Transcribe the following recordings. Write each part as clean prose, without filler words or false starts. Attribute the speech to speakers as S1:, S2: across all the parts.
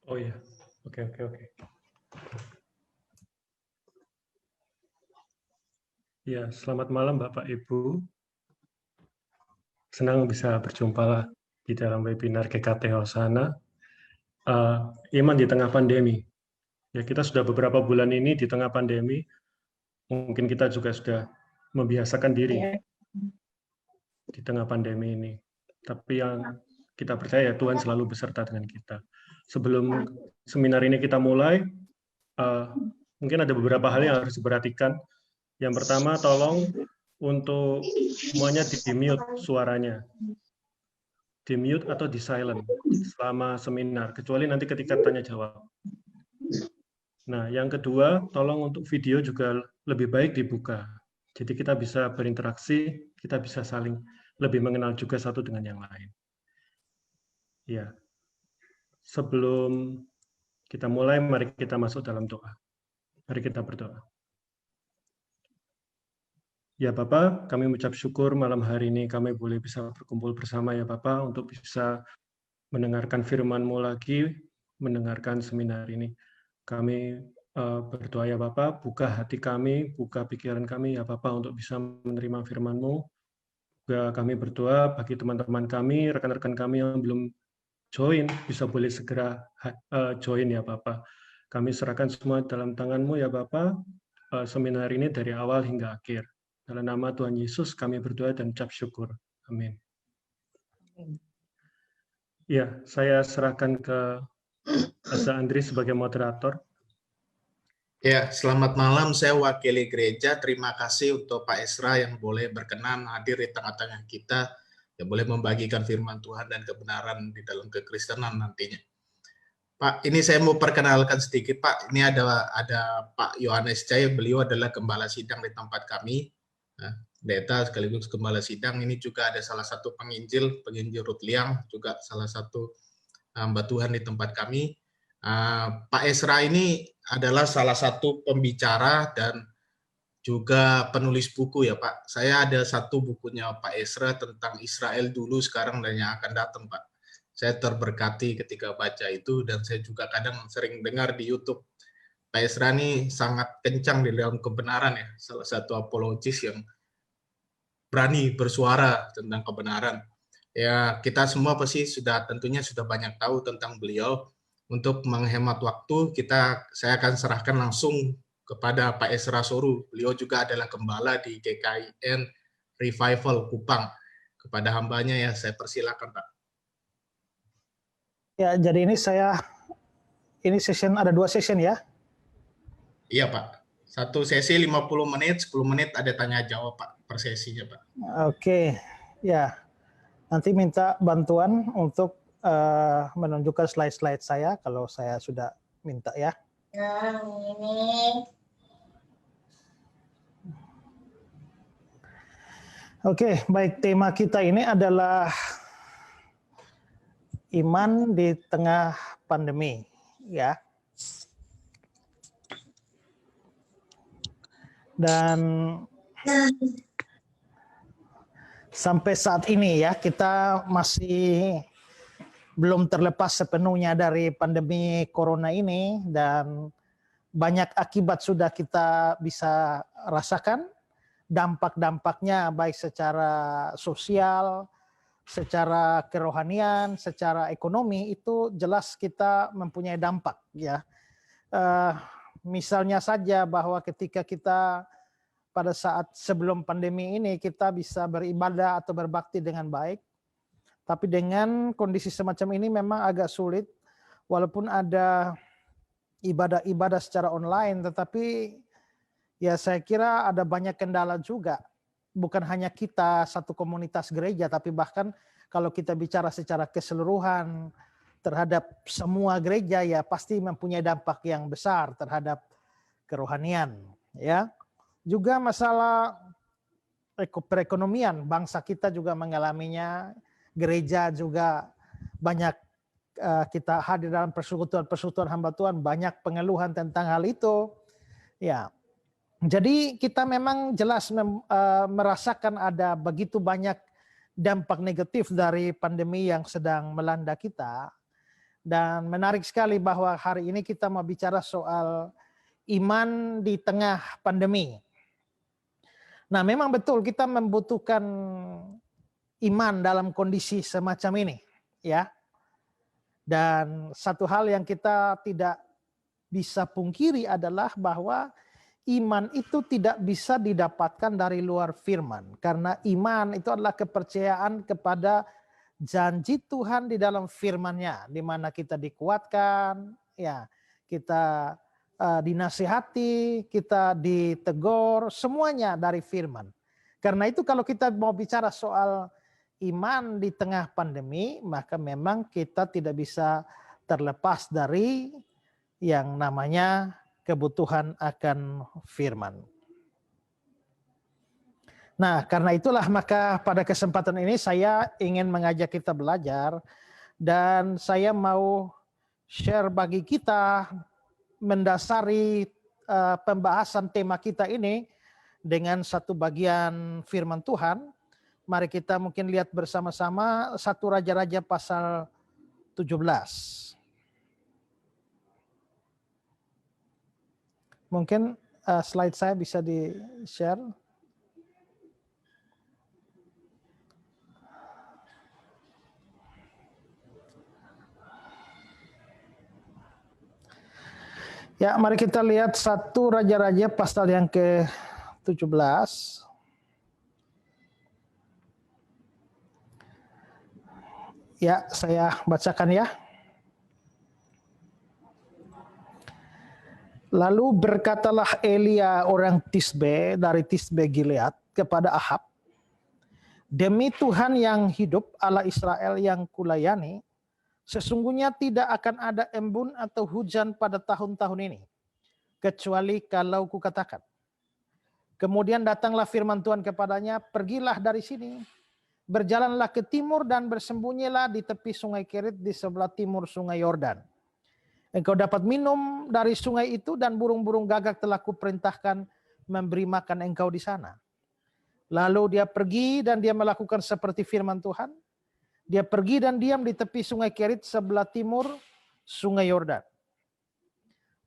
S1: Oh iya, oke, oke, oke. Ya, selamat malam Bapak Ibu. Senang bisa berjumpa di dalam webinar GKT Hosana. Iman di tengah pandemi. Ya, kita sudah beberapa bulan ini di tengah pandemi. Mungkin kita juga sudah membiasakan diri di tengah pandemi ini. Tapi yang kita percaya Tuhan selalu beserta dengan kita. Sebelum seminar ini kita mulai, mungkin ada beberapa hal yang harus diperhatikan. Yang pertama, tolong untuk semuanya di-mute suaranya. Di-mute atau di-silent selama seminar, kecuali nanti ketika tanya-jawab. Nah, yang kedua, tolong untuk video juga lebih baik dibuka. Jadi kita bisa berinteraksi, kita bisa saling lebih mengenal juga satu dengan yang lain. Ya, sebelum kita mulai, mari kita masuk dalam doa. Mari kita berdoa. Ya Bapak, kami mengucap syukur malam hari ini kami boleh bisa berkumpul bersama ya Bapak untuk bisa mendengarkan firman-Mu lagi, mendengarkan seminar ini. Kami berdoa ya Bapak, buka hati kami, buka pikiran kami ya Bapak untuk bisa menerima firman-Mu. Juga kami berdoa bagi teman-teman kami, rekan-rekan kami yang belum join, bisa boleh segera join ya Bapak. Kami serahkan semua dalam tangan-Mu ya Bapak, seminar ini dari awal hingga akhir. Dalam nama Tuhan Yesus kami berdoa dan ucap syukur. Amin. Ya, saya serahkan ke Asa Andri sebagai moderator.
S2: Ya, selamat malam. Saya wakili gereja. Terima kasih untuk Pak Esra yang boleh berkenan hadir di tengah-tengah kita, yang boleh membagikan firman Tuhan dan kebenaran di dalam kekristenan nantinya. Pak, ini saya mau perkenalkan sedikit, Pak. Ini ada Pak Yohanes Jaya. Beliau adalah gembala sidang di tempat kami. Pendeta sekaligus gembala sidang. Ini juga ada salah satu penginjil Ruth Liang, juga salah satu hamba Tuhan di tempat kami. Pak Esra ini adalah salah satu pembicara dan juga penulis buku ya Pak. Saya ada satu bukunya Pak Esra tentang Israel dulu, sekarang, dan yang akan datang Pak. Saya terberkati ketika baca itu, dan saya juga kadang sering dengar di YouTube. Pak Esra ini sangat kencang di dalam kebenaran ya, salah satu apologis yang berani bersuara tentang kebenaran. Ya, kita semua pasti tentunya sudah banyak tahu tentang beliau. Untuk menghemat waktu, saya akan serahkan langsung kepada Pak Esra Soru. Beliau juga adalah gembala di GKIN Revival Kupang. Kepada hambanya ya, saya persilakan Pak.
S3: Ya, jadi ini session, ada 2 session ya?
S2: Iya Pak. Satu sesi 50 menit, 10 menit ada tanya jawab Pak, per sesinya Pak.
S3: Oke, ya. Nanti minta bantuan untuk menunjukkan slide-slide saya kalau saya sudah minta ya. Oke, baik, tema kita ini adalah iman di tengah pandemi ya. Dan sampai saat ini ya, kita masih belum terlepas sepenuhnya dari pandemi corona ini, dan banyak akibat sudah kita bisa rasakan, dampak-dampaknya baik secara sosial, secara kerohanian, secara ekonomi, itu jelas kita mempunyai dampak ya. Misalnya saja bahwa ketika kita pada saat sebelum pandemi ini kita bisa beribadah atau berbakti dengan baik, tapi dengan kondisi semacam ini memang agak sulit, walaupun ada ibadah-ibadah secara online, tetapi ya saya kira ada banyak kendala juga. Bukan hanya kita satu komunitas gereja, tapi bahkan kalau kita bicara secara keseluruhan terhadap semua gereja, ya pasti mempunyai dampak yang besar terhadap kerohanian. Ya, juga masalah perekonomian, bangsa kita juga mengalaminya, gereja juga banyak, kita hadir dalam persekutuan hamba Tuhan, banyak pengeluhan tentang hal itu. Ya, jadi kita memang jelas merasakan ada begitu banyak dampak negatif dari pandemi yang sedang melanda kita. Dan menarik sekali bahwa hari ini kita mau bicara soal iman di tengah pandemi. Nah, memang betul kita membutuhkan iman dalam kondisi semacam ini, ya. Dan satu hal yang kita tidak bisa pungkiri adalah bahwa iman itu tidak bisa didapatkan dari luar firman. Karena iman itu adalah kepercayaan kepada janji Tuhan di dalam firman-Nya, di mana kita dikuatkan, ya, kita dinasihati, kita ditegur, semuanya dari firman. Karena itu kalau kita mau bicara soal iman di tengah pandemi, maka memang kita tidak bisa terlepas dari yang namanya kebutuhan akan firman. Nah, karena itulah maka pada kesempatan ini saya ingin mengajak kita belajar, dan saya mau share bagi kita mendasari pembahasan tema kita ini dengan satu bagian firman Tuhan. Mari kita mungkin lihat bersama-sama 1 Raja-Raja pasal 17. Mungkin slide saya bisa di-share. Ya, mari kita lihat 1 Raja-Raja pasal yang ke-17. Ya, saya bacakan ya. Lalu berkatalah Elia orang Tisbe dari Tisbe Gilead kepada Ahab, demi Tuhan yang hidup, Allah Israel yang kulayani, sesungguhnya tidak akan ada embun atau hujan pada tahun-tahun ini, kecuali kalau kukatakan. Kemudian datanglah firman Tuhan kepadanya, pergilah dari sini, berjalanlah ke timur dan bersembunyilah di tepi sungai Kerit di sebelah timur sungai Yordan. Engkau dapat minum dari sungai itu dan burung-burung gagak telah kuperintahkan memberi makan engkau di sana. Lalu dia pergi dan dia melakukan seperti firman Tuhan. Dia pergi dan diam di tepi sungai Kerit sebelah timur sungai Yordan.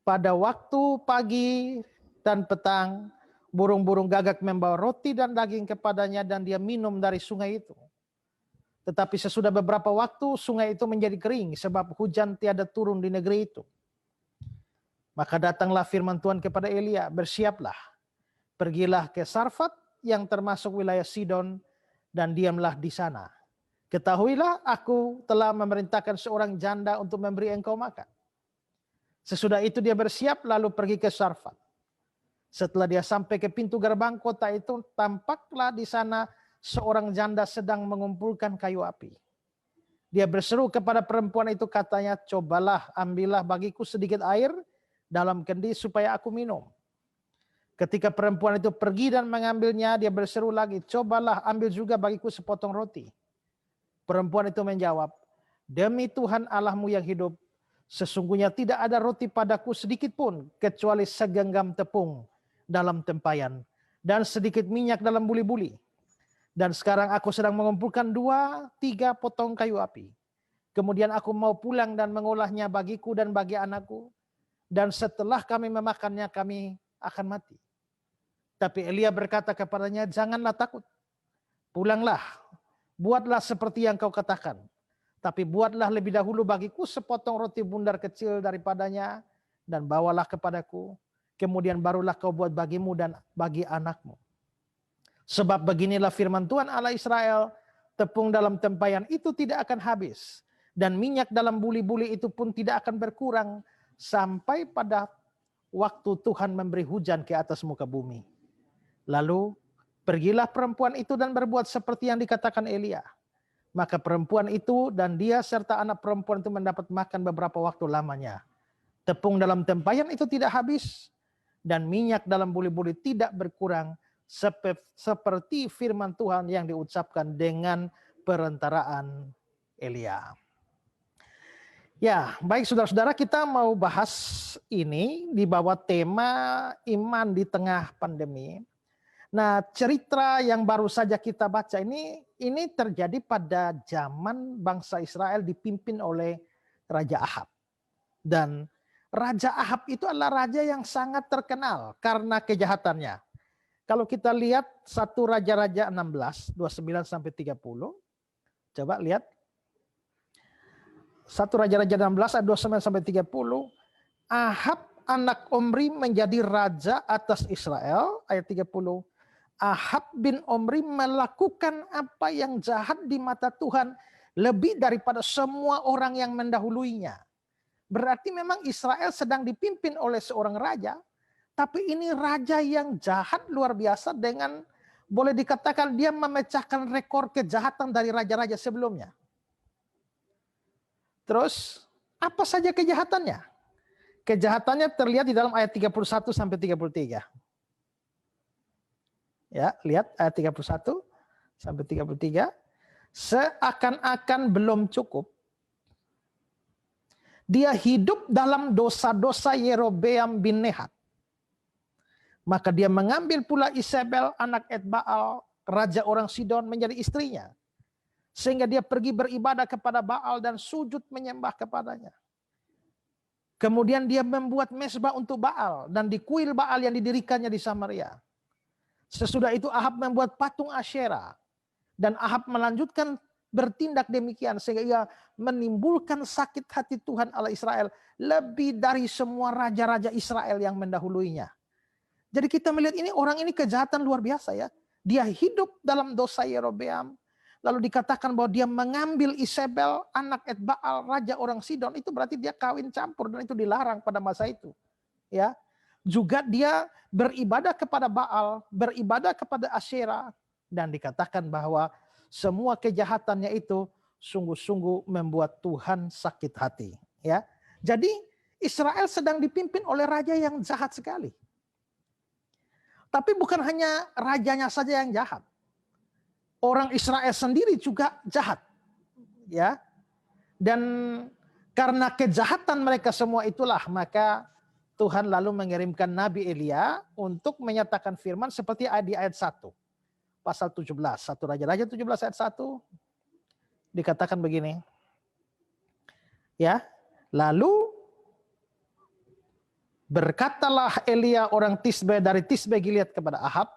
S3: Pada waktu pagi dan petang, burung-burung gagak membawa roti dan daging kepadanya dan dia minum dari sungai itu. Tetapi sesudah beberapa waktu sungai itu menjadi kering sebab hujan tiada turun di negeri itu. Maka datanglah firman Tuhan kepada Elia, bersiaplah, pergilah ke Sarfat yang termasuk wilayah Sidon dan diamlah di sana. Ketahuilah aku telah memerintahkan seorang janda untuk memberi engkau makan. Sesudah itu dia bersiap lalu pergi ke Sarfat. Setelah dia sampai ke pintu gerbang kota itu, tampaklah di sana seorang janda sedang mengumpulkan kayu api. Dia berseru kepada perempuan itu, katanya, cobalah ambillah bagiku sedikit air dalam kendi supaya aku minum. Ketika perempuan itu pergi dan mengambilnya, dia berseru lagi, cobalah ambil juga bagiku sepotong roti. Perempuan itu menjawab, demi Tuhan Allahmu yang hidup, sesungguhnya tidak ada roti padaku sedikit pun, kecuali segenggam tepung dalam tempayan, dan sedikit minyak dalam buli-buli. Dan sekarang aku sedang mengumpulkan 2-3 potong kayu api. Kemudian aku mau pulang dan mengolahnya bagiku dan bagi anakku. Dan setelah kami memakannya, kami akan mati. Tapi Elia berkata kepadanya, janganlah takut. Pulanglah, buatlah seperti yang kau katakan. Tapi buatlah lebih dahulu bagiku sepotong roti bundar kecil daripadanya, dan bawalah kepadaku. Kemudian barulah kau buat bagimu dan bagi anakmu. Sebab beginilah firman Tuhan Allah Israel, tepung dalam tempayan itu tidak akan habis, dan minyak dalam buli-buli itu pun tidak akan berkurang, sampai pada waktu Tuhan memberi hujan ke atas muka bumi. Lalu pergilah perempuan itu dan berbuat seperti yang dikatakan Elia. Maka perempuan itu dan dia serta anak perempuan itu mendapat makan beberapa waktu lamanya. Tepung dalam tempayan itu tidak habis, dan minyak dalam buli-buli tidak berkurang, seperti firman Tuhan yang diucapkan dengan perantaraan Elia. Ya, baik saudara-saudara, kita mau bahas ini di bawah tema iman di tengah pandemi. Nah, cerita yang baru saja kita baca ini terjadi pada zaman bangsa Israel dipimpin oleh Raja Ahab. Dan Raja Ahab itu adalah raja yang sangat terkenal karena kejahatannya. Kalau kita lihat 1 Raja-Raja 16, 29 sampai 30. Coba lihat. 1 Raja-Raja 16 ayat 29 sampai 30. Ahab anak Omri menjadi raja atas Israel, ayat 30. Ahab bin Omri melakukan apa yang jahat di mata Tuhan lebih daripada semua orang yang mendahuluinya. Berarti memang Israel sedang dipimpin oleh seorang raja, tapi ini raja yang jahat luar biasa dengan boleh dikatakan dia memecahkan rekor kejahatan dari raja-raja sebelumnya. Terus apa saja kejahatannya? Kejahatannya terlihat di dalam ayat 31 sampai 33. Ya, lihat ayat 31 sampai 33. Seakan-akan belum cukup, dia hidup dalam dosa-dosa Yerobeam bin Nehat. Maka dia mengambil pula Isabel anak Etbaal, raja orang Sidon, menjadi istrinya. Sehingga dia pergi beribadah kepada Baal dan sujud menyembah kepadanya. Kemudian dia membuat mezbah untuk Baal dan di kuil Baal yang didirikannya di Samaria. Sesudah itu Ahab membuat patung Asyera. Dan Ahab melanjutkan bertindak demikian sehingga ia menimbulkan sakit hati Tuhan Allah Israel lebih dari semua raja-raja Israel yang mendahuluinya. Jadi kita melihat ini orang ini kejahatan luar biasa ya. Dia hidup dalam dosa Yerobeam. Lalu dikatakan bahwa dia mengambil Isabel anak Etbaal raja orang Sidon, itu berarti dia kawin campur dan itu dilarang pada masa itu. Ya. Juga dia beribadah kepada Baal, beribadah kepada Asyera, dan dikatakan bahwa semua kejahatannya itu sungguh-sungguh membuat Tuhan sakit hati. Ya, jadi Israel sedang dipimpin oleh raja yang jahat sekali. Tapi bukan hanya rajanya saja yang jahat, orang Israel sendiri juga jahat. Ya, dan karena kejahatan mereka semua itulah maka Tuhan lalu mengirimkan Nabi Elia untuk menyatakan firman seperti di ayat 1. Pasal 17, 1 Raja-Raja 17 ayat 1 dikatakan begini. Ya, lalu berkatalah Elia orang Tisbe dari Tisbe Gilead kepada Ahab,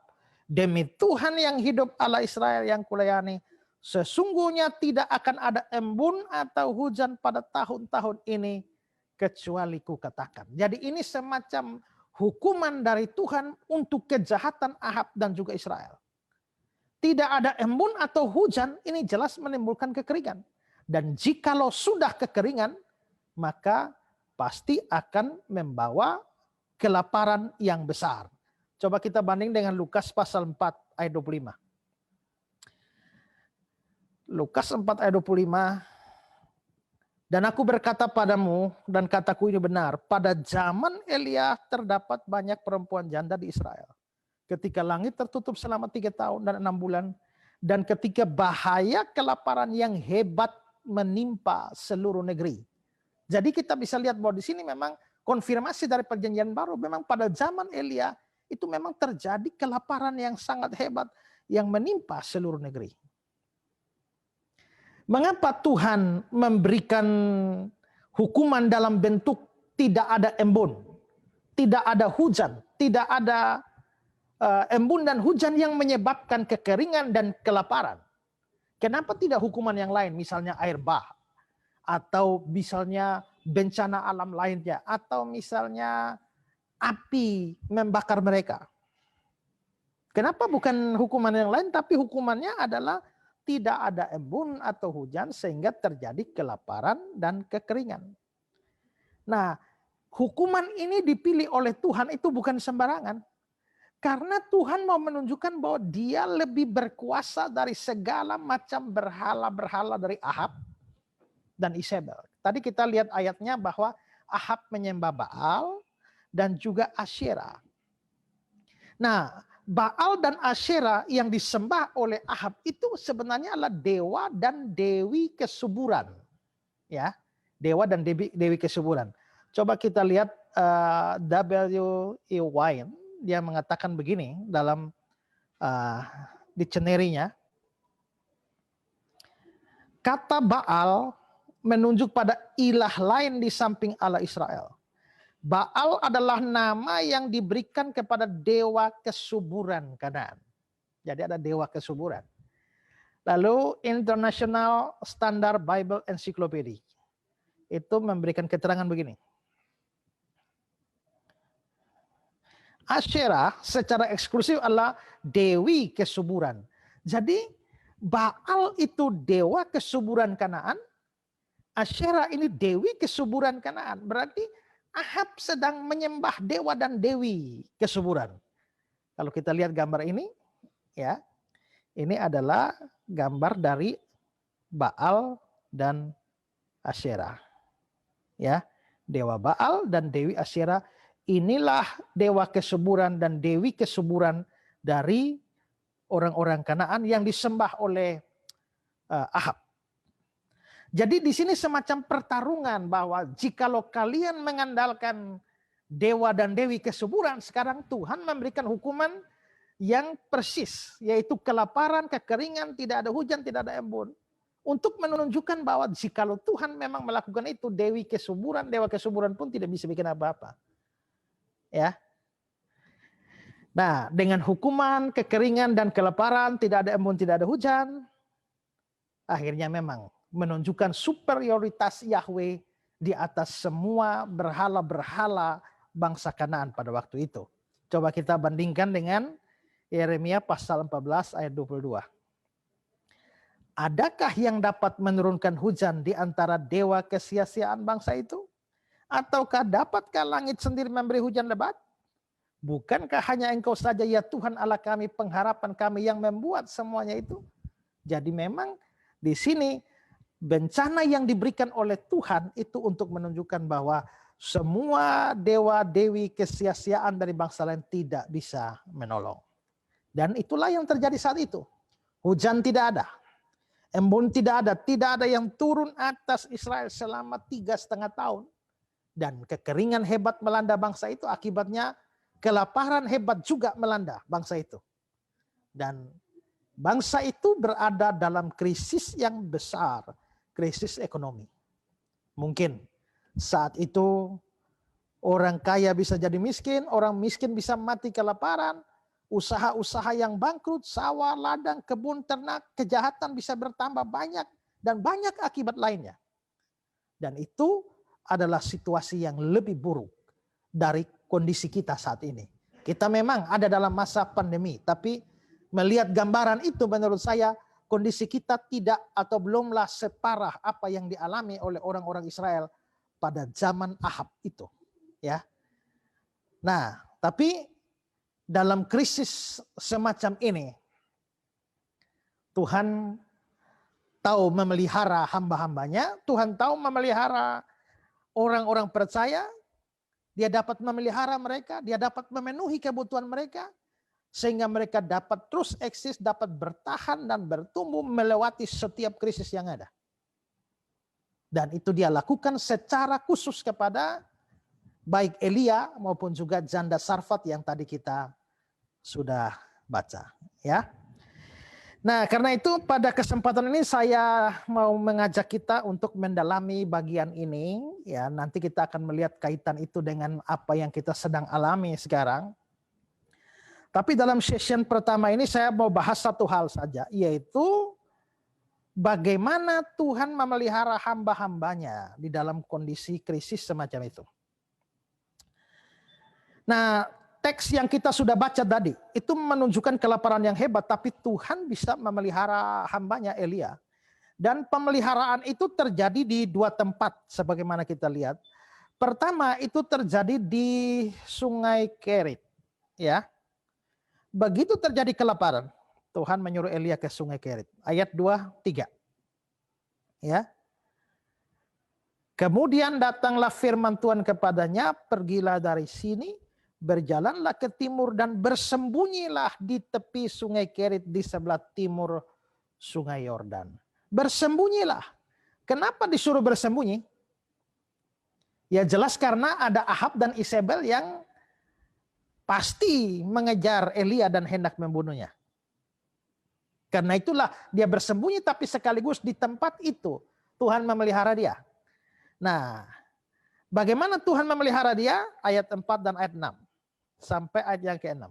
S3: demi Tuhan yang hidup Allah Israel yang kulayani, sesungguhnya tidak akan ada embun atau hujan pada tahun-tahun ini kecuali kukatakan. Jadi ini semacam hukuman dari Tuhan untuk kejahatan Ahab dan juga Israel. Tidak ada embun atau hujan, ini jelas menimbulkan kekeringan. Dan jikalau sudah kekeringan, maka pasti akan membawa kelaparan yang besar. Coba kita banding dengan Lukas pasal 4 ayat 25. Lukas 4 ayat 25. Dan aku berkata padamu, dan kataku ini benar, pada zaman Elia terdapat banyak perempuan janda di Israel. Ketika langit tertutup selama 3 tahun dan 6 bulan. Dan ketika bahaya kelaparan yang hebat menimpa seluruh negeri. Jadi kita bisa lihat bahwa di sini memang konfirmasi dari perjanjian baru. Memang pada zaman Elia itu memang terjadi kelaparan yang sangat hebat yang menimpa seluruh negeri. Mengapa Tuhan memberikan hukuman dalam bentuk tidak ada embun, tidak ada hujan, tidak ada embun dan hujan yang menyebabkan kekeringan dan kelaparan? Kenapa tidak hukuman yang lain, misalnya air bah, atau misalnya bencana alam lainnya, atau misalnya api membakar mereka? Kenapa bukan hukuman yang lain, tapi hukumannya adalah tidak ada embun atau hujan sehingga terjadi kelaparan dan kekeringan. Nah, hukuman ini dipilih oleh Tuhan itu bukan sembarangan. Karena Tuhan mau menunjukkan bahwa dia lebih berkuasa dari segala macam berhala-berhala dari Ahab dan Isabel. Tadi kita lihat ayatnya bahwa Ahab menyembah Baal dan juga Asyera. Nah, Baal dan Asyera yang disembah oleh Ahab itu sebenarnya adalah dewa dan dewi kesuburan. Ya, dewa dan dewi kesuburan. Coba kita lihat W.E. Wine. Dia mengatakan begini dalam dictionary-nya. Kata Baal menunjuk pada ilah lain di samping Allah Israel. Baal adalah nama yang diberikan kepada dewa kesuburan Kanaan. Jadi ada dewa kesuburan. Lalu International Standard Bible Encyclopedia itu memberikan keterangan begini. Asyerah secara eksklusif adalah dewi kesuburan. Jadi Baal itu dewa kesuburan Kanaan. Asyerah ini dewi kesuburan Kanaan. Berarti Ahab sedang menyembah dewa dan dewi kesuburan. Kalau kita lihat gambar ini, ya, ini adalah gambar dari Baal dan Asyerah. Ya, dewa Baal dan dewi Asyerah. Inilah dewa kesuburan dan dewi kesuburan dari orang-orang Kanaan yang disembah oleh Ahab. Jadi di sini semacam pertarungan bahwa jikalau kalian mengandalkan dewa dan dewi kesuburan, sekarang Tuhan memberikan hukuman yang persis, yaitu kelaparan, kekeringan, tidak ada hujan, tidak ada embun. Untuk menunjukkan bahwa jikalau Tuhan memang melakukan itu, dewi kesuburan, dewa kesuburan pun tidak bisa bikin apa-apa. Ya. Nah, dengan hukuman, kekeringan dan kelaparan, tidak ada embun, tidak ada hujan, akhirnya memang menunjukkan superioritas Yahweh di atas semua berhala-berhala bangsa Kanaan pada waktu itu. Coba kita bandingkan dengan Yeremia pasal 14 ayat 22. Adakah yang dapat menurunkan hujan di antara dewa kesia-siaan bangsa itu? Ataukah dapatkah langit sendiri memberi hujan lebat? Bukankah hanya Engkau saja ya Tuhan Allah kami, pengharapan kami yang membuat semuanya itu? Jadi memang di sini bencana yang diberikan oleh Tuhan itu untuk menunjukkan bahwa semua dewa-dewi kesia-siaan dari bangsa lain tidak bisa menolong. Dan itulah yang terjadi saat itu. Hujan tidak ada. Embun tidak ada yang turun atas Israel selama 3,5 tahun. Dan kekeringan hebat melanda bangsa itu, akibatnya kelaparan hebat juga melanda bangsa itu. Dan bangsa itu berada dalam krisis yang besar, krisis ekonomi. Mungkin saat itu orang kaya bisa jadi miskin, orang miskin bisa mati kelaparan, usaha-usaha yang bangkrut, sawah, ladang, kebun, ternak, kejahatan bisa bertambah banyak, dan banyak akibat lainnya. Dan itu adalah situasi yang lebih buruk dari kondisi kita saat ini. Kita memang ada dalam masa pandemi, tapi melihat gambaran itu menurut saya kondisi kita tidak atau belumlah separah apa yang dialami oleh orang-orang Israel pada zaman Ahab itu, ya. Nah, tapi dalam krisis semacam ini Tuhan tahu memelihara hamba-hambanya, Tuhan tahu memelihara orang-orang percaya, dia dapat memelihara mereka, dia dapat memenuhi kebutuhan mereka, sehingga mereka dapat terus eksis, dapat bertahan dan bertumbuh melewati setiap krisis yang ada. Dan itu dia lakukan secara khusus kepada baik Elia maupun juga janda Sarfat yang tadi kita sudah baca. Ya. Nah, karena itu pada kesempatan ini saya mau mengajak kita untuk mendalami bagian ini. Ya, nanti kita akan melihat kaitan itu dengan apa yang kita sedang alami sekarang. Tapi dalam session pertama ini saya mau bahas satu hal saja, yaitu bagaimana Tuhan memelihara hamba-hambanya di dalam kondisi krisis semacam itu. Nah, teks yang kita sudah baca tadi, itu menunjukkan kelaparan yang hebat, tapi Tuhan bisa memelihara hambanya Elia. Dan pemeliharaan itu terjadi di 2 tempat, sebagaimana kita lihat. Pertama, itu terjadi di Sungai Kerit. Ya. Begitu terjadi kelaparan, Tuhan menyuruh Elia ke Sungai Kerit. Ayat 2-3. Ya. Kemudian datanglah firman Tuhan kepadanya, pergilah dari sini, berjalanlah ke timur dan bersembunyilah di tepi Sungai Kerit di sebelah timur Sungai Yordan. Bersembunyilah. Kenapa disuruh bersembunyi? Ya jelas karena ada Ahab dan Isabel yang pasti mengejar Elia dan hendak membunuhnya. Karena itulah dia bersembunyi, tapi sekaligus di tempat itu Tuhan memelihara dia. Nah, bagaimana Tuhan memelihara dia? Ayat 4 dan ayat 6. Sampai ayat yang ke-6.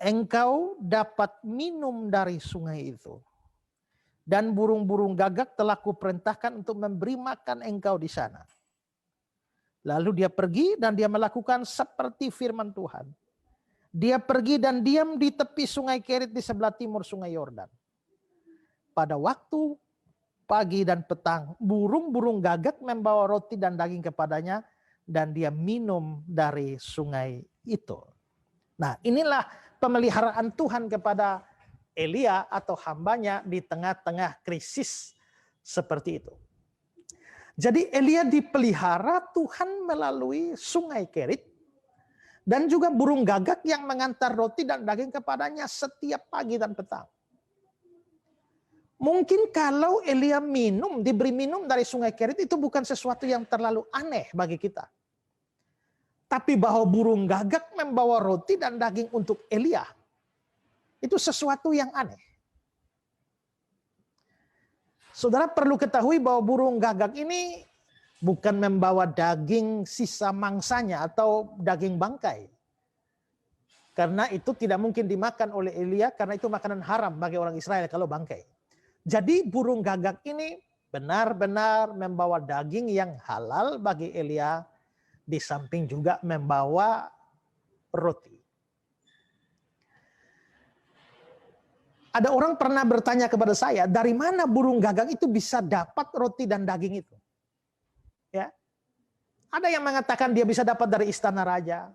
S3: Engkau dapat minum dari sungai itu. Dan burung-burung gagak telah kuperintahkan untuk memberi makan engkau di sana. Lalu dia pergi dan dia melakukan seperti firman Tuhan. Dia pergi dan diam di tepi sungai Kerit di sebelah timur sungai Yordan. Pada waktu pagi dan petang, burung-burung gagak membawa roti dan daging kepadanya, dan dia minum dari sungai itu. Nah, inilah pemeliharaan Tuhan kepada Elia atau hambanya di tengah-tengah krisis seperti itu. Jadi Elia dipelihara Tuhan melalui sungai Kerit, dan juga burung gagak yang mengantar roti dan daging kepadanya setiap pagi dan petang. Mungkin kalau Elia diberi minum dari sungai Kerit itu bukan sesuatu yang terlalu aneh bagi kita. Tapi bahwa burung gagak membawa roti dan daging untuk Elia, itu sesuatu yang aneh. Saudara perlu ketahui bahwa burung gagak ini bukan membawa daging sisa mangsanya atau daging bangkai. Karena itu tidak mungkin dimakan oleh Elia, karena itu makanan haram bagi orang Israel kalau bangkai. Jadi burung gagak ini benar-benar membawa daging yang halal bagi Elia, di samping juga membawa roti. Ada orang pernah bertanya kepada saya, dari mana burung gagak itu bisa dapat roti dan daging itu? Ya. Ada yang mengatakan dia bisa dapat dari istana raja.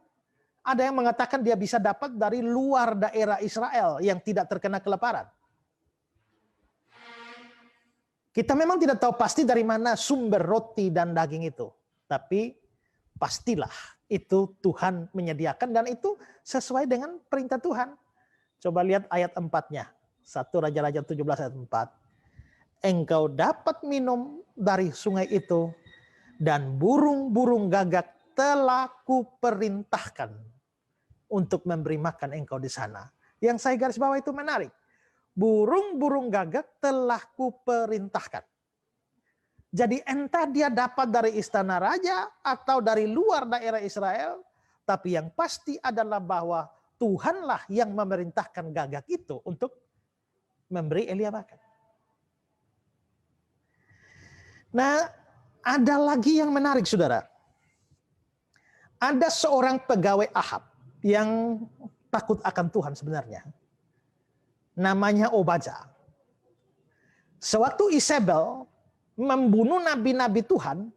S3: Ada yang mengatakan dia bisa dapat dari luar daerah Israel yang tidak terkena kelaparan. Kita memang tidak tahu pasti dari mana sumber roti dan daging itu. Tapi pastilah itu Tuhan menyediakan, dan itu sesuai dengan perintah Tuhan. Coba lihat ayat 4-nya. 1 Raja-Raja 17 ayat 4. Engkau dapat minum dari sungai itu, dan burung-burung gagak telah kuperintahkan untuk memberi makan engkau di sana. Yang saya garis bawah itu menarik. Burung-burung gagak telah kuperintahkan. Jadi entah dia dapat dari istana raja atau dari luar daerah Israel, tapi yang pasti adalah bahwa Tuhanlah yang memerintahkan gagak itu untuk memberi Elia makan. Nah, ada lagi yang menarik, saudara. Ada seorang pegawai Ahab yang takut akan Tuhan sebenarnya. Namanya Obadya. Sewaktu Isabel membunuh nabi-nabi Tuhan,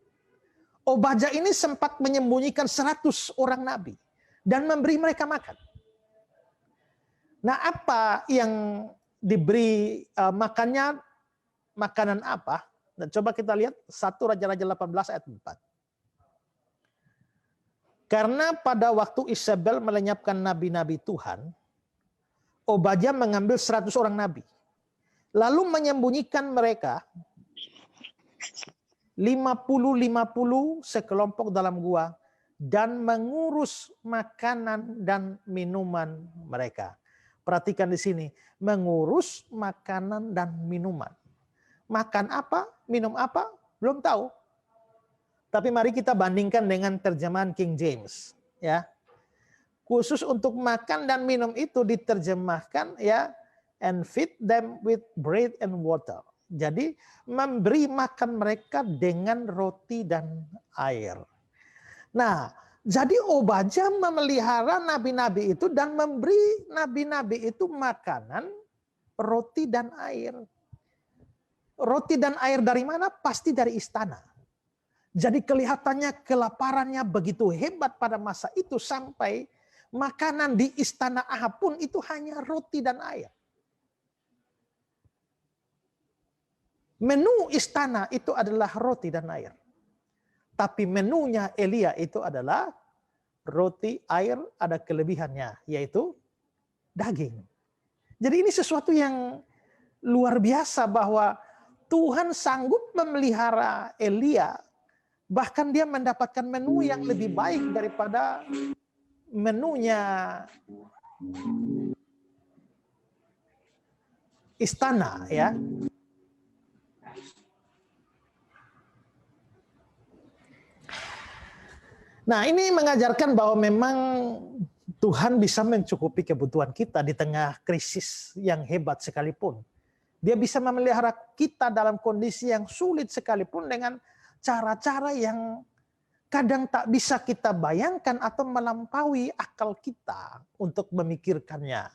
S3: Obadya ini sempat menyembunyikan 100 orang nabi dan memberi mereka makan. Nah, apa yang diberi makannya, makanan apa? Dan coba kita lihat 1 Raja-Raja 18 ayat 4. Karena pada waktu Isabel melenyapkan nabi-nabi Tuhan, Obadya mengambil 100 orang nabi. Lalu menyembunyikan mereka 50-50 sekelompok dalam gua, dan mengurus makanan dan minuman mereka. Perhatikan di sini, mengurus makanan dan minuman. Makan apa, minum apa, belum tahu. Tapi mari kita bandingkan dengan terjemahan King James, ya. Khusus untuk makan dan minum itu diterjemahkan, ya, and feed them with bread and water. Jadi memberi makan mereka dengan roti dan air. Nah, jadi Obadya memelihara nabi-nabi itu dan memberi nabi-nabi itu makanan, roti dan air. Roti dan air dari mana? Pasti dari istana. Jadi kelihatannya kelaparannya begitu hebat pada masa itu, sampai makanan di istana Ahab pun itu hanya roti dan air. Menu istana itu adalah roti dan air. Tapi menunya Elia itu adalah roti, air, ada kelebihannya, yaitu daging. Jadi ini sesuatu yang luar biasa bahwa Tuhan sanggup memelihara Elia. Bahkan dia mendapatkan menu yang lebih baik daripada menunya istana, ya. Nah, ini mengajarkan bahwa memang Tuhan bisa mencukupi kebutuhan kita di tengah krisis yang hebat sekalipun. Dia bisa memelihara kita dalam kondisi yang sulit sekalipun dengan cara-cara yang kadang tak bisa kita bayangkan atau melampaui akal kita untuk memikirkannya.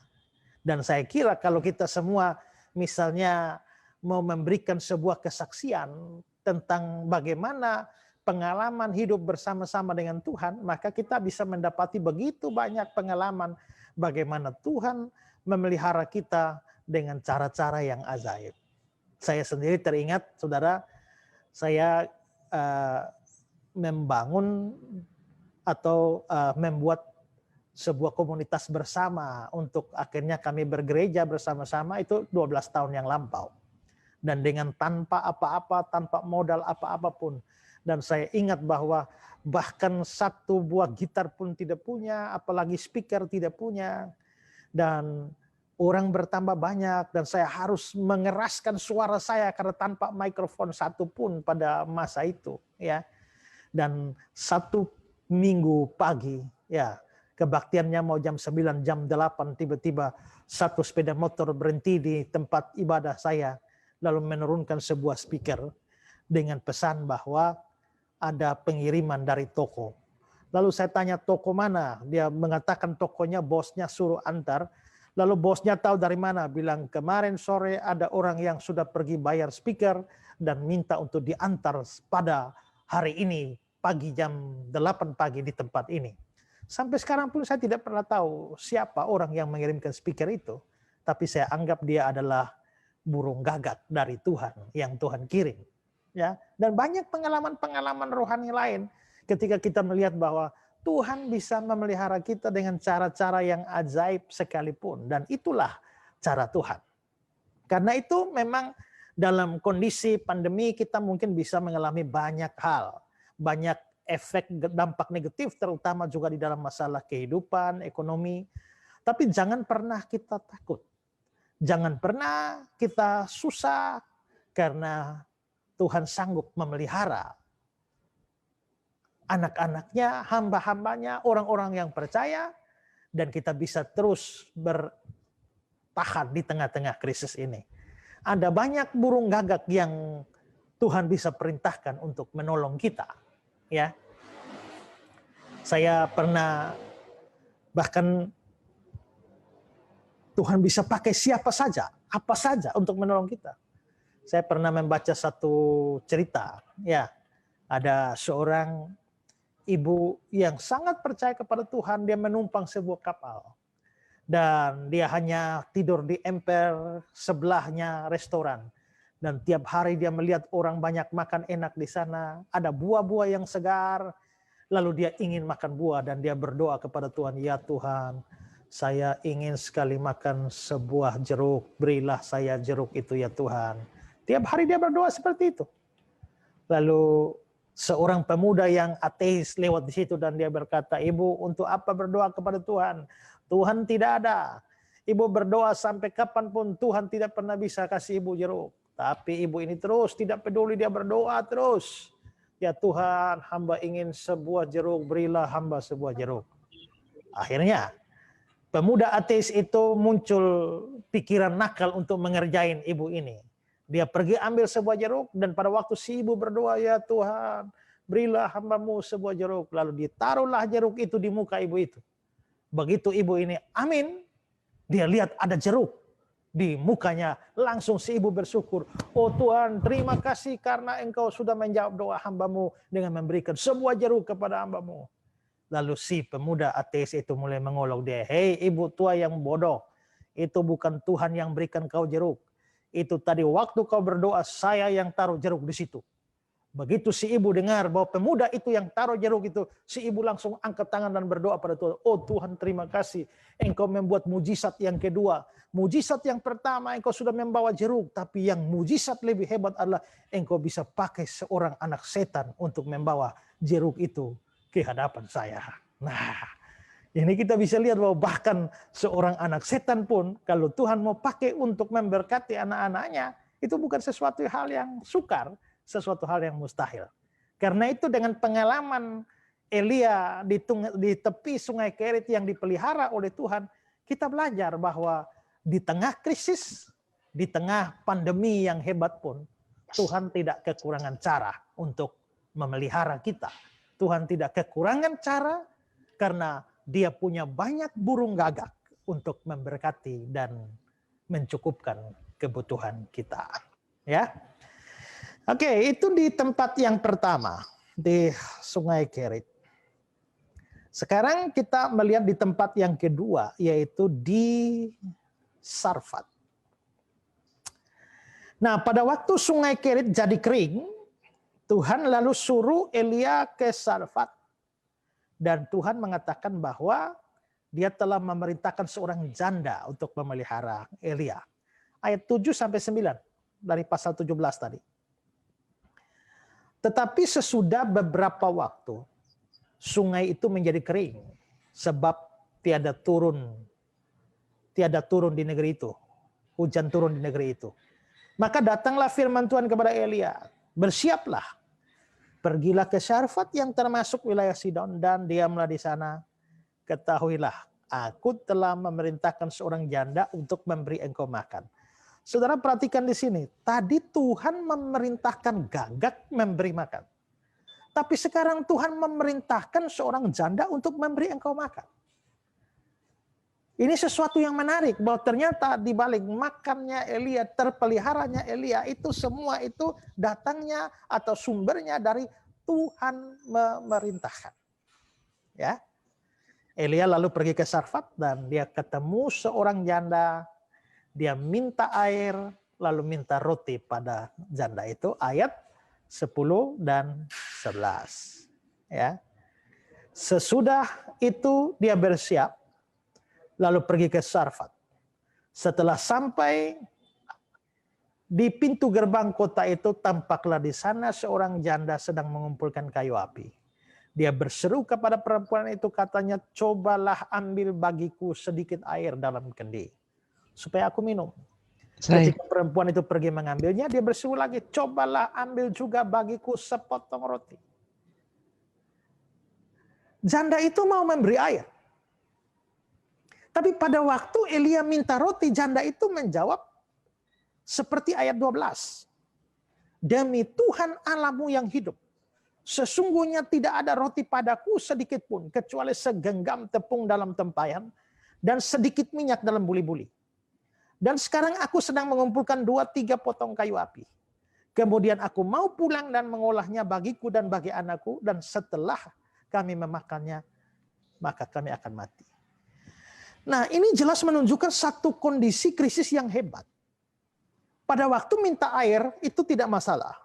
S3: Dan saya kira kalau kita semua misalnya mau memberikan sebuah kesaksian tentang bagaimana pengalaman hidup bersama-sama dengan Tuhan, maka kita bisa mendapati begitu banyak pengalaman bagaimana Tuhan memelihara kita dengan cara-cara yang ajaib. Saya sendiri teringat, saudara, saya membangun atau membuat sebuah komunitas bersama untuk akhirnya kami bergereja bersama-sama itu 12 tahun yang lampau. Dan dengan tanpa apa-apa, tanpa modal apa-apa pun. Dan saya ingat bahwa bahkan satu buah gitar pun tidak punya, apalagi speaker tidak punya. Dan orang bertambah banyak dan saya harus mengeraskan suara saya karena tanpa mikrofon satu pun pada masa itu. Ya. Dan satu minggu pagi, ya kebaktiannya mau jam 9, jam 8, tiba-tiba satu sepeda motor berhenti di tempat ibadah saya, lalu menurunkan sebuah speaker dengan pesan bahwa ada pengiriman dari toko. Lalu saya tanya toko mana? Dia mengatakan tokonya bosnya suruh antar. Lalu bosnya tahu dari mana? Bilang kemarin sore ada orang yang sudah pergi bayar speaker dan minta untuk diantar pada hari ini pagi jam 8 pagi di tempat ini. Sampai sekarang pun saya tidak pernah tahu siapa orang yang mengirimkan speaker itu. Tapi saya anggap dia adalah burung gagak dari Tuhan yang Tuhan kirim. Ya, dan banyak pengalaman-pengalaman rohani lain ketika kita melihat bahwa Tuhan bisa memelihara kita dengan cara-cara yang ajaib sekalipun, dan itulah cara Tuhan. Karena itu memang dalam kondisi pandemi kita mungkin bisa mengalami banyak hal, banyak efek dampak negatif terutama juga di dalam masalah kehidupan, ekonomi. Tapi jangan pernah kita takut. Jangan pernah kita susah karena Tuhan sanggup memelihara anak-anaknya, hamba-hambanya, orang-orang yang percaya, dan kita bisa terus bertahan di tengah-tengah krisis ini. Ada banyak burung gagak yang Tuhan bisa perintahkan untuk menolong kita. Ya, saya pernah bahkan Tuhan bisa pakai siapa saja, apa saja untuk menolong kita. Saya pernah membaca satu cerita, ya, ada seorang ibu yang sangat percaya kepada Tuhan, dia menumpang sebuah kapal. Dan dia hanya tidur di emper sebelahnya restoran. Dan tiap hari dia melihat orang banyak makan enak di sana, ada buah-buah yang segar, lalu dia ingin makan buah dan dia berdoa kepada Tuhan, ya Tuhan, saya ingin sekali makan sebuah jeruk, berilah saya jeruk itu ya Tuhan. Tiap hari dia berdoa seperti itu. Lalu seorang pemuda yang ateis lewat di situ dan dia berkata, Ibu, untuk apa berdoa kepada Tuhan? Tuhan tidak ada. Ibu berdoa sampai kapanpun Tuhan tidak pernah bisa kasih ibu jeruk. Tapi ibu ini terus tidak peduli, dia berdoa terus. Ya Tuhan, hamba ingin sebuah jeruk, berilah hamba sebuah jeruk. Akhirnya pemuda ateis itu muncul pikiran nakal untuk mengerjain ibu ini. Dia pergi ambil sebuah jeruk dan pada waktu si ibu berdoa, ya Tuhan, berilah hambamu sebuah jeruk. Lalu ditaruhlah jeruk itu di muka ibu itu. Begitu ibu ini amin, dia lihat ada jeruk di mukanya. Langsung si ibu bersyukur. Oh Tuhan, terima kasih karena engkau sudah menjawab doa hambamu dengan memberikan sebuah jeruk kepada hambamu. Lalu si pemuda ateis itu mulai mengolok dia. Hei ibu tua yang bodoh, itu bukan Tuhan yang berikan kau jeruk. Itu tadi waktu kau berdoa, saya yang taruh jeruk di situ. Begitu si ibu dengar bahwa pemuda itu yang taruh jeruk itu, si ibu langsung angkat tangan dan berdoa pada Tuhan. Oh Tuhan, terima kasih. Engkau membuat mujizat yang kedua. Mujizat yang pertama engkau sudah membawa jeruk, tapi yang mujizat lebih hebat adalah engkau bisa pakai seorang anak setan untuk membawa jeruk itu ke hadapan saya. Nah, ini kita bisa lihat bahwa bahkan seorang anak setan pun kalau Tuhan mau pakai untuk memberkati anak-anaknya, itu bukan sesuatu hal yang sukar, sesuatu hal yang mustahil. Karena itu dengan pengalaman Elia di tepi sungai Kerit yang dipelihara oleh Tuhan, kita belajar bahwa di tengah krisis, di tengah pandemi yang hebat pun, Tuhan tidak kekurangan cara untuk memelihara kita. Tuhan tidak kekurangan cara karena Dia punya banyak burung gagak untuk memberkati dan mencukupkan kebutuhan kita. Ya. Oke, itu di tempat yang pertama, di Sungai Kerit. Sekarang kita melihat di tempat yang kedua, yaitu di Sarfat. Nah, pada waktu Sungai Kerit jadi kering, Tuhan lalu suruh Elia ke Sarfat. Dan Tuhan mengatakan bahwa Dia telah memerintahkan seorang janda untuk memelihara Elia. Ayat 7-9 dari pasal 17 tadi. Tetapi sesudah beberapa waktu, sungai itu menjadi kering sebab tiada turun di negeri itu. Hujan turun di negeri itu. Maka datanglah firman Tuhan kepada Elia, bersiaplah, pergilah ke Sarfat yang termasuk wilayah Sidon dan diamlah di sana. Ketahuilah, aku telah memerintahkan seorang janda untuk memberi engkau makan. Saudara perhatikan di sini, tadi Tuhan memerintahkan gagak memberi makan. Tapi sekarang Tuhan memerintahkan seorang janda untuk memberi engkau makan. Ini sesuatu yang menarik, bahwa ternyata di balik makannya Elia, terpeliharanya Elia, itu semua itu datangnya atau sumbernya dari Tuhan memerintahkan. Ya. Elia lalu pergi ke Sarfat dan dia ketemu seorang janda. Dia minta air, lalu minta roti pada janda itu. Ayat 10 dan 11. Ya. Sesudah itu dia bersiap, lalu pergi ke Sarfat. Setelah sampai di pintu gerbang kota itu, tampaklah di sana seorang janda sedang mengumpulkan kayu api. Dia berseru kepada perempuan itu, katanya, cobalah ambil bagiku sedikit air dalam kendi, supaya aku minum. Ketika perempuan itu pergi mengambilnya, dia berseru lagi, cobalah ambil juga bagiku sepotong roti. Janda itu mau memberi air. Tapi pada waktu Elia minta roti, janda itu menjawab seperti ayat 12. Demi Tuhan Allahmu yang hidup, sesungguhnya tidak ada roti padaku sedikit pun, kecuali segenggam tepung dalam tempayan dan sedikit minyak dalam buli-buli. Dan sekarang aku sedang mengumpulkan 2-3 potong kayu api. Kemudian aku mau pulang dan mengolahnya bagiku dan bagi anakku, dan setelah kami memakannya, maka kami akan mati. Nah, ini jelas menunjukkan satu kondisi krisis yang hebat. Pada waktu minta air itu tidak masalah.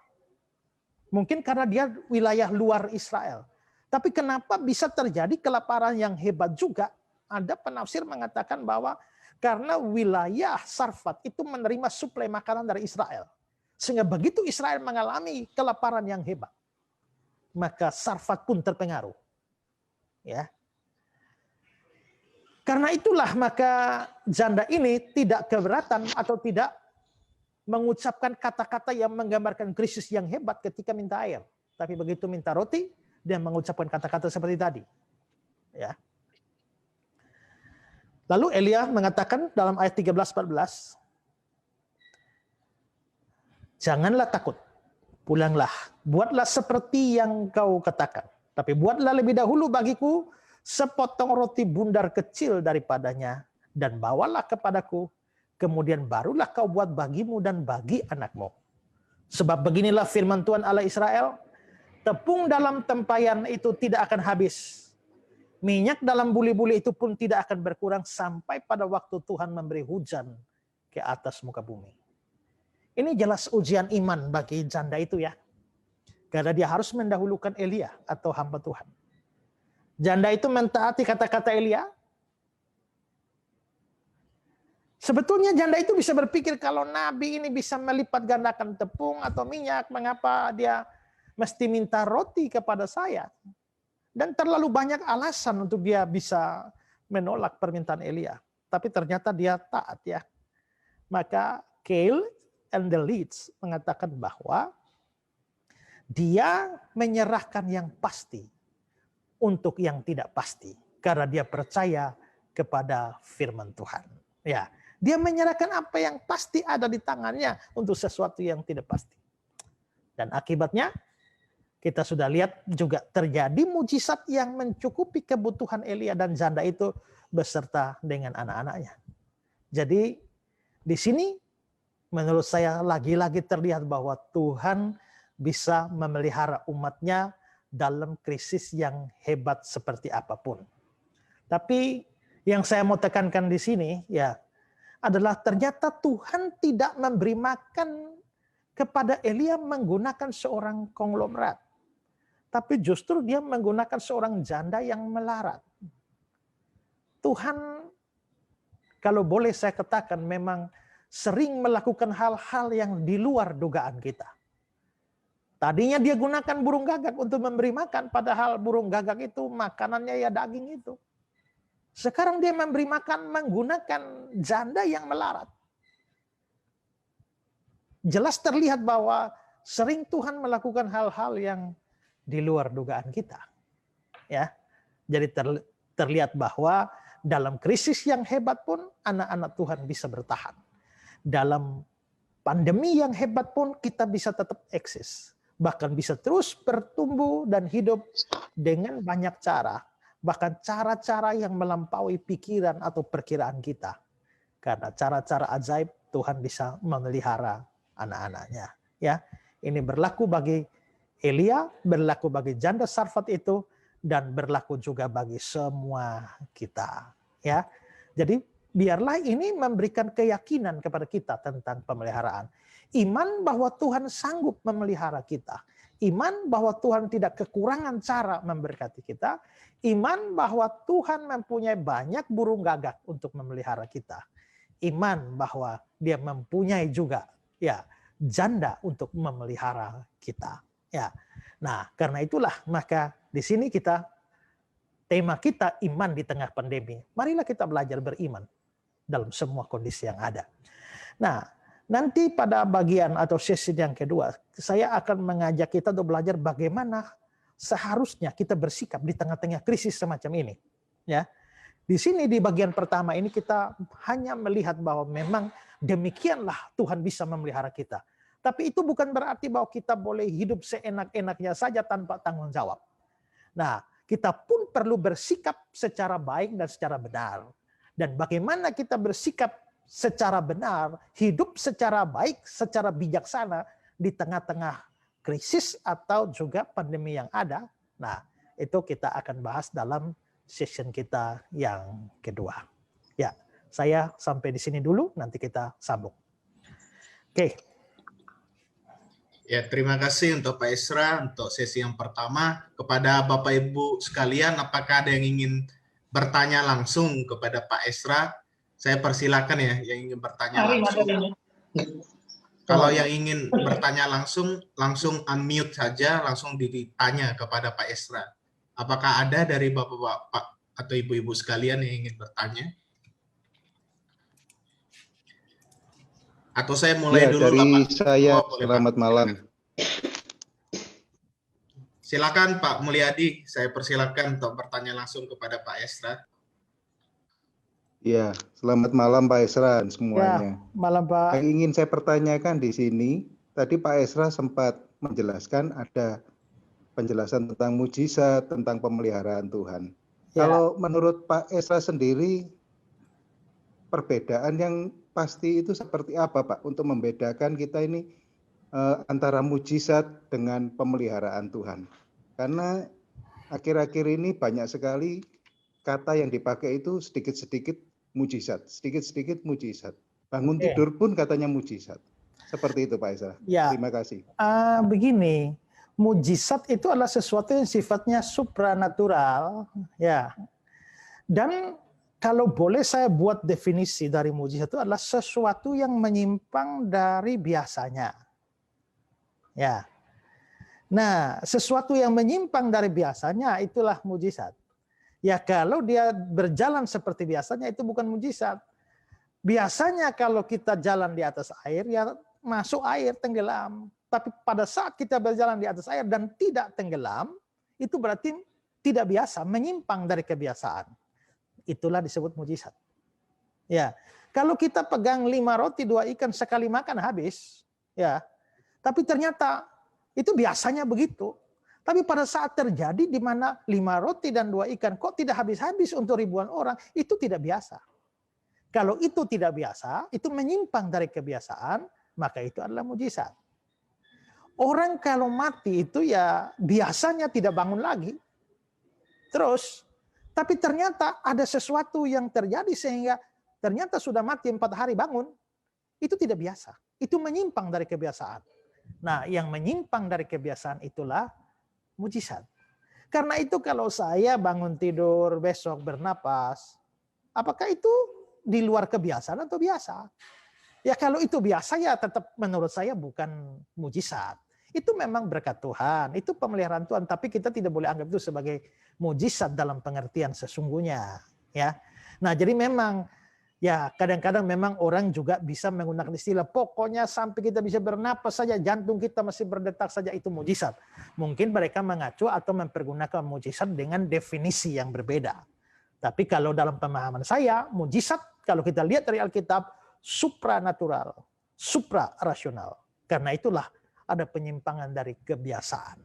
S3: Mungkin karena dia wilayah luar Israel. Tapi kenapa bisa terjadi kelaparan yang hebat juga? Ada penafsir mengatakan bahwa karena wilayah Sarfat itu menerima suplai makanan dari Israel. Sehingga begitu Israel mengalami kelaparan yang hebat, maka Sarfat pun terpengaruh. Ya. Karena itulah maka janda ini tidak keberatan atau tidak mengucapkan kata-kata yang menggambarkan krisis yang hebat ketika minta air. Tapi begitu minta roti, dia mengucapkan kata-kata seperti tadi. Ya. Lalu Elia mengatakan dalam ayat 13-14, janganlah takut, pulanglah, buatlah seperti yang kau katakan. Tapi buatlah lebih dahulu bagiku sepotong roti bundar kecil daripadanya, dan bawalah kepadaku, kemudian barulah kau buat bagimu dan bagi anakmu. Sebab beginilah firman Tuhan Allah Israel, tepung dalam tempayan itu tidak akan habis, minyak dalam buli-buli itu pun tidak akan berkurang sampai pada waktu Tuhan memberi hujan ke atas muka bumi. Ini jelas ujian iman bagi janda itu ya. Karena dia harus mendahulukan Elia atau hamba Tuhan. Janda itu mentaati kata-kata Elia. Sebetulnya janda itu bisa berpikir kalau nabi ini bisa melipat gandakan tepung atau minyak, mengapa dia mesti minta roti kepada saya? Dan terlalu banyak alasan untuk dia bisa menolak permintaan Elia. Tapi ternyata dia taat ya. Maka Keil and the Leeds mengatakan bahwa dia menyerahkan yang pasti untuk yang tidak pasti karena dia percaya kepada firman Tuhan. Ya, dia menyerahkan apa yang pasti ada di tangannya untuk sesuatu yang tidak pasti. Dan akibatnya kita sudah lihat juga terjadi mujizat yang mencukupi kebutuhan Elia dan janda itu beserta dengan anak-anaknya. Jadi di sini menurut saya lagi-lagi terlihat bahwa Tuhan bisa memelihara umatnya dalam krisis yang hebat seperti apapun. Tapi yang saya mau tekankan di sini ya adalah ternyata Tuhan tidak memberi makan kepada Elia menggunakan seorang konglomerat. Tapi justru dia menggunakan seorang janda yang melarat. Tuhan, kalau boleh saya katakan, memang sering melakukan hal-hal yang di luar dugaan kita. Tadinya dia gunakan burung gagak untuk memberi makan, padahal burung gagak itu makanannya ya daging itu. Sekarang dia memberi makan menggunakan janda yang melarat. Jelas terlihat bahwa sering Tuhan melakukan hal-hal yang di luar dugaan kita. Ya. Jadi terlihat bahwa dalam krisis yang hebat pun anak-anak Tuhan bisa bertahan. Dalam pandemi yang hebat pun kita bisa tetap eksis. Bahkan bisa terus bertumbuh dan hidup dengan banyak cara. Bahkan cara-cara yang melampaui pikiran atau perkiraan kita. Karena cara-cara ajaib Tuhan bisa memelihara anak-anaknya. Ya, ini berlaku bagi Elia, berlaku bagi janda Sarfat itu, dan berlaku juga bagi semua kita. Ya, jadi biarlah ini memberikan keyakinan kepada kita tentang pemeliharaan. Iman bahwa Tuhan sanggup memelihara kita. Iman bahwa Tuhan tidak kekurangan cara memberkati kita. Iman bahwa Tuhan mempunyai banyak burung gagak untuk memelihara kita. Iman bahwa dia mempunyai juga ya janda untuk memelihara kita. Ya, nah karena itulah maka di sini tema kita iman di tengah pandemi. Marilah kita belajar beriman dalam semua kondisi yang ada. Nah, nanti pada bagian atau sesi yang kedua, saya akan mengajak kita untuk belajar bagaimana seharusnya kita bersikap di tengah-tengah krisis semacam ini. Ya, di sini di bagian pertama ini kita hanya melihat bahwa memang demikianlah Tuhan bisa memelihara kita. Tapi itu bukan berarti bahwa kita boleh hidup seenak-enaknya saja tanpa tanggung jawab. Nah, kita pun perlu bersikap secara baik dan secara benar. Dan bagaimana kita bersikap secara benar, hidup secara baik, secara bijaksana di tengah-tengah krisis atau juga pandemi yang ada. Nah, itu kita akan bahas dalam session kita yang kedua. Ya, saya sampai di sini dulu, nanti kita sambung. Oke.
S2: Ya, terima kasih untuk Pak Esra untuk sesi yang pertama. Kepada Bapak Ibu sekalian, apakah ada yang ingin bertanya langsung kepada Pak Esra? Saya persilakan ya, yang ingin bertanya langsung. Kalau yang ingin bertanya langsung unmute saja, langsung ditanya kepada Pak Esra. Apakah ada dari Bapak-Bapak atau Ibu-Ibu sekalian yang ingin bertanya? Atau saya mulai dulu
S4: dari
S2: Pak.
S4: Saya,
S2: boleh,
S4: selamat
S2: Pak.
S4: malam.
S2: Silakan Pak Mulyadi, saya persilakan untuk bertanya langsung kepada Pak Esra.
S4: Ya, selamat malam Pak Esra dan semuanya.
S3: Ya, malam Pak.
S4: Yang ingin saya pertanyakan di sini, tadi Pak Esra sempat menjelaskan ada penjelasan tentang mujizat, tentang pemeliharaan Tuhan. Ya. Kalau menurut Pak Esra sendiri, perbedaan yang pasti itu seperti apa Pak untuk membedakan kita ini antara mujizat dengan pemeliharaan Tuhan? Karena akhir-akhir ini banyak sekali kata yang dipakai itu sedikit-sedikit mujizat, sedikit-sedikit mujizat. Bangun tidur pun katanya mujizat. Seperti itu Pak Esra.
S3: Ya,
S4: terima kasih.
S3: Begini, mujizat itu adalah sesuatu yang sifatnya supranatural, ya. Dan kalau boleh saya buat definisi dari mujizat itu adalah sesuatu yang menyimpang dari biasanya. Ya. Nah, sesuatu yang menyimpang dari biasanya itulah mujizat. Ya kalau dia berjalan seperti biasanya itu bukan mujizat. Biasanya kalau kita jalan di atas air ya masuk air tenggelam. Tapi pada saat kita berjalan di atas air dan tidak tenggelam, itu berarti tidak biasa, menyimpang dari kebiasaan. Itulah disebut mujizat. Ya, kalau kita pegang 5 roti 2 ikan sekali makan habis, ya. Tapi ternyata itu biasanya begitu. Tapi pada saat terjadi di mana 5 roti dan 2 ikan kok tidak habis-habis untuk ribuan orang, itu tidak biasa. Kalau itu tidak biasa, itu menyimpang dari kebiasaan, maka itu adalah mujizat. Orang kalau mati itu ya biasanya tidak bangun lagi. Terus, tapi ternyata ada sesuatu yang terjadi sehingga ternyata sudah mati 4 hari bangun. Itu tidak biasa. Itu menyimpang dari kebiasaan. Nah, yang menyimpang dari kebiasaan itulah mujizat. Karena itu kalau saya bangun tidur besok bernapas, apakah itu di luar kebiasaan atau biasa? Ya kalau itu biasa ya tetap menurut saya bukan mujizat. Itu memang berkat Tuhan, itu pemeliharaan Tuhan, tapi kita tidak boleh anggap itu sebagai mujizat dalam pengertian sesungguhnya, ya. Nah, jadi memang ya kadang-kadang memang orang juga bisa menggunakan istilah pokoknya sampai kita bisa bernapas saja, jantung kita masih berdetak saja itu mujizat. Mungkin mereka mengacu atau mempergunakan mujizat dengan definisi yang berbeda. Tapi kalau dalam pemahaman saya, mujizat kalau kita lihat dari Alkitab supranatural, supra-rasional. Karena itulah ada penyimpangan dari kebiasaan.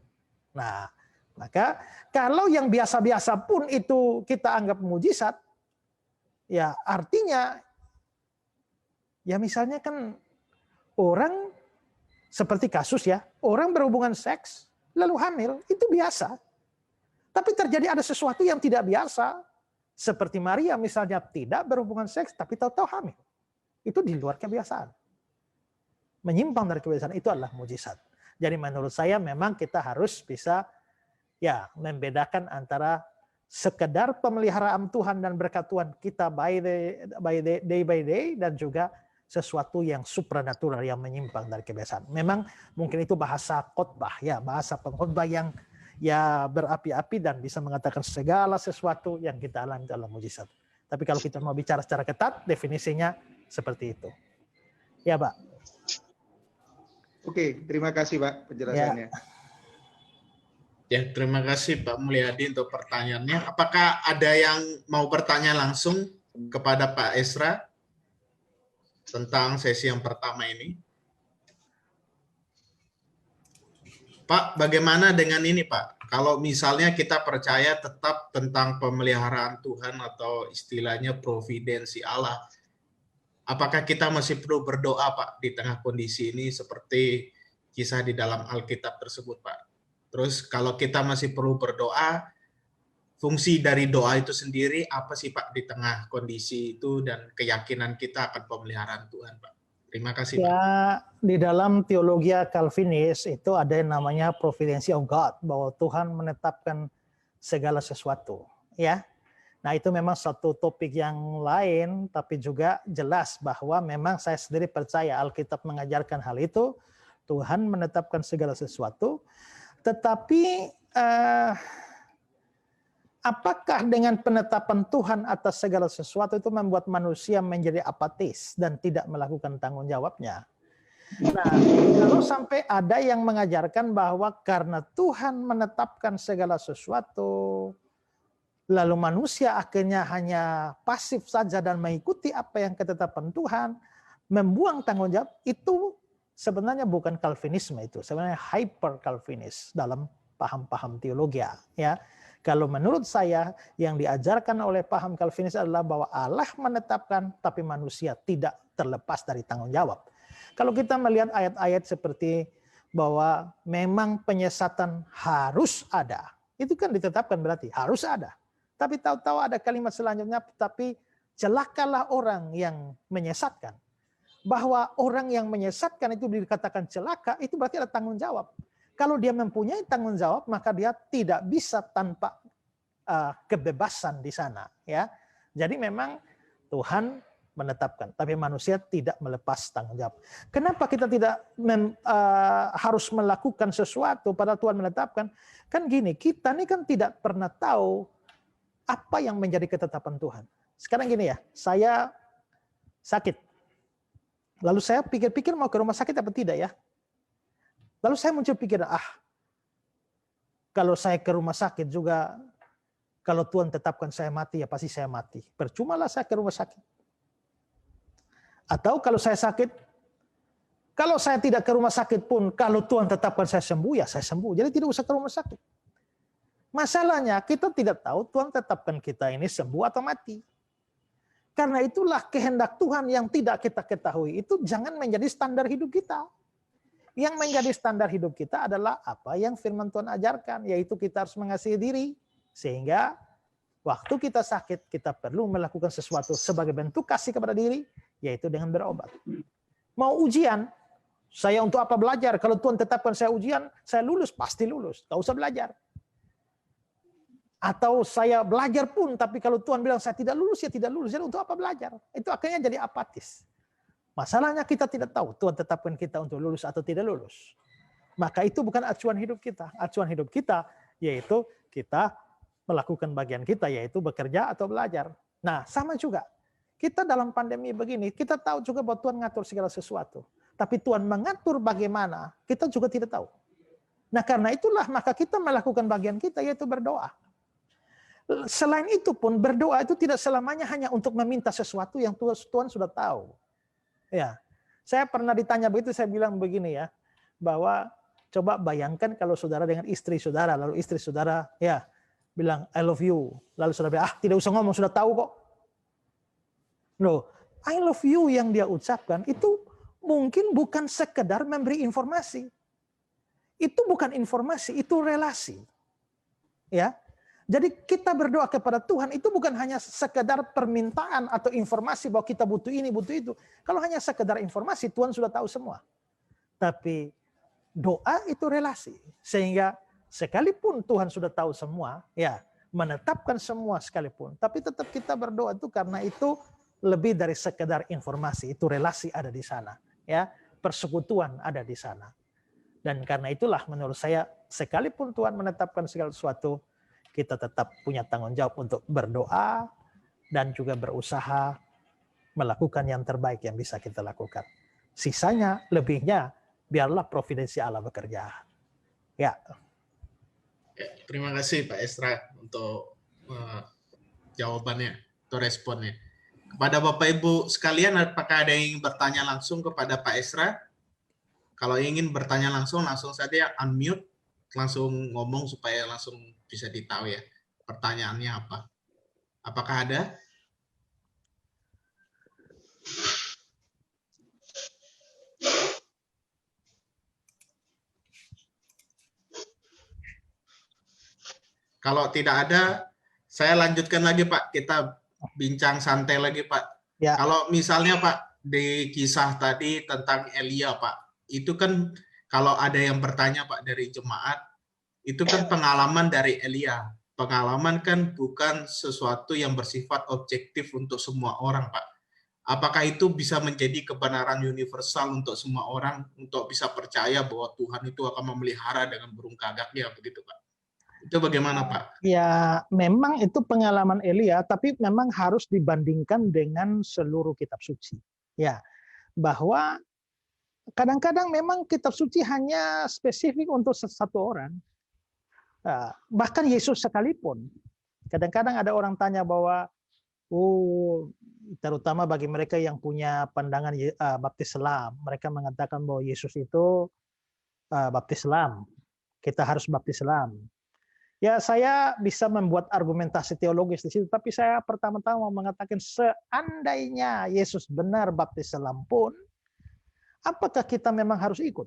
S3: Nah, maka kalau yang biasa-biasa pun itu kita anggap mujizat, ya artinya, ya misalnya kan orang seperti kasus ya, orang berhubungan seks lalu hamil, itu biasa. Tapi terjadi ada sesuatu yang tidak biasa, seperti Maria misalnya tidak berhubungan seks tapi tahu-tahu hamil. Itu di luar kebiasaan. Menyimpang dari kebiasaan itu adalah mujizat. Jadi menurut saya memang kita harus bisa ya membedakan antara sekedar pemeliharaan Tuhan dan berkat Tuhan kita by day dan juga sesuatu yang supranatural yang menyimpang dari kebiasaan. Memang mungkin itu bahasa khotbah ya, bahasa pengkhotbah yang ya berapi-api dan bisa mengatakan segala sesuatu yang kita alami dalam mujizat. Tapi kalau kita mau bicara secara ketat, definisinya seperti itu. Ya, Pak.
S4: Oke, terima kasih Pak penjelasannya.
S2: Ya, terima kasih Pak Mulyadi untuk pertanyaannya. Apakah ada yang mau bertanya langsung kepada Pak Esra tentang sesi yang pertama ini? Pak, bagaimana dengan ini Pak? Kalau misalnya kita percaya tetap tentang pemeliharaan Tuhan atau istilahnya providensi Allah, apakah kita masih perlu berdoa Pak di tengah kondisi ini seperti kisah di dalam Alkitab tersebut Pak? Terus kalau kita masih perlu berdoa, fungsi dari doa itu sendiri apa sih Pak di tengah kondisi itu dan keyakinan kita akan pemeliharaan Tuhan Pak? Terima kasih Pak.
S3: Ya, di dalam teologi Calvinis itu ada yang namanya providency of God, bahwa Tuhan menetapkan segala sesuatu, ya. Nah, itu memang satu topik yang lain, tapi juga jelas bahwa memang saya sendiri percaya Alkitab mengajarkan hal itu, Tuhan menetapkan segala sesuatu, tetapi apakah dengan penetapan Tuhan atas segala sesuatu itu membuat manusia menjadi apatis dan tidak melakukan tanggung jawabnya? Nah, kalau sampai ada yang mengajarkan bahwa karena Tuhan menetapkan segala sesuatu, lalu manusia akhirnya hanya pasif saja dan mengikuti apa yang ketetapan Tuhan, membuang tanggung jawab, itu sebenarnya bukan Calvinisme, itu sebenarnya hyper Calvinis dalam paham-paham teologi, ya. Kalau menurut saya yang diajarkan oleh paham Calvinis adalah bahwa Allah menetapkan tapi manusia tidak terlepas dari tanggung jawab. Kalau kita melihat ayat-ayat seperti bahwa memang penyesatan harus ada, itu kan ditetapkan berarti harus ada. Tapi tahu-tahu ada kalimat selanjutnya, tapi celakalah orang yang menyesatkan. Bahwa orang yang menyesatkan itu dikatakan celaka, itu berarti ada tanggung jawab. Kalau dia mempunyai tanggung jawab, maka dia tidak bisa tanpa kebebasan di sana. Ya, jadi memang Tuhan menetapkan, tapi manusia tidak melepas tanggung jawab. Kenapa kita tidak harus melakukan sesuatu padahal Tuhan menetapkan? Kan gini, kita ini kan tidak pernah tahu apa yang menjadi ketetapan Tuhan. Sekarang gini ya, saya sakit. Lalu saya pikir-pikir mau ke rumah sakit apa tidak ya. Lalu saya muncul pikiran, kalau saya ke rumah sakit juga Kalau Tuhan tetapkan saya mati, ya pasti saya mati. Percumalah saya ke rumah sakit. Atau kalau saya sakit, kalau saya tidak ke rumah sakit pun, kalau Tuhan tetapkan saya sembuh, ya saya sembuh. Jadi tidak usah ke rumah sakit. Masalahnya kita tidak tahu Tuhan tetapkan kita ini sembuh atau mati. Karena itulah kehendak Tuhan yang tidak kita ketahui itu jangan menjadi standar hidup kita. Yang menjadi standar hidup kita adalah apa yang firman Tuhan ajarkan, yaitu kita harus mengasihi diri. Sehingga waktu kita sakit, kita perlu melakukan sesuatu sebagai bentuk kasih kepada diri, yaitu dengan berobat. Mau ujian, saya untuk apa belajar? Kalau Tuhan tetapkan saya ujian, saya lulus, pasti lulus. Gak usah belajar. Atau saya belajar pun, tapi kalau Tuhan bilang saya tidak lulus, ya tidak lulus. Jadi untuk apa belajar? Itu akhirnya jadi apatis. Masalahnya kita tidak tahu Tuhan tetapkan kita untuk lulus atau tidak lulus. Maka itu bukan acuan hidup kita. Acuan hidup kita yaitu kita melakukan bagian kita, yaitu bekerja atau belajar. Nah, sama juga. Kita dalam pandemi begini, kita tahu juga bahwa Tuhan mengatur segala sesuatu. Tapi Tuhan mengatur bagaimana, kita juga tidak tahu. Nah, karena itulah maka kita melakukan bagian kita, yaitu berdoa. Selain itu pun, berdoa itu tidak selamanya hanya untuk meminta sesuatu yang Tuhan sudah tahu. Ya, saya pernah ditanya begitu, saya bilang begini ya, bahwa coba bayangkan kalau saudara dengan istri saudara, lalu istri saudara ya bilang I love you, lalu saudara bilang tidak usah ngomong, sudah tahu kok. Loh, I love you yang dia ucapkan itu mungkin bukan sekedar memberi informasi. Itu bukan informasi, itu relasi. Ya. Jadi kita berdoa kepada Tuhan itu bukan hanya sekedar permintaan atau informasi bahwa kita butuh ini, butuh itu. Kalau hanya sekedar informasi, Tuhan sudah tahu semua. Tapi doa itu relasi. Sehingga sekalipun Tuhan sudah tahu semua, ya menetapkan semua sekalipun. Tapi tetap kita berdoa itu karena itu lebih dari sekedar informasi. Itu relasi ada di sana. Ya, persekutuan ada di sana. Dan karena itulah menurut saya, sekalipun Tuhan menetapkan segala sesuatu, kita tetap punya tanggung jawab untuk berdoa dan juga berusaha melakukan yang terbaik yang bisa kita lakukan. Sisanya, lebihnya, biarlah providensi Allah bekerja. Ya.
S2: Terima kasih Pak Esra untuk jawabannya atau responnya. Kepada Bapak Ibu sekalian, apakah ada yang ingin bertanya langsung kepada Pak Esra? Kalau ingin bertanya langsung saja unmute, langsung ngomong supaya langsung bisa ditahu ya pertanyaannya apa. Apakah ada? Kalau tidak ada, saya lanjutkan lagi Pak. Kita bincang santai lagi Pak.
S3: Ya.
S2: Kalau misalnya Pak, di kisah tadi tentang Elia Pak, itu kan kalau ada yang bertanya Pak dari jemaat, itu kan pengalaman dari Elia. Pengalaman kan bukan sesuatu yang bersifat objektif untuk semua orang Pak. Apakah itu bisa menjadi kebenaran universal untuk semua orang, untuk bisa percaya bahwa Tuhan itu akan memelihara dengan burung gagaknya, begitu Pak? Itu bagaimana Pak?
S3: Ya, memang itu pengalaman Elia, tapi memang harus dibandingkan dengan seluruh kitab suci. Ya, bahwa kadang-kadang memang kitab suci hanya spesifik untuk satu orang. Bahkan Yesus sekalipun. Kadang-kadang ada orang tanya bahwa, terutama bagi mereka yang punya pandangan baptis Islam, mereka mengatakan bahwa Yesus itu baptis Islam. Kita harus baptis Islam. Ya, saya bisa membuat argumentasi teologis di situ, tapi saya pertama-tama mau mengatakan seandainya Yesus benar baptis Islam pun, apakah kita memang harus ikut?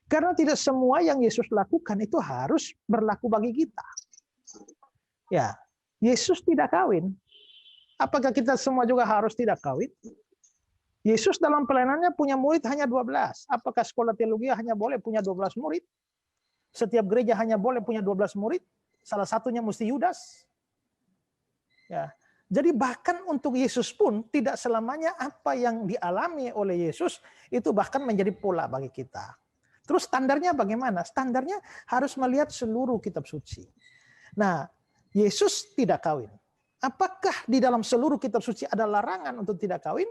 S3: Karena tidak semua yang Yesus lakukan itu harus berlaku bagi kita. Ya, Yesus tidak kawin. Apakah kita semua juga harus tidak kawin? Yesus dalam pelayanannya punya murid hanya 12. Apakah sekolah teologi hanya boleh punya 12 murid? Setiap gereja hanya boleh punya 12 murid, salah satunya mesti Yudas. Ya. Jadi bahkan untuk Yesus pun tidak selamanya apa yang dialami oleh Yesus itu bahkan menjadi pola bagi kita. Terus standarnya bagaimana? Standarnya harus melihat seluruh kitab suci. Nah, Yesus tidak kawin. Apakah di dalam seluruh kitab suci ada larangan untuk tidak kawin?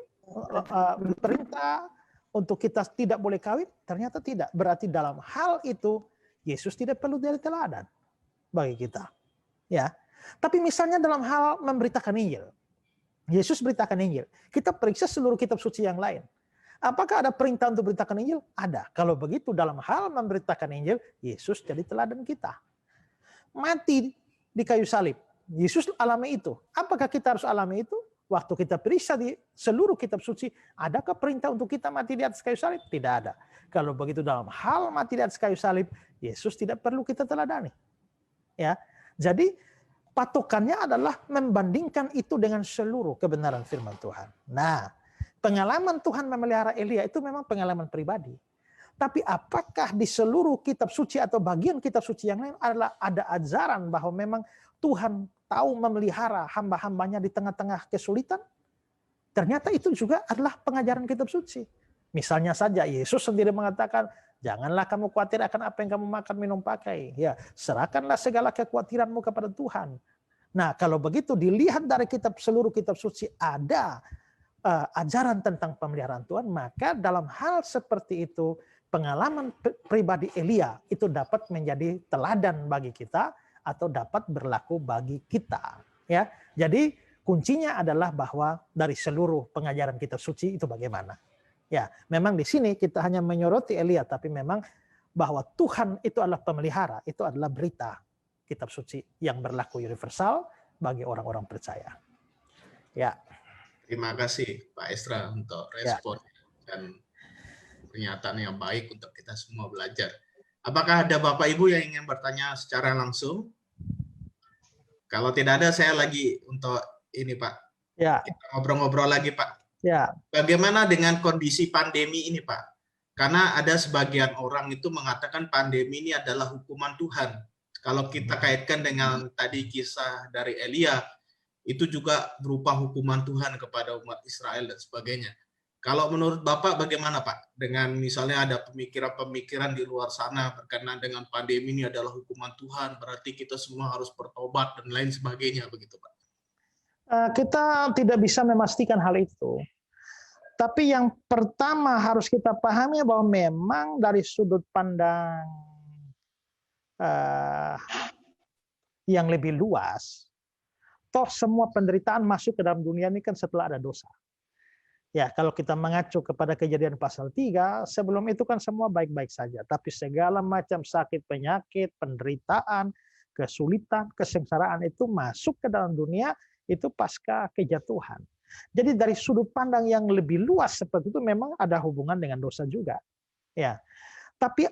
S3: Perintah untuk kita tidak boleh kawin? Ternyata tidak. Berarti dalam hal itu Yesus tidak perlu jadi teladan bagi kita. Ya. Tapi misalnya dalam hal memberitakan Injil, Yesus beritakan Injil, kita periksa seluruh kitab suci yang lain. Apakah ada perintah untuk beritakan Injil? Ada. Kalau begitu dalam hal memberitakan Injil, Yesus jadi teladan kita. Mati di kayu salib, Yesus alami itu. Apakah kita harus alami itu? Waktu kita periksa di seluruh kitab suci, adakah perintah untuk kita mati di atas kayu salib? Tidak ada. Kalau begitu dalam hal mati di atas kayu salib, Yesus tidak perlu kita teladani. Ya, jadi patokannya adalah membandingkan itu dengan seluruh kebenaran firman Tuhan. Nah, pengalaman Tuhan memelihara Elia itu memang pengalaman pribadi. Tapi apakah di seluruh kitab suci atau bagian kitab suci yang lain adalah ada ajaran bahwa memang Tuhan tahu memelihara hamba-hambanya di tengah-tengah kesulitan? Ternyata itu juga adalah pengajaran kitab suci. Misalnya saja Yesus sendiri mengatakan, janganlah kamu khawatir akan apa yang kamu makan, minum, pakai. Ya, serahkanlah segala kekhawatiranmu kepada Tuhan. Nah, kalau begitu dilihat dari seluruh kitab suci ada ajaran tentang pemeliharaan Tuhan, maka dalam hal seperti itu pengalaman pribadi Elia itu dapat menjadi teladan bagi kita atau dapat berlaku bagi kita. Ya, jadi kuncinya adalah bahwa dari seluruh pengajaran kitab suci itu bagaimana. Ya, memang di sini kita hanya menyoroti Elia, tapi memang bahwa Tuhan itu adalah pemelihara, itu adalah berita kitab suci yang berlaku universal bagi orang-orang percaya. Ya.
S2: Terima kasih Pak Esra untuk respon dan pernyataan yang baik untuk kita semua belajar. Apakah ada Bapak Ibu yang ingin bertanya secara langsung? Kalau tidak ada, saya lagi untuk ini Pak.
S3: Ya.
S2: Kita ngobrol-ngobrol lagi Pak.
S3: Ya.
S2: Bagaimana dengan kondisi pandemi ini Pak? Karena ada sebagian orang itu mengatakan pandemi ini adalah hukuman Tuhan. Kalau kita kaitkan dengan tadi kisah dari Elia, itu juga berupa hukuman Tuhan kepada umat Israel dan sebagainya. Kalau menurut Bapak bagaimana Pak? Dengan misalnya ada pemikiran-pemikiran di luar sana berkenaan dengan pandemi ini adalah hukuman Tuhan, berarti kita semua harus bertobat dan lain sebagainya, begitu Pak?
S3: Kita tidak bisa memastikan hal itu. Tapi yang pertama harus kita pahami bahwa memang dari sudut pandang yang lebih luas, toh semua penderitaan masuk ke dalam dunia ini kan setelah ada dosa. Ya, kalau kita mengacu kepada Kejadian pasal 3, sebelum itu kan semua baik-baik saja. Tapi segala macam sakit, penyakit, penderitaan, kesulitan, kesengsaraan itu masuk ke dalam dunia itu pasca kejatuhan. Jadi dari sudut pandang yang lebih luas seperti itu memang ada hubungan dengan dosa juga. Ya. Tapi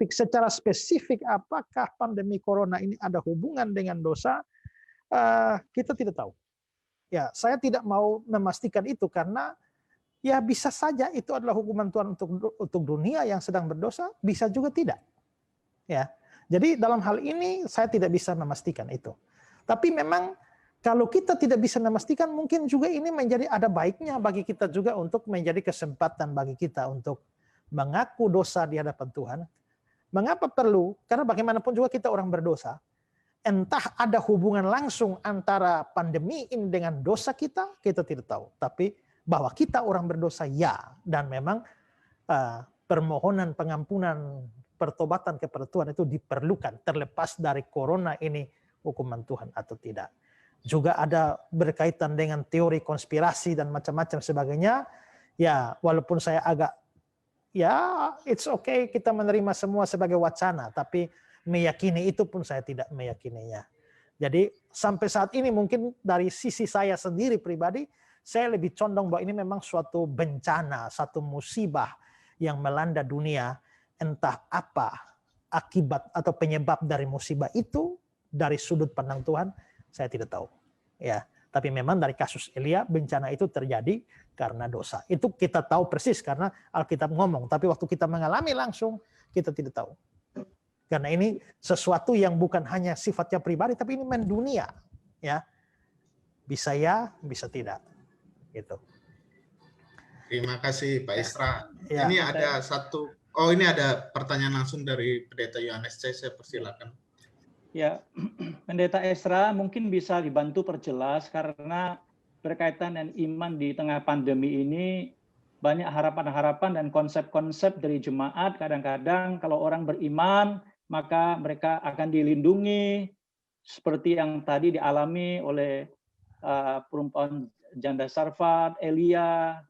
S3: secara spesifik apakah pandemi corona ini ada hubungan dengan dosa? Kita tidak tahu. Ya, saya tidak mau memastikan itu karena ya bisa saja itu adalah hukuman Tuhan untuk dunia yang sedang berdosa, bisa juga tidak. Ya. Jadi dalam hal ini saya tidak bisa memastikan itu. Tapi memang kalau kita tidak bisa memastikan, mungkin juga ini menjadi ada baiknya bagi kita juga untuk menjadi kesempatan bagi kita untuk mengaku dosa di hadapan Tuhan. Mengapa perlu? Karena bagaimanapun juga kita orang berdosa. Entah ada hubungan langsung antara pandemi ini dengan dosa kita tidak tahu. Tapi bahwa kita orang berdosa, ya. Dan memang permohonan pengampunan, pertobatan kepada Tuhan itu diperlukan. Terlepas dari corona ini hukuman Tuhan atau tidak. Juga ada berkaitan dengan teori konspirasi dan macam-macam sebagainya. Ya, walaupun saya agak, ya it's okay kita menerima semua sebagai wacana. Tapi meyakini itu pun saya tidak meyakininya. Jadi sampai saat ini mungkin dari sisi saya sendiri pribadi, saya lebih condong bahwa ini memang suatu bencana, satu musibah yang melanda dunia. Entah apa akibat atau penyebab dari musibah itu, dari sudut pandang Tuhan, saya tidak tahu. Ya, tapi memang dari kasus Elia, bencana itu terjadi karena dosa. Itu kita tahu persis karena Alkitab ngomong. Tapi waktu kita mengalami langsung, kita tidak tahu. Karena ini sesuatu yang bukan hanya sifatnya pribadi, tapi ini mendunia. Ya, bisa ya, bisa tidak. Gitu.
S2: Terima kasih Pak Esra.
S3: Ya,
S2: ini ada satu, ini ada pertanyaan langsung dari Pendeta Yohanes C. Saya persilakan.
S5: Ya, Pendeta Esra mungkin bisa dibantu perjelas karena berkaitan dengan iman di tengah pandemi ini banyak harapan-harapan dan konsep-konsep dari jemaat. Kadang-kadang kalau orang beriman maka mereka akan dilindungi, seperti yang tadi dialami oleh perempuan janda Sarfat, Elia,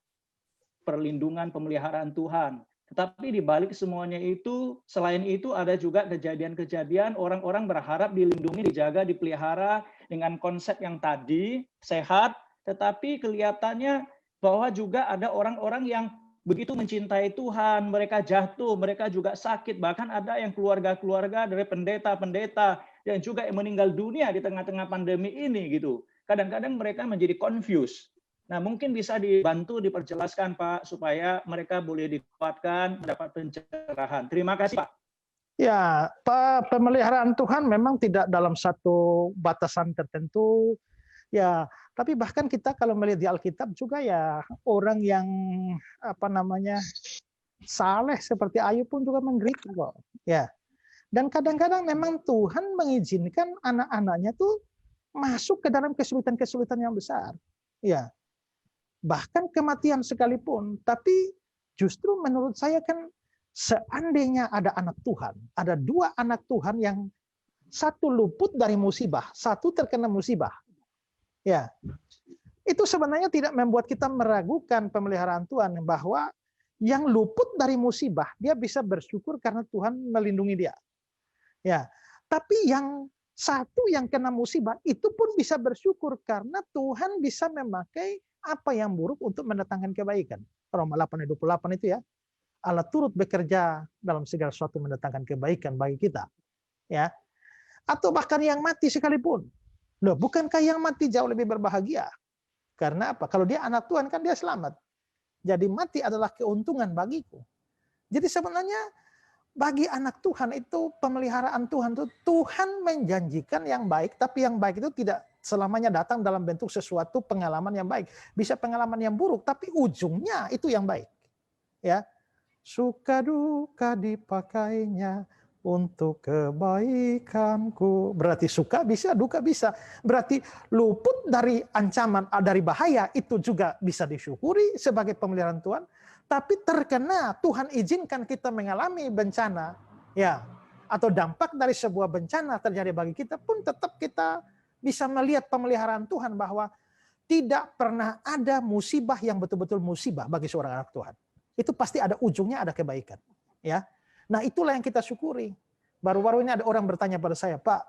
S5: perlindungan, pemeliharaan Tuhan. Tetapi di balik semuanya itu, selain itu ada juga kejadian-kejadian orang-orang berharap dilindungi, dijaga, dipelihara dengan konsep yang tadi, sehat, tetapi kelihatannya bahwa juga ada orang-orang yang begitu mencintai Tuhan, mereka jatuh, mereka juga sakit, bahkan ada yang keluarga-keluarga dari pendeta-pendeta yang juga meninggal dunia di tengah-tengah pandemi ini gitu. Kadang-kadang mereka menjadi confused. Nah, mungkin bisa dibantu, diperjelaskan Pak, supaya mereka boleh dikuatkan, mendapat pencerahan. Terima kasih Pak.
S3: Ya, pemeliharaan Tuhan memang tidak dalam satu batasan tertentu. Ya, tapi bahkan kita kalau melihat di Alkitab juga ya orang yang saleh seperti Ayub pun juga menderita kok. Ya. Dan kadang-kadang memang Tuhan mengizinkan anak-anaknya tuh masuk ke dalam kesulitan-kesulitan yang besar. Ya. Bahkan kematian sekalipun, tapi justru menurut saya kan seandainya ada anak Tuhan, ada dua anak Tuhan yang satu luput dari musibah, satu terkena musibah. Ya. Itu sebenarnya tidak membuat kita meragukan pemeliharaan Tuhan, bahwa yang luput dari musibah dia bisa bersyukur karena Tuhan melindungi dia. Ya. Tapi yang satu yang kena musibah itu pun bisa bersyukur karena Tuhan bisa memakai apa yang buruk untuk mendatangkan kebaikan. Roma 8:28 itu ya. Allah turut bekerja dalam segala sesuatu mendatangkan kebaikan bagi kita. Ya. Atau bahkan yang mati sekalipun. Loh, bukankah yang mati jauh lebih berbahagia? Karena apa? Kalau dia anak Tuhan kan dia selamat. Jadi mati adalah keuntungan bagiku. Jadi sebenarnya bagi anak Tuhan itu pemeliharaan Tuhan itu Tuhan menjanjikan yang baik, tapi yang baik itu tidak selamanya datang dalam bentuk sesuatu pengalaman yang baik. Bisa pengalaman yang buruk, tapi ujungnya itu yang baik. Ya, suka duka dipakainya untuk kebaikanku. Berarti suka bisa, duka bisa. Berarti luput dari ancaman, dari bahaya itu juga bisa disyukuri sebagai pemeliharaan Tuhan. Tapi terkena, Tuhan izinkan kita mengalami bencana, ya, atau dampak dari sebuah bencana terjadi bagi kita pun tetap kita bisa melihat pemeliharaan Tuhan bahwa tidak pernah ada musibah yang betul-betul musibah bagi seorang anak Tuhan. Itu pasti ada ujungnya, ada kebaikan. Ya, nah itulah yang kita syukuri. Baru-baru ini ada orang bertanya pada saya, Pak,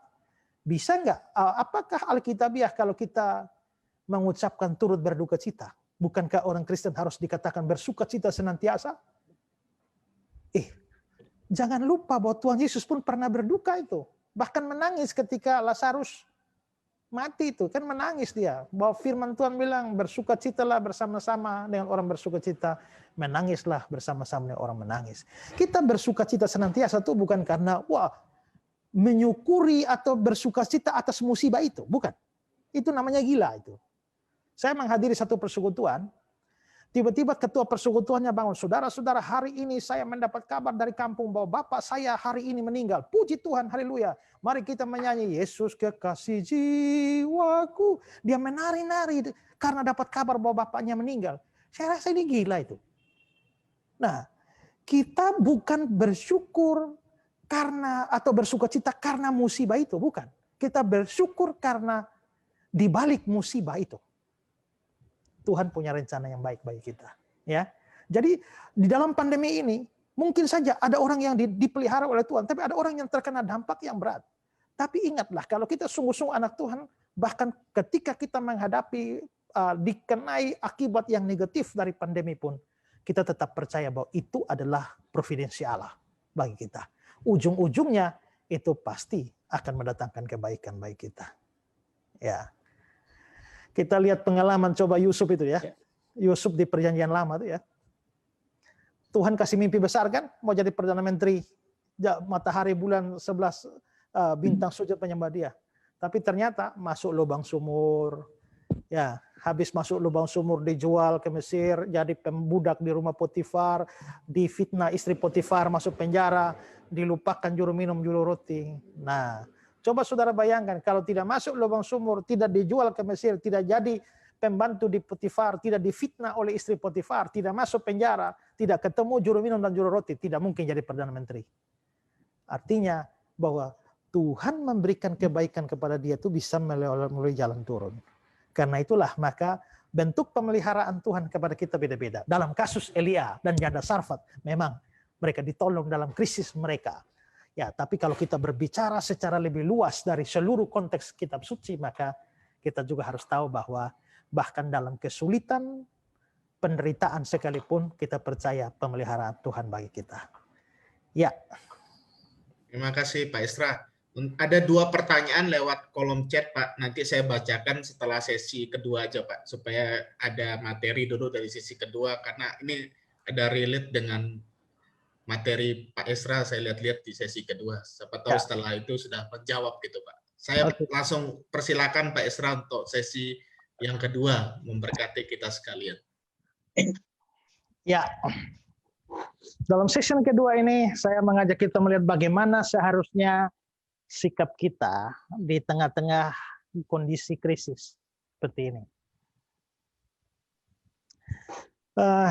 S3: bisa nggak? Apakah Alkitabiah kalau kita mengucapkan turut berduka cita? Bukankah orang Kristen harus dikatakan bersuka cita senantiasa? Jangan lupa bahwa Tuhan Yesus pun pernah berduka itu. Bahkan menangis ketika Lazarus mati itu. Kan menangis dia. Bahwa firman Tuhan bilang bersukacitalah bersama-sama dengan orang bersukacita. Menangislah bersama-sama dengan orang menangis. Kita bersukacita senantiasa itu bukan karena menyukuri atau bersukacita atas musibah itu. Bukan. Itu namanya gila itu. Saya menghadiri satu persekutuan, tiba-tiba ketua persekutuannya bangun, saudara-saudara hari ini saya mendapat kabar dari kampung bahwa bapak saya hari ini meninggal. Puji Tuhan, haleluya. Mari kita menyanyi, Yesus kekasih jiwaku. Dia menari-nari karena dapat kabar bahwa bapaknya meninggal. Saya rasa ini gila itu. Nah, kita bukan bersyukur karena atau bersukacita karena musibah itu, bukan. Kita bersyukur karena di balik musibah itu Tuhan punya rencana yang baik bagi kita, ya. Jadi di dalam pandemi ini mungkin saja ada orang yang dipelihara oleh Tuhan, tapi ada orang yang terkena dampak yang berat. Tapi ingatlah, kalau kita sungguh-sungguh anak Tuhan, bahkan ketika kita menghadapi dikenai akibat yang negatif dari pandemi pun, kita tetap percaya bahwa itu adalah providensi Allah bagi kita. Ujung-ujungnya itu pasti akan mendatangkan kebaikan bagi kita. Ya. Kita lihat pengalaman coba Yusuf itu ya. Yusuf di perjanjian lama itu ya. Tuhan kasih mimpi besar kan, mau jadi Perdana Menteri. Matahari, bulan, 11 bintang sujud penyembah dia. Tapi ternyata masuk lubang sumur. Ya, habis masuk lubang sumur dijual ke Mesir, jadi pembudak di rumah Potifar, difitnah istri Potifar, masuk penjara, dilupakan juru minum, juru roti. Nah, coba saudara bayangkan kalau tidak masuk lubang sumur, tidak dijual ke Mesir, tidak jadi pembantu di Potifar, tidak difitnah oleh istri Potifar, tidak masuk penjara, tidak ketemu juru minum dan juru roti, tidak mungkin jadi Perdana Menteri. Artinya bahwa Tuhan memberikan kebaikan kepada dia itu bisa melalui jalan turun. Karena itulah maka bentuk pemeliharaan Tuhan kepada kita beda-beda. Dalam kasus Elia dan janda Sarfat, memang mereka ditolong dalam krisis mereka. Ya, tapi kalau kita berbicara secara lebih luas dari seluruh konteks kitab suci, maka kita juga harus tahu bahwa bahkan dalam kesulitan, penderitaan sekalipun, kita percaya pemeliharaan Tuhan bagi kita. Ya.
S2: Terima kasih Pak Esra. Ada 2 pertanyaan lewat kolom chat Pak. Nanti saya bacakan setelah sesi kedua aja Pak, supaya ada materi dulu dari sesi kedua, karena ini ada relate dengan materi Pak Esra. Saya lihat-lihat di sesi kedua. Siapa tahu setelah itu sudah menjawab gitu Pak. Saya langsung persilakan Pak Esra untuk sesi yang kedua, memberkati kita sekalian.
S3: Ya. Dalam sesi kedua ini saya mengajak kita melihat bagaimana seharusnya sikap kita di tengah-tengah kondisi krisis seperti ini.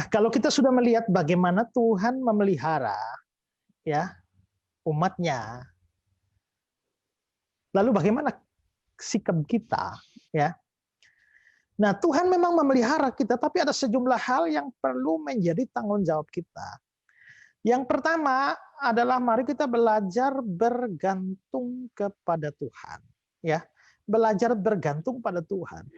S3: Kalau kita sudah melihat bagaimana Tuhan memelihara ya umatnya, lalu bagaimana sikap kita ya. Nah, Tuhan memang memelihara kita, tapi ada sejumlah hal yang perlu menjadi tanggung jawab kita. Yang pertama adalah mari kita belajar bergantung kepada Tuhan, ya. Belajar bergantung pada Tuhan.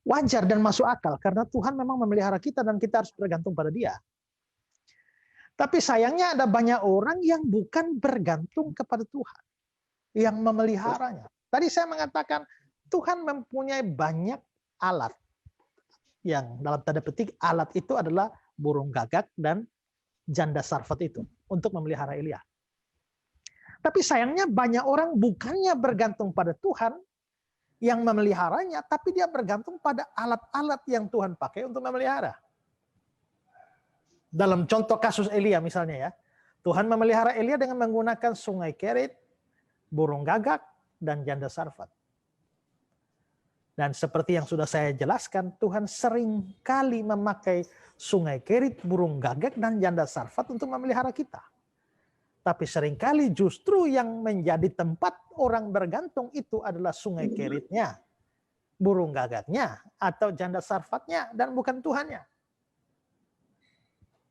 S3: Wajar dan masuk akal karena Tuhan memang memelihara kita dan kita harus bergantung pada Dia. Tapi sayangnya ada banyak orang yang bukan bergantung kepada Tuhan, yang memeliharanya. Tadi saya mengatakan Tuhan mempunyai banyak alat. Yang dalam tanda petik alat itu adalah burung gagak dan janda Sarfat itu untuk memelihara Elia. Tapi sayangnya banyak orang bukannya bergantung pada Tuhan yang memeliharanya, tapi dia bergantung pada alat-alat yang Tuhan pakai untuk memelihara. Dalam contoh kasus Elia misalnya ya, Tuhan memelihara Elia dengan menggunakan sungai Kerit, burung gagak, dan janda Sarfat. Dan seperti yang sudah saya jelaskan, Tuhan sering kali memakai sungai Kerit, burung gagak, dan janda Sarfat untuk memelihara kita. Tapi seringkali justru yang menjadi tempat orang bergantung itu adalah sungai Keritnya, burung gagaknya, atau janda Sarfatnya, dan bukan Tuhannya.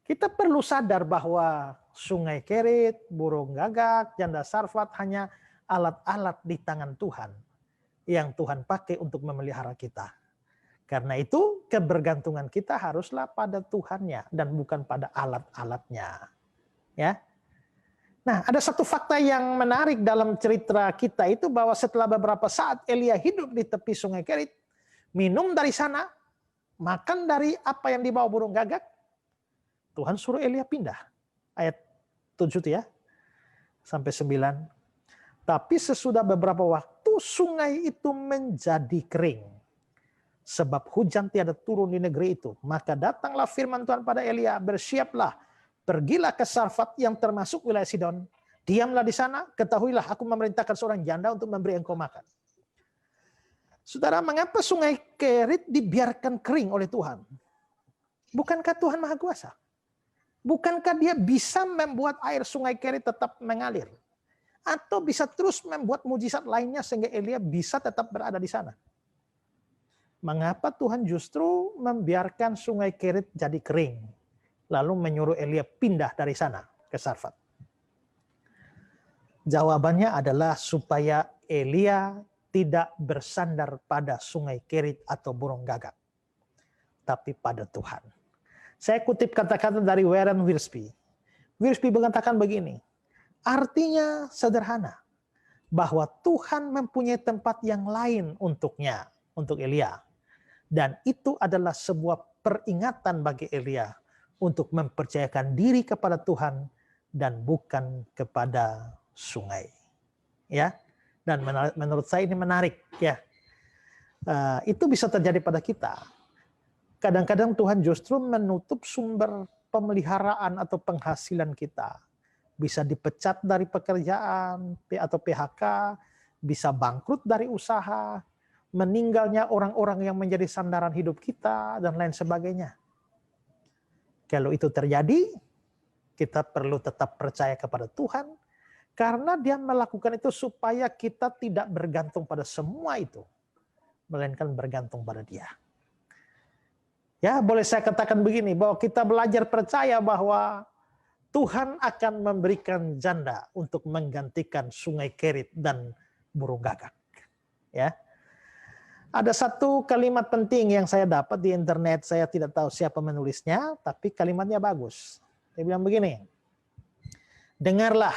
S3: Kita perlu sadar bahwa sungai Kerit, burung gagak, janda Sarfat hanya alat-alat di tangan Tuhan yang Tuhan pakai untuk memelihara kita. Karena itu kebergantungan kita haruslah pada Tuhannya dan bukan pada alat-alatnya. Ya. Nah, ada satu fakta yang menarik dalam cerita kita itu bahwa setelah beberapa saat Elia hidup di tepi sungai Kerit, minum dari sana, makan dari apa yang dibawa burung gagak, Tuhan suruh Elia pindah. Ayat 7 ya, sampai 9. Tapi sesudah beberapa waktu sungai itu menjadi kering. Sebab hujan tiada turun di negeri itu. Maka datanglah firman Tuhan pada Elia, bersiaplah, pergilah ke Sarfat yang termasuk wilayah Sidon. Diamlah di sana, ketahuilah aku memerintahkan seorang janda untuk memberi engkau makan. Saudara, mengapa sungai Kerit dibiarkan kering oleh Tuhan? Bukankah Tuhan Maha Kuasa? Bukankah Dia bisa membuat air sungai Kerit tetap mengalir? Atau bisa terus membuat mujizat lainnya sehingga Elia bisa tetap berada di sana? Mengapa Tuhan justru membiarkan sungai Kerit jadi kering, lalu menyuruh Elia pindah dari sana ke Sarfat? Jawabannya adalah supaya Elia tidak bersandar pada sungai Kerit atau burung gagak, tapi pada Tuhan. Saya kutip kata-kata dari Warren Wiersbe. Wiersbe mengatakan begini, artinya sederhana, bahwa Tuhan mempunyai tempat yang lain untuknya, untuk Elia. Dan itu adalah sebuah peringatan bagi Elia untuk mempercayakan diri kepada Tuhan dan bukan kepada sungai. Ya, dan menurut saya ini menarik ya. Itu bisa terjadi pada kita. Kadang-kadang Tuhan justru menutup sumber pemeliharaan atau penghasilan kita. Bisa dipecat dari pekerjaan atau PHK, bisa bangkrut dari usaha, meninggalnya orang-orang yang menjadi sandaran hidup kita, dan lain sebagainya. Kalau itu terjadi, kita perlu tetap percaya kepada Tuhan, Karena dia melakukan itu supaya kita tidak bergantung pada semua itu, melainkan bergantung pada dia. Ya, boleh saya katakan begini, bahwa kita belajar percaya bahwa Tuhan akan memberikan janda untuk menggantikan sungai Kerit dan burung gagak. Ya. Ada satu kalimat penting yang saya dapat di internet, saya tidak tahu siapa menulisnya, tapi kalimatnya bagus. Dia bilang begini, dengarlah,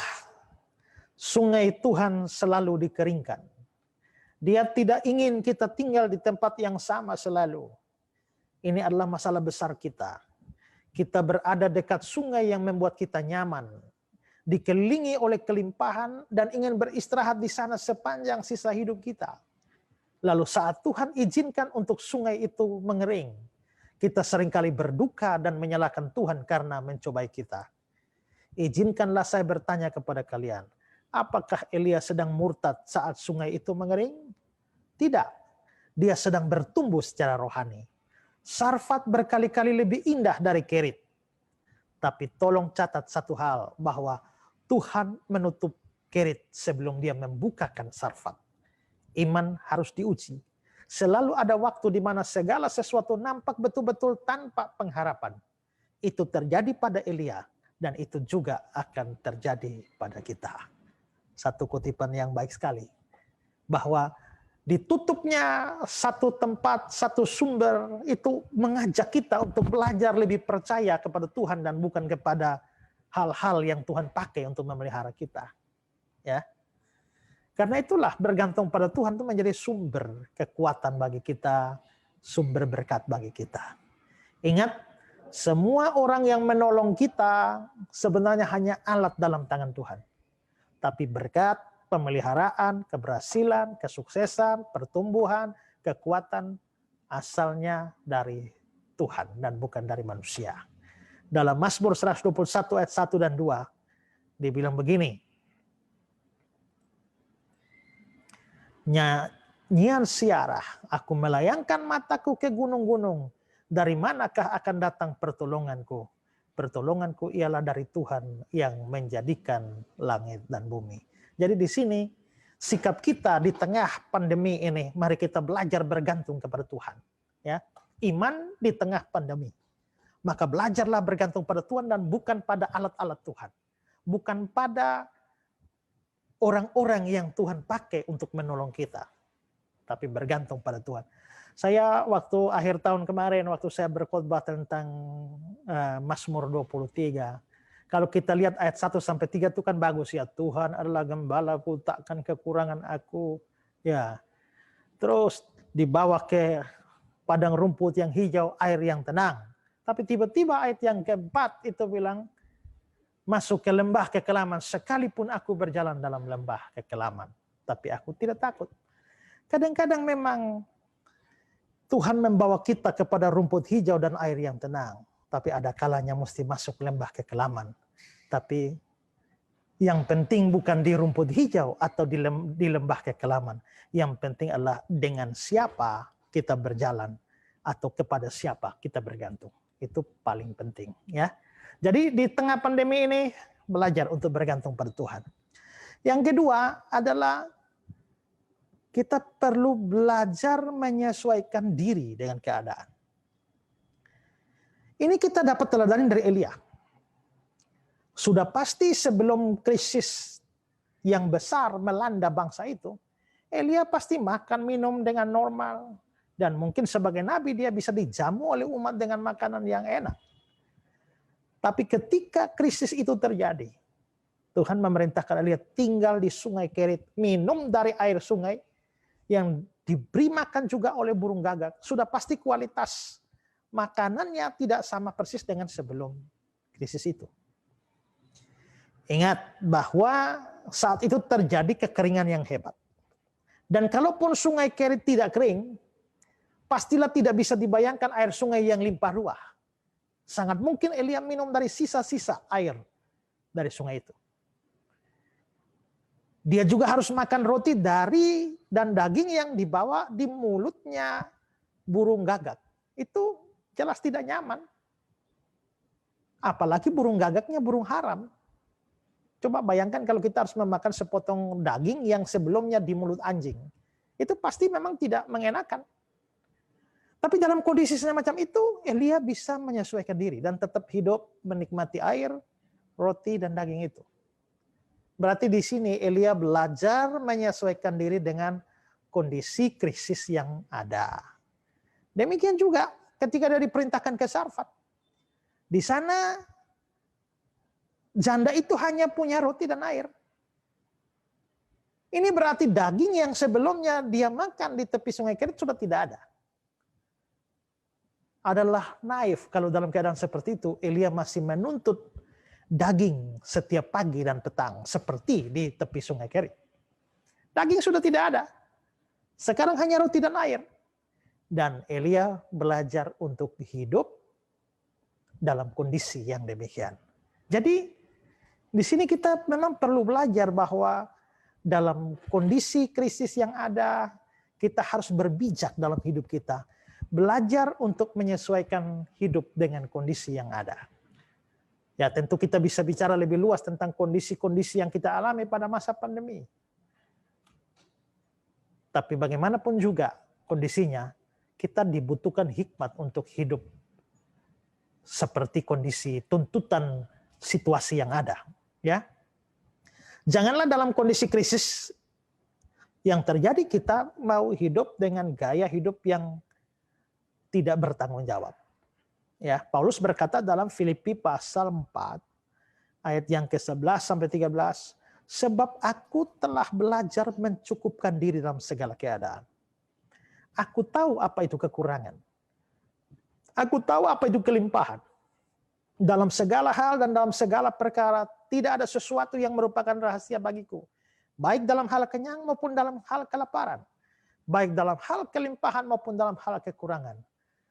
S3: sungai Tuhan selalu dikeringkan. Dia tidak ingin kita tinggal di tempat yang sama selalu. Ini adalah masalah besar kita. Kita berada dekat sungai yang membuat kita nyaman, dikelilingi oleh kelimpahan dan ingin beristirahat di sana sepanjang sisa hidup kita. Lalu saat Tuhan izinkan untuk sungai itu mengering, kita seringkali berduka dan menyalahkan Tuhan karena mencobai kita. Izinkanlah saya bertanya kepada kalian, apakah Elia sedang murtad saat sungai itu mengering? Tidak, dia sedang bertumbuh secara rohani. Sarfat berkali-kali lebih indah dari Kerit. Tapi tolong catat satu hal, bahwa Tuhan menutup Kerit sebelum dia membukakan Sarfat. Iman harus diuji. Selalu ada waktu di mana segala sesuatu nampak betul-betul tanpa pengharapan. Itu terjadi pada Elia, dan itu juga akan terjadi pada kita. Satu kutipan yang baik sekali, bahwa ditutupnya satu tempat, satu sumber itu mengajak kita untuk belajar lebih percaya kepada Tuhan dan bukan kepada hal-hal yang Tuhan pakai untuk memelihara kita. Ya, karena itulah bergantung pada Tuhan itu menjadi sumber kekuatan bagi kita, sumber berkat bagi kita. Ingat, semua orang yang menolong kita sebenarnya hanya alat dalam tangan Tuhan. Tapi berkat, pemeliharaan, keberhasilan, kesuksesan, pertumbuhan, kekuatan asalnya dari Tuhan dan bukan dari manusia. Dalam Mazmur 121 ayat 1 dan 2 dibilang begini, nyanyian siarah, aku melayangkan mataku ke gunung-gunung, dari manakah akan datang pertolonganku? Pertolonganku ialah dari Tuhan yang menjadikan langit dan bumi. Jadi di sini sikap kita di tengah pandemi ini, mari kita belajar bergantung kepada Tuhan. Ya, iman di tengah pandemi. Maka belajarlah bergantung pada Tuhan dan bukan pada alat-alat Tuhan. Bukan pada orang-orang yang Tuhan pakai untuk menolong kita. Tapi bergantung pada Tuhan. Saya waktu akhir tahun kemarin, waktu saya berkhotbah tentang Mazmur 23, kalau kita lihat ayat 1-3 itu kan bagus ya. Tuhan adalah gembalaku, takkan kekurangan aku. Ya. Terus dibawa ke padang rumput yang hijau, air yang tenang. Tapi tiba-tiba ayat yang keempat itu bilang, masuk ke lembah kekelaman, sekalipun aku berjalan dalam lembah kekelaman, tapi aku tidak takut. Kadang-kadang memang Tuhan membawa kita kepada rumput hijau dan air yang tenang. Tapi ada kalanya mesti masuk lembah kekelaman. Tapi yang penting bukan di rumput hijau atau di lembah kekelaman. Yang penting adalah dengan siapa kita berjalan atau kepada siapa kita bergantung. Itu paling penting, ya. Jadi di tengah pandemi ini belajar untuk bergantung pada Tuhan. Yang kedua adalah kita perlu belajar menyesuaikan diri dengan keadaan. Ini kita dapat teladani dari Elia. Sudah pasti sebelum krisis yang besar melanda bangsa itu, Elia pasti makan minum dengan normal. Dan mungkin sebagai nabi dia bisa dijamu oleh umat dengan makanan yang enak. Tapi ketika krisis itu terjadi, Tuhan memerintahkan Elia tinggal di sungai Kerit, minum dari air sungai yang diberi makan juga oleh burung gagak. Sudah pasti kualitas makanannya tidak sama persis dengan sebelum krisis itu. Ingat bahwa saat itu terjadi kekeringan yang hebat. Dan kalaupun sungai Kerit tidak kering, pastilah tidak bisa dibayangkan air sungai yang limpah ruah. Sangat mungkin Elia minum dari sisa-sisa air dari sungai itu. Dia juga harus makan roti dari dan daging yang dibawa di mulutnya burung gagak. Itu jelas tidak nyaman. Apalagi burung gagaknya burung haram. Coba bayangkan kalau kita harus memakan sepotong daging yang sebelumnya di mulut anjing. Itu pasti memang tidak mengenakan. Tapi dalam kondisi semacam itu, Elia bisa menyesuaikan diri dan tetap hidup menikmati air, roti, dan daging itu. Berarti di sini Elia belajar menyesuaikan diri dengan kondisi krisis yang ada. Demikian juga ketika dia diperintahkan ke Sarfat. Di sana janda itu hanya punya roti dan air. Ini berarti daging yang sebelumnya dia makan di tepi sungai Kerit sudah tidak ada. Adalah naif kalau dalam keadaan seperti itu Elia masih menuntut daging setiap pagi dan petang seperti di tepi sungai Kerit. Daging sudah tidak ada. Sekarang hanya roti dan air. Dan Elia belajar untuk hidup dalam kondisi yang demikian. Jadi di sini kita memang perlu belajar bahwa dalam kondisi krisis yang ada, kita harus berbijak dalam hidup kita. Belajar untuk menyesuaikan hidup dengan kondisi yang ada. Ya, tentu kita bisa bicara lebih luas tentang kondisi-kondisi yang kita alami pada masa pandemi. Tapi bagaimanapun juga kondisinya, kita dibutuhkan hikmat untuk hidup seperti kondisi tuntutan situasi yang ada. Ya, janganlah dalam kondisi krisis yang terjadi kita mau hidup dengan gaya hidup yang tidak bertanggung jawab. Ya, Paulus berkata dalam Filipi pasal 4 ayat yang ke-11 sampai 13, sebab aku telah belajar mencukupkan diri dalam segala keadaan. Aku tahu apa itu kekurangan. Aku tahu apa itu kelimpahan. Dalam segala hal dan dalam segala perkara tidak ada sesuatu yang merupakan rahasia bagiku. Baik dalam hal kenyang maupun dalam hal kelaparan. Baik dalam hal kelimpahan maupun dalam hal kekurangan.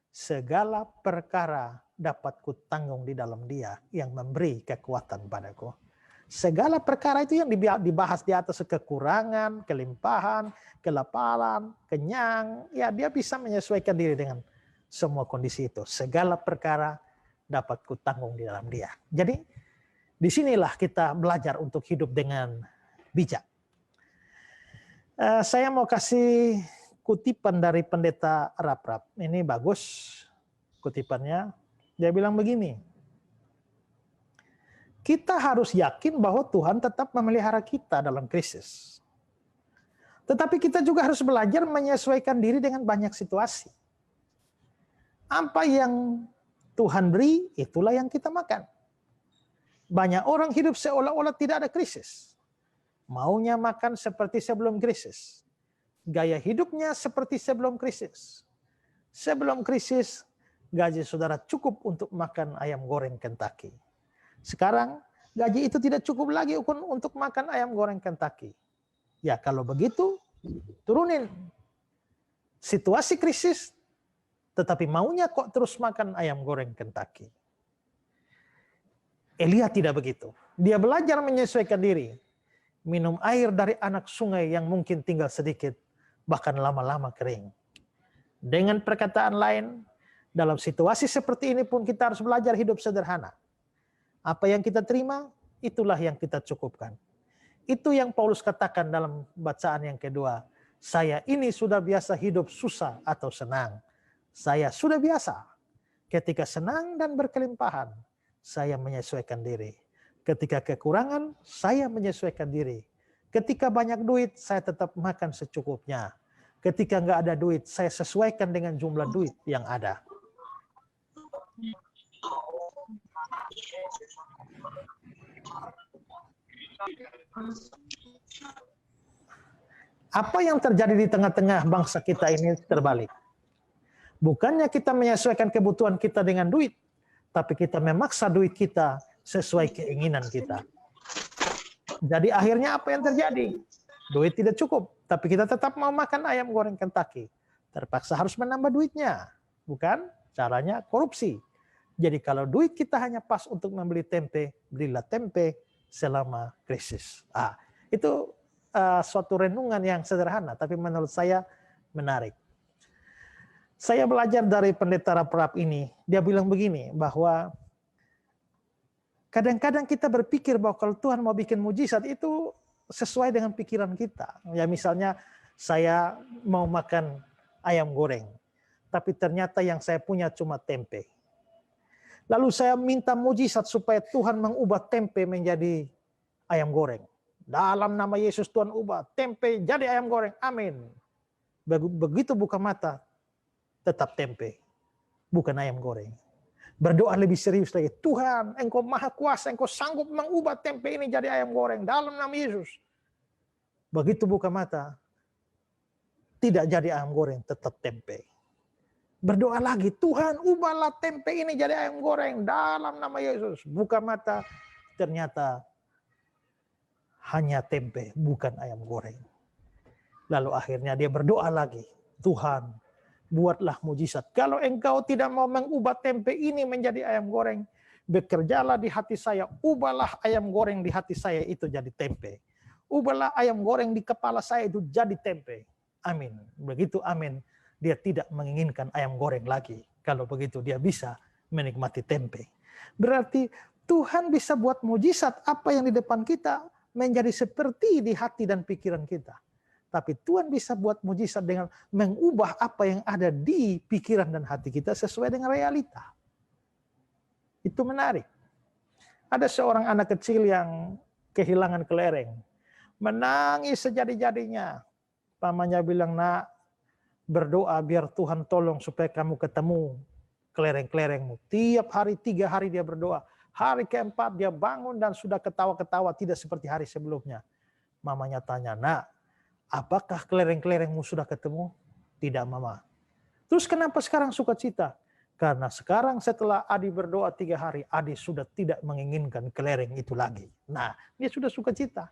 S3: Segala perkara dapat kutanggung di dalam Dia yang memberi kekuatan padaku. Segala perkara itu yang dibahas di atas, kekurangan, kelimpahan, kelaparan, kenyang, ya dia bisa menyesuaikan diri dengan semua kondisi itu. Segala perkara dapat kutanggung di dalam Dia. Jadi disinilah kita belajar untuk hidup dengan bijak. Saya mau kasih kutipan dari pendeta Rap-Rap. Ini bagus kutipannya. Dia bilang begini, kita harus yakin bahwa Tuhan tetap memelihara kita dalam krisis. Tetapi kita juga harus belajar menyesuaikan diri dengan banyak situasi. Apa yang Tuhan beri, itulah yang kita makan. Banyak orang hidup seolah-olah tidak ada krisis. Maunya makan seperti sebelum krisis. Gaya hidupnya seperti sebelum krisis. Sebelum krisis, gaji saudara cukup untuk makan ayam goreng Kentucky. Sekarang, gaji itu tidak cukup lagi untuk makan ayam goreng Kentucky. Ya, kalau begitu, turunin. Situasi krisis, tetapi maunya kok terus makan ayam goreng Kentucky. Elia tidak begitu. Dia belajar menyesuaikan diri. Minum air dari anak sungai yang mungkin tinggal sedikit, bahkan lama-lama kering. Dengan perkataan lain, dalam situasi seperti ini pun kita harus belajar hidup sederhana. Apa yang kita terima, itulah yang kita cukupkan. Itu yang Paulus katakan dalam bacaan yang kedua. Saya ini sudah biasa hidup susah atau senang. Saya sudah biasa. Ketika senang dan berkelimpahan, saya menyesuaikan diri. Ketika kekurangan, saya menyesuaikan diri. Ketika banyak duit, saya tetap makan secukupnya. Ketika nggak ada duit, saya sesuaikan dengan jumlah duit yang ada. Apa yang terjadi di tengah-tengah bangsa kita ini terbalik. Bukannya kita menyesuaikan kebutuhan kita dengan duit, tapi kita memaksa duit kita sesuai keinginan kita. Jadi akhirnya apa yang terjadi? Duit tidak cukup, tapi kita tetap mau makan ayam goreng Kentucky. Terpaksa harus menambah duitnya. Bukan? Caranya korupsi. Jadi kalau duit kita hanya pas untuk membeli tempe, belilah tempe selama krisis. Itu suatu renungan yang sederhana, tapi menurut saya menarik. Saya belajar dari pendeta Rap-Rap ini, dia bilang begini, bahwa Kadang-kadang kita berpikir bahwa kalau Tuhan mau bikin mujizat itu sesuai dengan pikiran kita. Ya misalnya saya mau makan ayam goreng, tapi ternyata yang saya punya cuma tempe. Lalu saya minta mujizat supaya Tuhan mengubah tempe menjadi ayam goreng. Dalam nama Yesus Tuhan ubah tempe jadi ayam goreng. Amin. Begitu buka mata, tetap tempe, bukan ayam goreng. Berdoa lebih serius lagi. Tuhan, Engkau maha kuasa, Engkau sanggup mengubah tempe ini jadi ayam goreng. Dalam nama Yesus. Begitu buka mata, tidak jadi ayam goreng, tetap tempe. Berdoa lagi, Tuhan ubahlah tempe ini jadi ayam goreng. Dalam nama Yesus. Buka mata, ternyata hanya tempe, bukan ayam goreng. Lalu akhirnya dia berdoa lagi. Tuhan, buatlah mujizat. Kalau Engkau tidak mau mengubah tempe ini menjadi ayam goreng, bekerjalah di hati saya, ubahlah ayam goreng di hati saya itu jadi tempe. Ubahlah ayam goreng di kepala saya itu jadi tempe. Amin. Begitu amin, dia tidak menginginkan ayam goreng lagi. Kalau begitu dia bisa menikmati tempe. Berarti Tuhan bisa buat mujizat apa yang di depan kita menjadi seperti di hati dan pikiran kita. Tapi Tuhan bisa buat mujizat dengan mengubah apa yang ada di pikiran dan hati kita sesuai dengan realita. Itu menarik. Ada seorang anak kecil yang kehilangan kelereng. Menangis sejadi-jadinya. Pamannya bilang, nak, berdoa biar Tuhan tolong supaya kamu ketemu kelereng-kelerengmu. Tiap hari, 3 hari dia berdoa. Hari keempat dia bangun dan sudah ketawa-ketawa, tidak seperti hari sebelumnya. Mamanya tanya, nak, apakah kelereng-kelerengmu sudah ketemu? Tidak, Mama. Terus kenapa sekarang sukacita? Karena sekarang setelah Adi berdoa 3 hari, Adi sudah tidak menginginkan kelereng itu lagi. Nah, dia sudah sukacita.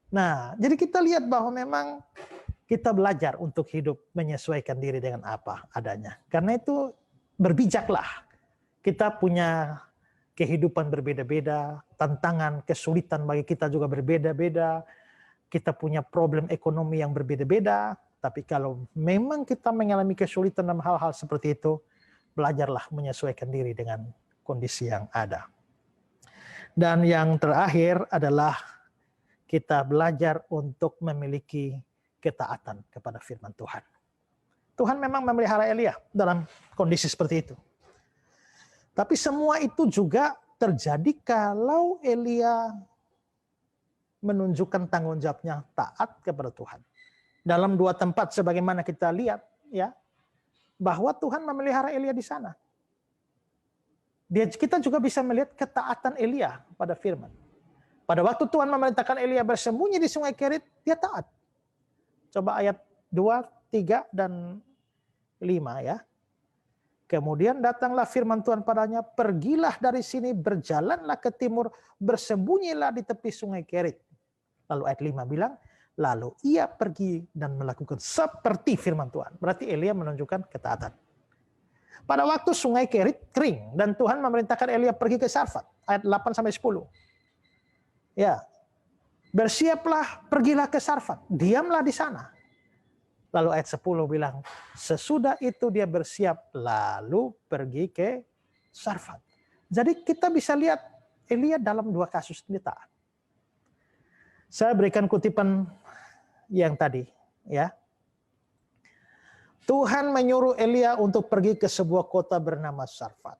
S3: Nah, jadi kita lihat bahwa memang kita belajar untuk hidup menyesuaikan diri dengan apa adanya. Karena itu berbijaklah. Kita punya kehidupan berbeda-beda, tantangan, kesulitan bagi kita juga berbeda-beda. Kita punya problem ekonomi yang berbeda-beda, tapi kalau memang kita mengalami kesulitan dalam hal-hal seperti itu, belajarlah menyesuaikan diri dengan kondisi yang ada. Dan yang terakhir adalah kita belajar untuk memiliki ketaatan kepada firman Tuhan. Tuhan memang memelihara Elia dalam kondisi seperti itu. Tapi semua itu juga terjadi kalau Elia menunjukkan tanggung jawabnya taat kepada Tuhan. Dalam 2 tempat sebagaimana kita lihat ya, bahwa Tuhan memelihara Elia di sana. Kita juga bisa melihat ketaatan Elia pada firman. Pada waktu Tuhan memerintahkan Elia bersembunyi di sungai Kerit, dia taat. Coba ayat 2, 3, dan 5 ya. Kemudian datanglah firman Tuhan padanya, pergilah dari sini, berjalanlah ke timur, bersembunyilah di tepi sungai Kerit. Lalu ayat 5 bilang, lalu ia pergi dan melakukan seperti firman Tuhan. Berarti Elia menunjukkan ketaatan. Pada waktu sungai Kerit kering dan Tuhan memerintahkan Elia pergi ke Sarfat. Ayat 8-10. Ya, bersiaplah, pergilah ke Sarfat. Diamlah di sana. Lalu ayat 10 bilang, sesudah itu dia bersiap lalu pergi ke Sarfat. Jadi kita bisa lihat Elia dalam 2 kasus ini taat. Saya berikan kutipan yang tadi, ya. Tuhan menyuruh Elia untuk pergi ke sebuah kota bernama Sarfat.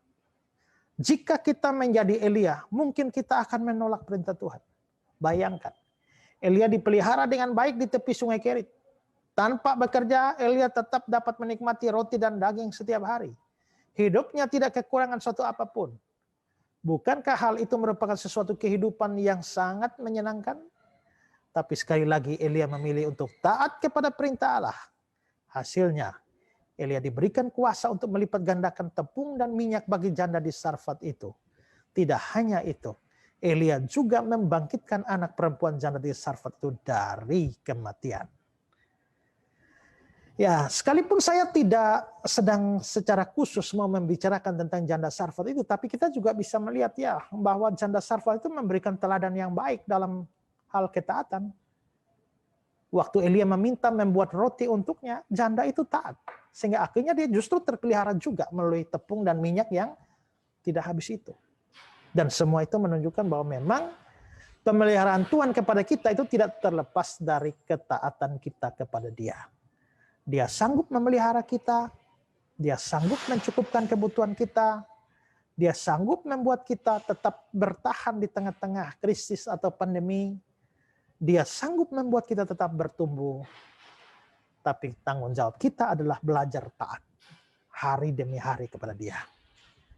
S3: Jika kita menjadi Elia, mungkin kita akan menolak perintah Tuhan. Bayangkan, Elia dipelihara dengan baik di tepi sungai Kerit. Tanpa bekerja, Elia tetap dapat menikmati roti dan daging setiap hari. Hidupnya tidak kekurangan suatu apapun. Bukankah hal itu merupakan sesuatu kehidupan yang sangat menyenangkan? Tapi sekali lagi Elia memilih untuk taat kepada perintah Allah. Hasilnya, Elia diberikan kuasa untuk melipat gandakan tepung dan minyak bagi janda di Sarfat itu. Tidak hanya itu, Elia juga membangkitkan anak perempuan janda di Sarfat itu dari kematian. Ya, sekalipun saya tidak sedang secara khusus mau membicarakan tentang janda Sarfat itu, tapi kita juga bisa melihat ya bahwa janda Sarfat itu memberikan teladan yang baik dalam hal ketaatan. Waktu Elia meminta membuat roti untuknya, janda itu taat. Sehingga akhirnya dia justru terpelihara juga melalui tepung dan minyak yang tidak habis itu. Dan semua itu menunjukkan bahwa memang pemeliharaan Tuhan kepada kita itu tidak terlepas dari ketaatan kita kepada Dia. Dia sanggup memelihara kita, Dia sanggup mencukupkan kebutuhan kita, Dia sanggup membuat kita tetap bertahan di tengah-tengah krisis atau pandemi. Dia sanggup membuat kita tetap bertumbuh. Tapi tanggung jawab kita adalah belajar taat hari demi hari kepada Dia.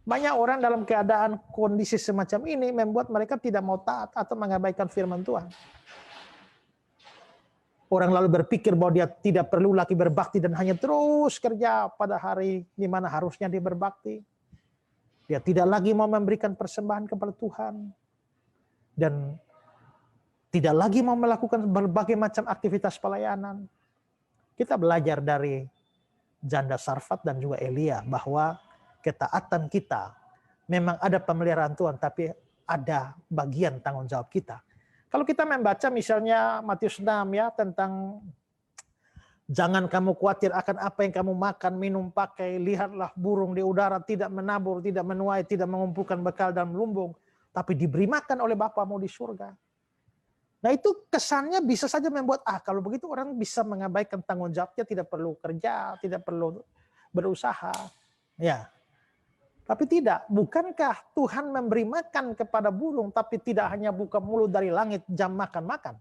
S3: Banyak orang dalam keadaan kondisi semacam ini membuat mereka tidak mau taat atau mengabaikan firman Tuhan. Orang lalu berpikir bahwa dia tidak perlu lagi berbakti dan hanya terus kerja pada hari di mana harusnya dia berbakti. Dia tidak lagi mau memberikan persembahan kepada Tuhan. Dan tidak lagi mau melakukan berbagai macam aktivitas pelayanan. Kita belajar dari janda Sarfat dan juga Elia bahwa ketaatan kita memang ada pemeliharaan Tuhan, tapi ada bagian tanggung jawab kita. Kalau kita membaca misalnya Matius 6 ya tentang jangan kamu khawatir akan apa yang kamu makan, minum, pakai, lihatlah burung di udara tidak menabur, tidak menuai, tidak mengumpulkan bekal dalam lumbung, tapi diberi makan oleh Bapamu di surga. Nah itu kesannya bisa saja membuat, kalau begitu orang bisa mengabaikan tanggung jawabnya, tidak perlu kerja, tidak perlu berusaha. Ya, tapi tidak. Bukankah Tuhan memberi makan kepada burung, tapi tidak hanya buka mulut dari langit jam makan-makan.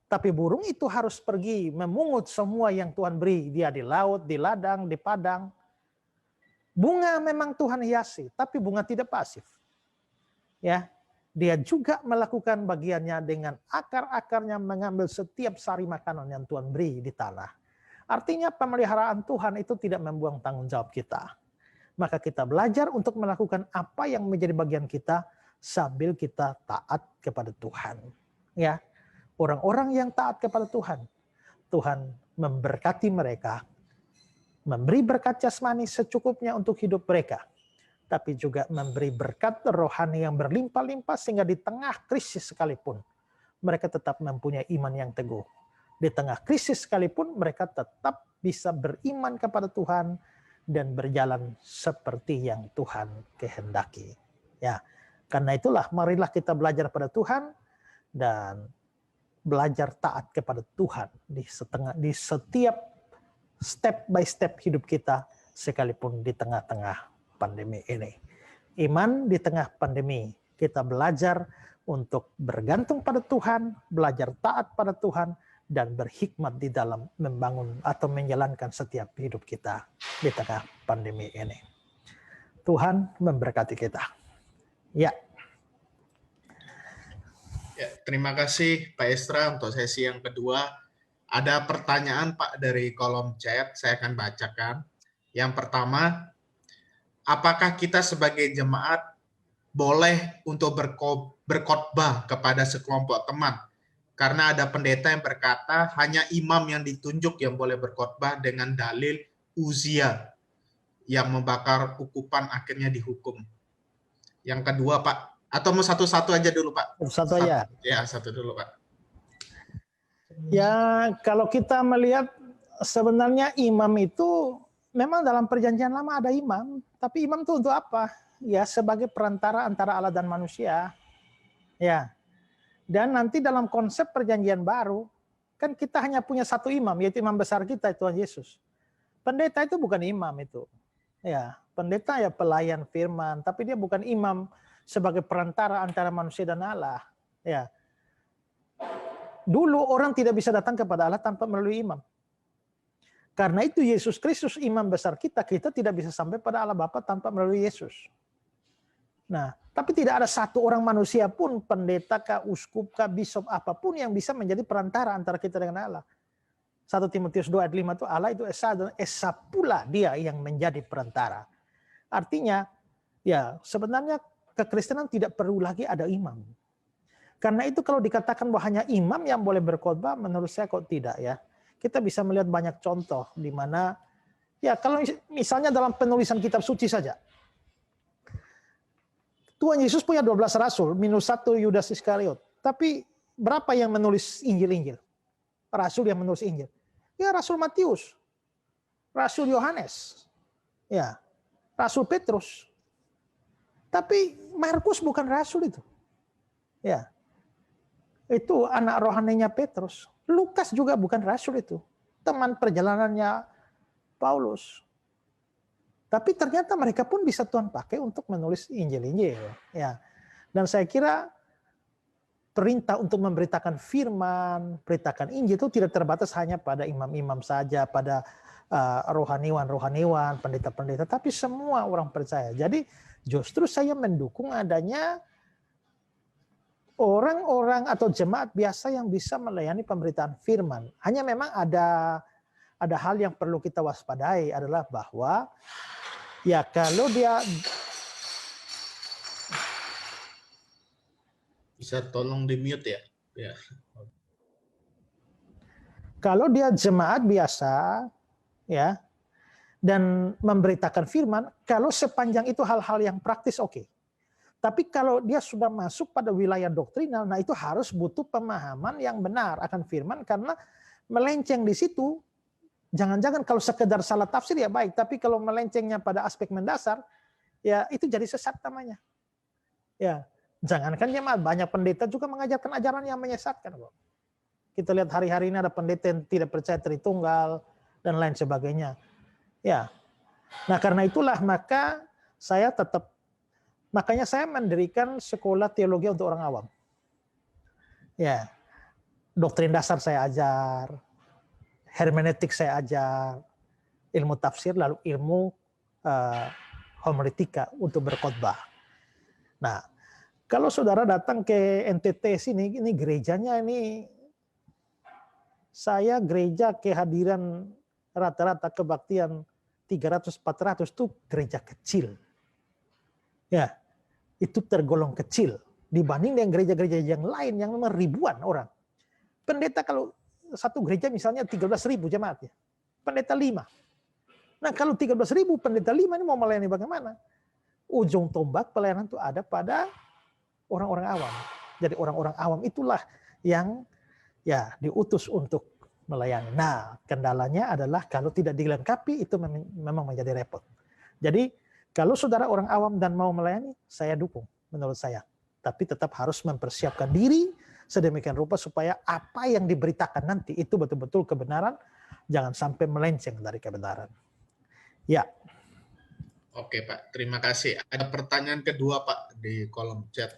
S3: Tapi burung itu harus pergi memungut semua yang Tuhan beri. Dia di laut, di ladang, di padang. Bunga memang Tuhan hiasi, tapi bunga tidak pasif. Ya. Dia juga melakukan bagiannya dengan akar-akarnya mengambil setiap sari makanan yang Tuhan beri di tanah. Artinya pemeliharaan Tuhan itu tidak membuang tanggung jawab kita. Maka kita belajar untuk melakukan apa yang menjadi bagian kita sambil kita taat kepada Tuhan. Ya, orang-orang yang taat kepada Tuhan, Tuhan memberkati mereka, memberi berkat jasmani secukupnya untuk hidup mereka. Tapi juga memberi berkat rohani yang berlimpah-limpah sehingga di tengah krisis sekalipun mereka tetap mempunyai iman yang teguh. Di tengah krisis sekalipun mereka tetap bisa beriman kepada Tuhan dan berjalan seperti yang Tuhan kehendaki. Ya, karena itulah marilah kita belajar pada Tuhan dan belajar taat kepada Tuhan di setiap step by step hidup kita sekalipun di tengah-tengah pandemi ini. Iman di tengah pandemi. Kita belajar untuk bergantung pada Tuhan, belajar taat pada Tuhan, dan berhikmat di dalam membangun atau menjalankan setiap hidup kita di tengah pandemi ini. Tuhan memberkati kita. Ya.
S2: Ya, terima kasih Pak Esra untuk sesi yang kedua. Ada pertanyaan Pak dari kolom chat, saya akan bacakan. Yang pertama, apakah kita sebagai jemaat boleh untuk berkhotbah kepada sekelompok teman? Karena ada pendeta yang berkata hanya imam yang ditunjuk yang boleh berkhotbah dengan dalil Uzia yang membakar ukupan akhirnya dihukum. Yang kedua Pak, atau mau satu-satu aja dulu Pak?
S3: Satu aja.
S2: Ya, satu dulu Pak.
S3: Ya, kalau kita melihat sebenarnya imam itu memang dalam perjanjian lama ada imam, tapi imam itu untuk apa? Ya sebagai perantara antara Allah dan manusia. Ya. Dan nanti dalam konsep perjanjian baru, kan kita hanya punya satu imam, yaitu imam besar kita, Tuhan Yesus. Pendeta itu bukan imam itu. Ya, pendeta ya pelayan firman, tapi dia bukan imam sebagai perantara antara manusia dan Allah. Ya. Dulu orang tidak bisa datang kepada Allah tanpa melalui imam. Karena itu Yesus Kristus imam besar kita, kita tidak bisa sampai pada Allah Bapa tanpa melalui Yesus. Nah, tapi tidak ada satu orang manusia pun, pendeta kah, uskup kah, bisop apapun yang bisa menjadi perantara antara kita dengan Allah. 1 Timotius 2 ayat 5 itu Allah itu esa dan esa pula dia yang menjadi perantara. Artinya, ya sebenarnya kekristenan tidak perlu lagi ada imam. Karena itu kalau dikatakan bahwa hanya imam yang boleh berkhotbah, menurut saya kok tidak ya. Kita bisa melihat banyak contoh di mana ya kalau misalnya dalam penulisan kitab suci saja. Tuhan Yesus punya 12 rasul minus 1 Yudas Iskariot. Tapi berapa yang menulis Injil-Injil? Rasul yang menulis Injil. Ya Rasul Matius, Rasul Yohanes, ya Rasul Petrus. Tapi Markus bukan rasul itu. Ya. Itu anak rohaninya Petrus. Lukas juga bukan rasul itu. Teman perjalanannya Paulus. Tapi ternyata mereka pun bisa Tuhan pakai untuk menulis Injil-Injil. Ya. Dan saya kira perintah untuk memberitakan firman, beritakan Injil itu tidak terbatas hanya pada imam-imam saja, pada rohaniwan, pendeta-pendeta, tapi semua orang percaya. Jadi justru saya mendukung adanya orang-orang atau jemaat biasa yang bisa melayani pemberitaan firman. Hanya memang ada hal yang perlu kita waspadai adalah bahwa ya kalau dia
S2: bisa tolong di mute ya. Ya.
S3: Kalau dia jemaat biasa ya dan memberitakan firman, kalau sepanjang itu hal-hal yang praktis oke. Tapi kalau dia sudah masuk pada wilayah doktrinal, nah itu harus butuh pemahaman yang benar akan firman, karena melenceng di situ, jangan-jangan kalau sekedar salah tafsir ya baik, tapi kalau melencengnya pada aspek mendasar, ya itu jadi sesat namanya. Ya, jangankan jemaat, banyak pendeta juga mengajarkan ajaran yang menyesatkan kok. Kita lihat hari-hari ini ada pendeta yang tidak percaya Tritunggal dan lain sebagainya. Ya, nah karena itulah makanya saya mendirikan sekolah teologi untuk orang awam. Ya, doktrin dasar saya ajar, hermeneutik saya ajar, ilmu tafsir, lalu ilmu homiletika untuk berkhotbah. Nah, kalau saudara datang ke NTT sini, ini gerejanya ini, saya gereja kehadiran rata-rata kebaktian 300-400 itu gereja kecil. Ya, itu tergolong kecil dibanding dengan gereja-gereja yang lain yang memang ribuan orang. Pendeta kalau satu gereja misalnya 13.000 jemaatnya, pendeta 5. Nah kalau 13.000 pendeta 5 ini mau melayani bagaimana? Ujung tombak pelayanan itu ada pada orang-orang awam. Jadi orang-orang awam itulah yang ya diutus untuk melayani. Nah kendalanya adalah kalau tidak dilengkapi itu memang menjadi repot. Jadi kalau saudara orang awam dan mau melayani, saya dukung menurut saya. Tapi tetap harus mempersiapkan diri sedemikian rupa supaya apa yang diberitakan nanti itu betul-betul kebenaran, jangan sampai melenceng dari kebenaran. Ya.
S2: Oke Pak, terima kasih. Ada pertanyaan kedua Pak di kolom chat.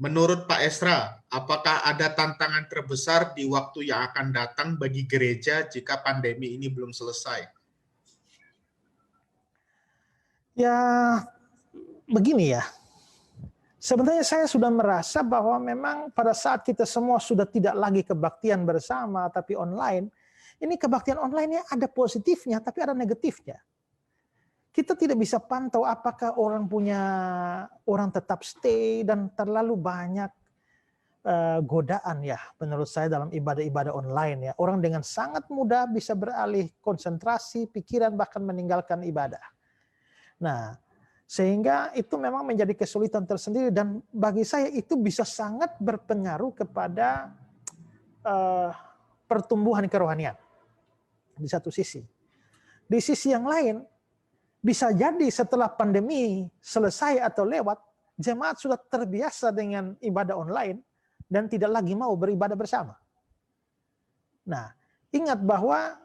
S2: Menurut Pak Esra, apakah ada tantangan terbesar di waktu yang akan datang bagi gereja jika pandemi ini belum selesai?
S3: Ya, begini ya. Sebenarnya saya sudah merasa bahwa memang pada saat kita semua sudah tidak lagi kebaktian bersama tapi online, ini kebaktian online-nya ada positifnya tapi ada negatifnya. Kita tidak bisa pantau apakah orang tetap stay dan terlalu banyak godaan ya menurut saya dalam ibadah-ibadah online ya. Orang dengan sangat mudah bisa beralih konsentrasi, pikiran, bahkan meninggalkan ibadah. Nah, sehingga itu memang menjadi kesulitan tersendiri dan bagi saya itu bisa sangat berpengaruh kepada pertumbuhan kerohanian di satu sisi. Di sisi yang lain, bisa jadi setelah pandemi selesai atau lewat, jemaat sudah terbiasa dengan ibadah online dan tidak lagi mau beribadah bersama. Nah, ingat bahwa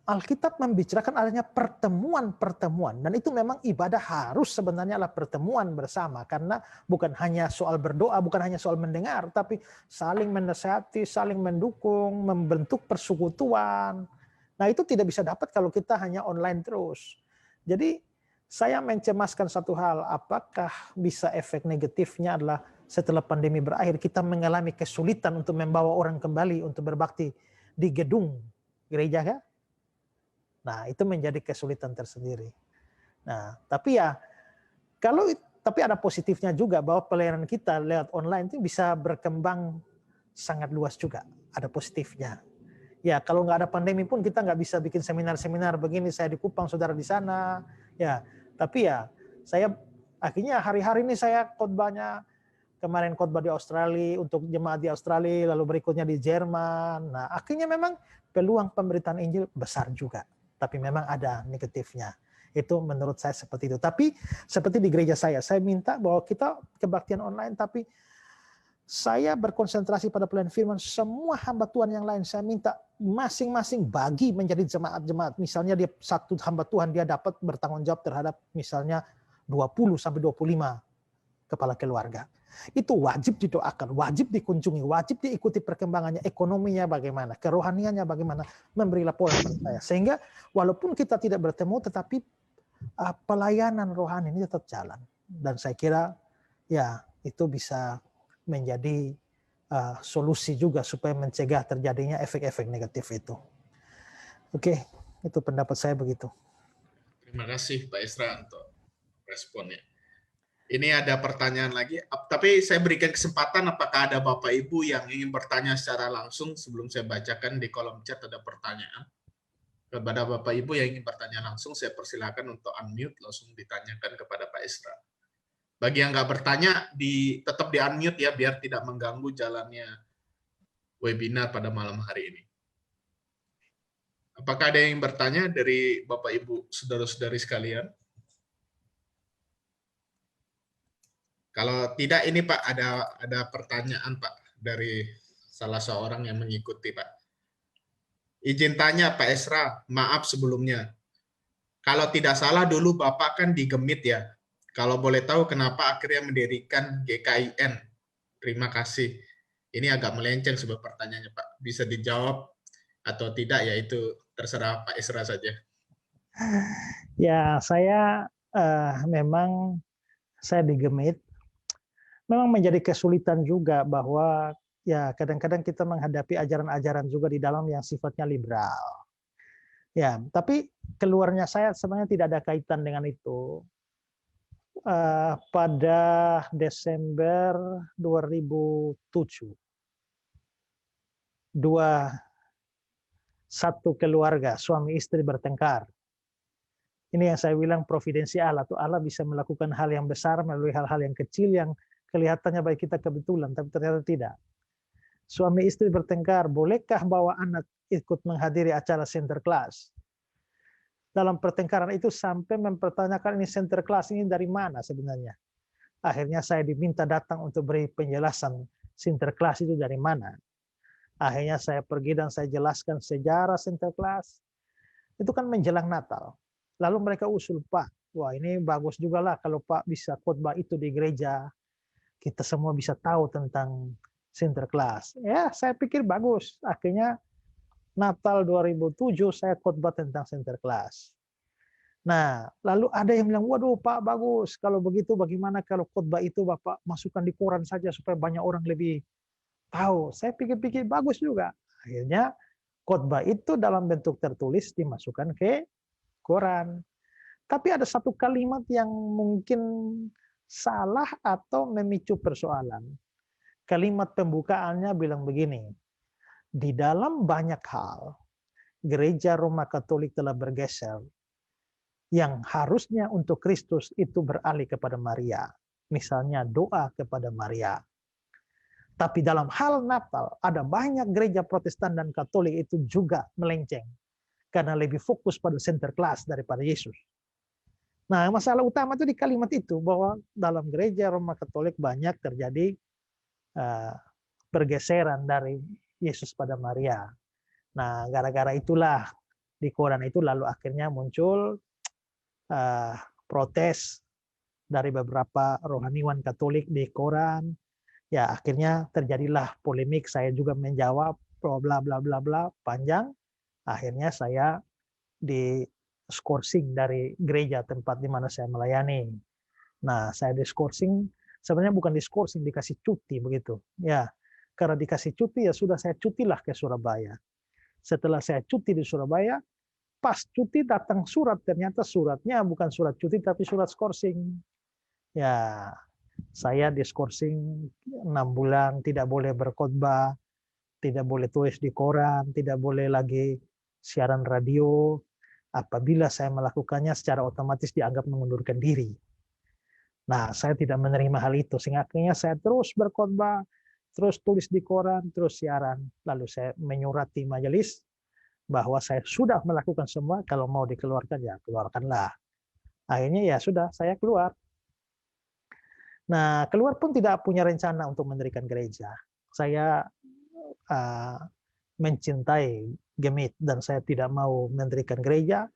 S3: Alkitab membicarakan adanya pertemuan-pertemuan dan itu memang ibadah harus sebenarnya adalah pertemuan bersama karena bukan hanya soal berdoa, bukan hanya soal mendengar, tapi saling menasihati, saling mendukung, membentuk persekutuan. Nah itu tidak bisa dapat kalau kita hanya online terus. Jadi saya mencemaskan satu hal, apakah bisa efek negatifnya adalah setelah pandemi berakhir kita mengalami kesulitan untuk membawa orang kembali untuk berbakti di gedung gereja kan? Nah, itu menjadi kesulitan tersendiri. Nah, tapi ada positifnya juga bahwa pelayanan kita lewat online itu bisa berkembang sangat luas juga. Ada positifnya. Ya, kalau nggak ada pandemi pun kita nggak bisa bikin seminar-seminar begini, saya di Kupang, saudara di sana. Ya, tapi ya saya akhirnya hari-hari ini saya khotbahnya kemarin khotbah di Australia untuk jemaat di Australia, lalu berikutnya di Jerman. Nah, akhirnya memang peluang pemberitaan Injil besar juga. Tapi memang ada negatifnya. Itu menurut saya seperti itu. Tapi seperti di gereja saya minta bahwa kita kebaktian online, tapi saya berkonsentrasi pada pelayanan firman. Semua hamba Tuhan yang lain saya minta masing-masing bagi menjadi jemaat-jemaat. Misalnya dia satu hamba Tuhan, dia dapat bertanggung jawab terhadap misalnya 20 sampai 25 kepala keluarga. Itu wajib didoakan, wajib dikunjungi, wajib diikuti perkembangannya, ekonominya bagaimana, kerohaniannya bagaimana, memberi laporan kepada saya. Sehingga walaupun kita tidak bertemu, tetapi pelayanan rohani ini tetap jalan. Dan saya kira ya itu bisa menjadi solusi juga supaya mencegah terjadinya efek-efek negatif itu. Oke, itu pendapat saya begitu.
S2: Terima kasih Pak Esra untuk responnya. Ini ada pertanyaan lagi, tapi saya berikan kesempatan apakah ada Bapak Ibu yang ingin bertanya secara langsung. Sebelum saya bacakan di kolom chat ada pertanyaan. Kepada Bapak Ibu yang ingin bertanya langsung, saya persilakan untuk unmute, langsung ditanyakan kepada Pak Esra. Bagi yang nggak bertanya, tetap di unmute ya, biar tidak mengganggu jalannya webinar pada malam hari ini. Apakah ada yang bertanya dari Bapak Ibu, saudara-saudari sekalian? Kalau tidak, ini Pak, ada pertanyaan Pak dari salah seorang yang mengikuti Pak. Izin tanya Pak Esra, maaf sebelumnya. Kalau tidak salah dulu Bapak kan di Gemit ya. Kalau boleh tahu kenapa akhirnya mendirikan GKIN? Terima kasih. Ini agak melenceng sebuah pertanyaannya Pak. Bisa dijawab atau tidak, ya itu terserah Pak Esra saja.
S3: Ya, saya memang saya di Gemit. Memang menjadi kesulitan juga bahwa ya kadang-kadang kita menghadapi ajaran-ajaran juga di dalam yang sifatnya liberal. Ya, tapi keluarnya saya sebenarnya tidak ada kaitan dengan itu. Pada Desember 2007, satu keluarga suami istri bertengkar. Ini yang saya bilang providensi Allah. Tuh Allah bisa melakukan hal yang besar melalui hal-hal yang kecil yang kelihatannya bagi kita kebetulan, tapi ternyata tidak. Suami istri bertengkar, bolehkah bawa anak ikut menghadiri acara center class? Dalam pertengkaran itu sampai mempertanyakan ini center class ini dari mana sebenarnya. Akhirnya saya diminta datang untuk beri penjelasan center class itu dari mana. Akhirnya saya pergi dan saya jelaskan sejarah center class. Itu kan menjelang Natal. Lalu mereka usul, Pak, wah ini bagus juga lah kalau Pak bisa khotbah itu di gereja. Kita semua bisa tahu tentang center class. Ya, saya pikir bagus. Akhirnya Natal 2007 saya khotbah tentang center class. Nah, lalu ada yang bilang, waduh Pak bagus. Kalau begitu bagaimana kalau khotbah itu Bapak masukkan di koran saja supaya banyak orang lebih tahu. Saya pikir-pikir bagus juga. Akhirnya khotbah itu dalam bentuk tertulis dimasukkan ke koran. Tapi ada satu kalimat yang mungkin salah atau memicu persoalan. Kalimat pembukaannya bilang begini, di dalam banyak hal, gereja Roma Katolik telah bergeser, yang harusnya untuk Kristus itu beralih kepada Maria. Misalnya doa kepada Maria. Tapi dalam hal Natal, ada banyak gereja Protestan dan Katolik itu juga melenceng. Karena lebih fokus pada center class daripada Yesus. Nah, masalah utama itu di kalimat itu, bahwa dalam gereja Roma Katolik banyak terjadi pergeseran dari Yesus pada Maria. Nah, gara-gara itulah di koran itu lalu akhirnya muncul protes dari beberapa rohaniwan Katolik di koran. Ya, akhirnya terjadilah polemik. Saya juga menjawab bla bla bla bla panjang. Akhirnya saya diskorsing dari gereja tempat di mana saya melayani. Nah, saya diskorsing, sebenarnya bukan diskorsing, dikasih cuti begitu. Ya, karena dikasih cuti ya sudah saya cutilah ke Surabaya. Setelah saya cuti di Surabaya, pas cuti datang surat, ternyata suratnya bukan surat cuti tapi surat skorsing. Ya, saya diskorsing 6 bulan, tidak boleh berkhotbah, tidak boleh tulis di koran, tidak boleh lagi siaran radio. Apabila saya melakukannya secara otomatis dianggap mengundurkan diri. Nah, saya tidak menerima hal itu. Sehingga akhirnya saya terus berkhotbah, terus tulis di koran, terus siaran. Lalu saya menyurati majelis bahwa saya sudah melakukan semua, kalau mau dikeluarkan ya keluarkanlah. Akhirnya ya sudah, saya keluar. Nah, keluar pun tidak punya rencana untuk mendirikan gereja. Saya mencintai Gemit dan saya tidak mau mendirikan gereja.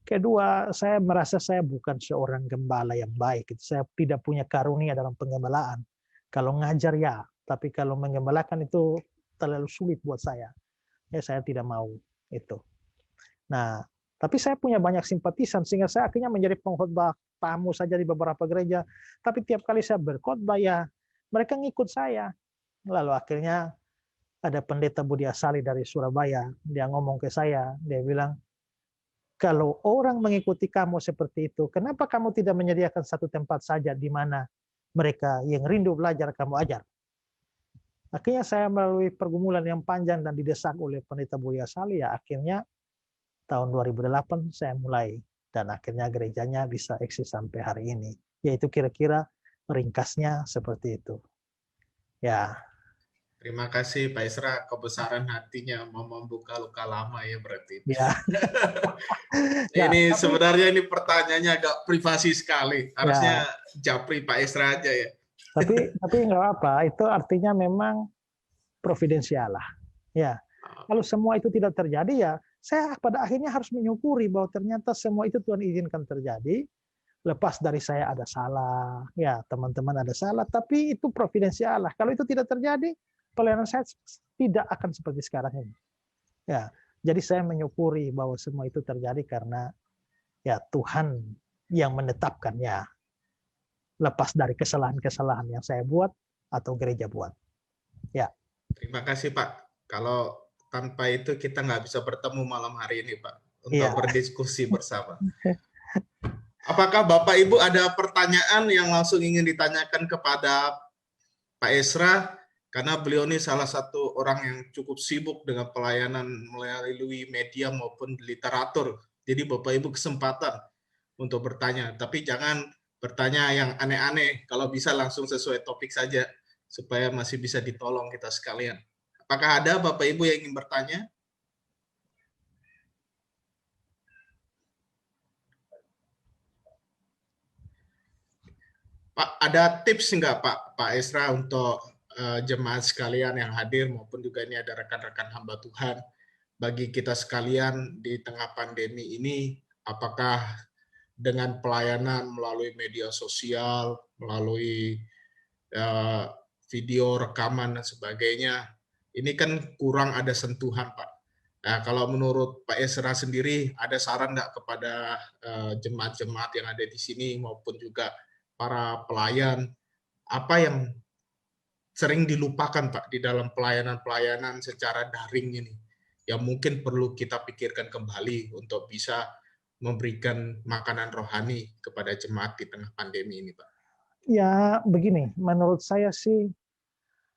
S3: Kedua, saya merasa saya bukan seorang gembala yang baik. Saya tidak punya karunia dalam penggembalaan. Kalau ngajar ya, tapi kalau menggembalakan itu terlalu sulit buat saya. Ya, saya tidak mau itu. Nah, tapi saya punya banyak simpatisan sehingga saya akhirnya menjadi pengkhotbah tamu saja di beberapa gereja. Tapi tiap kali saya berkhotbah ya, mereka ngikut saya. Lalu akhirnya ada pendeta Budi Asali dari Surabaya, dia ngomong ke saya, dia bilang, kalau orang mengikuti kamu seperti itu, kenapa kamu tidak menyediakan satu tempat saja di mana mereka yang rindu belajar kamu ajar? Akhirnya saya melalui pergumulan yang panjang dan didesak oleh pendeta Budi Asali, ya akhirnya tahun 2008 saya mulai, dan akhirnya gerejanya bisa eksis sampai hari ini. Yaitu kira-kira ringkasnya seperti itu. Ya.
S2: Terima kasih Pak Isra, kebesaran hatinya mau membuka luka lama ya berarti.
S3: Ya.
S2: Ini sebenarnya ini pertanyaannya agak privasi sekali. Harusnya japri Pak Isra aja ya.
S3: Tapi nggak apa-apa, itu artinya memang providensial lah. Ya. Kalau semua itu tidak terjadi ya, saya pada akhirnya harus menyukuri bahwa ternyata semua itu Tuhan izinkan terjadi. Lepas dari saya ada salah, ya teman-teman ada salah, tapi itu providensial lah. Kalau itu tidak terjadi, pelayanan saya tidak akan seperti sekarang ini. Ya, jadi saya menyukuri bahwa semua itu terjadi karena ya Tuhan yang menetapkannya. Lepas dari kesalahan-kesalahan yang saya buat atau gereja buat. Ya.
S2: Terima kasih Pak. Kalau tanpa itu kita nggak bisa bertemu malam hari ini Pak untuk berdiskusi bersama. Apakah Bapak Ibu ada pertanyaan yang langsung ingin ditanyakan kepada Pak Esra? Karena beliau ini salah satu orang yang cukup sibuk dengan pelayanan melalui media maupun literatur. Jadi Bapak Ibu kesempatan untuk bertanya. Tapi jangan bertanya yang aneh-aneh. Kalau bisa langsung sesuai topik saja, supaya masih bisa ditolong kita sekalian. Apakah ada Bapak Ibu yang ingin bertanya? Pak, ada tips nggak Pak Esra untuk jemaat sekalian yang hadir maupun juga ini ada rekan-rekan hamba Tuhan bagi kita sekalian di tengah pandemi ini, apakah dengan pelayanan melalui media sosial, melalui video rekaman dan sebagainya, ini kan kurang ada sentuhan Pak. Nah, kalau menurut Pak Esra sendiri, ada saran nggak kepada jemaat-jemaat yang ada di sini maupun juga para pelayan, apa yang sering dilupakan Pak di dalam pelayanan-pelayanan secara daring ini, yang mungkin perlu kita pikirkan kembali untuk bisa memberikan makanan rohani kepada jemaat di tengah pandemi ini Pak?
S3: Ya begini, menurut saya sih,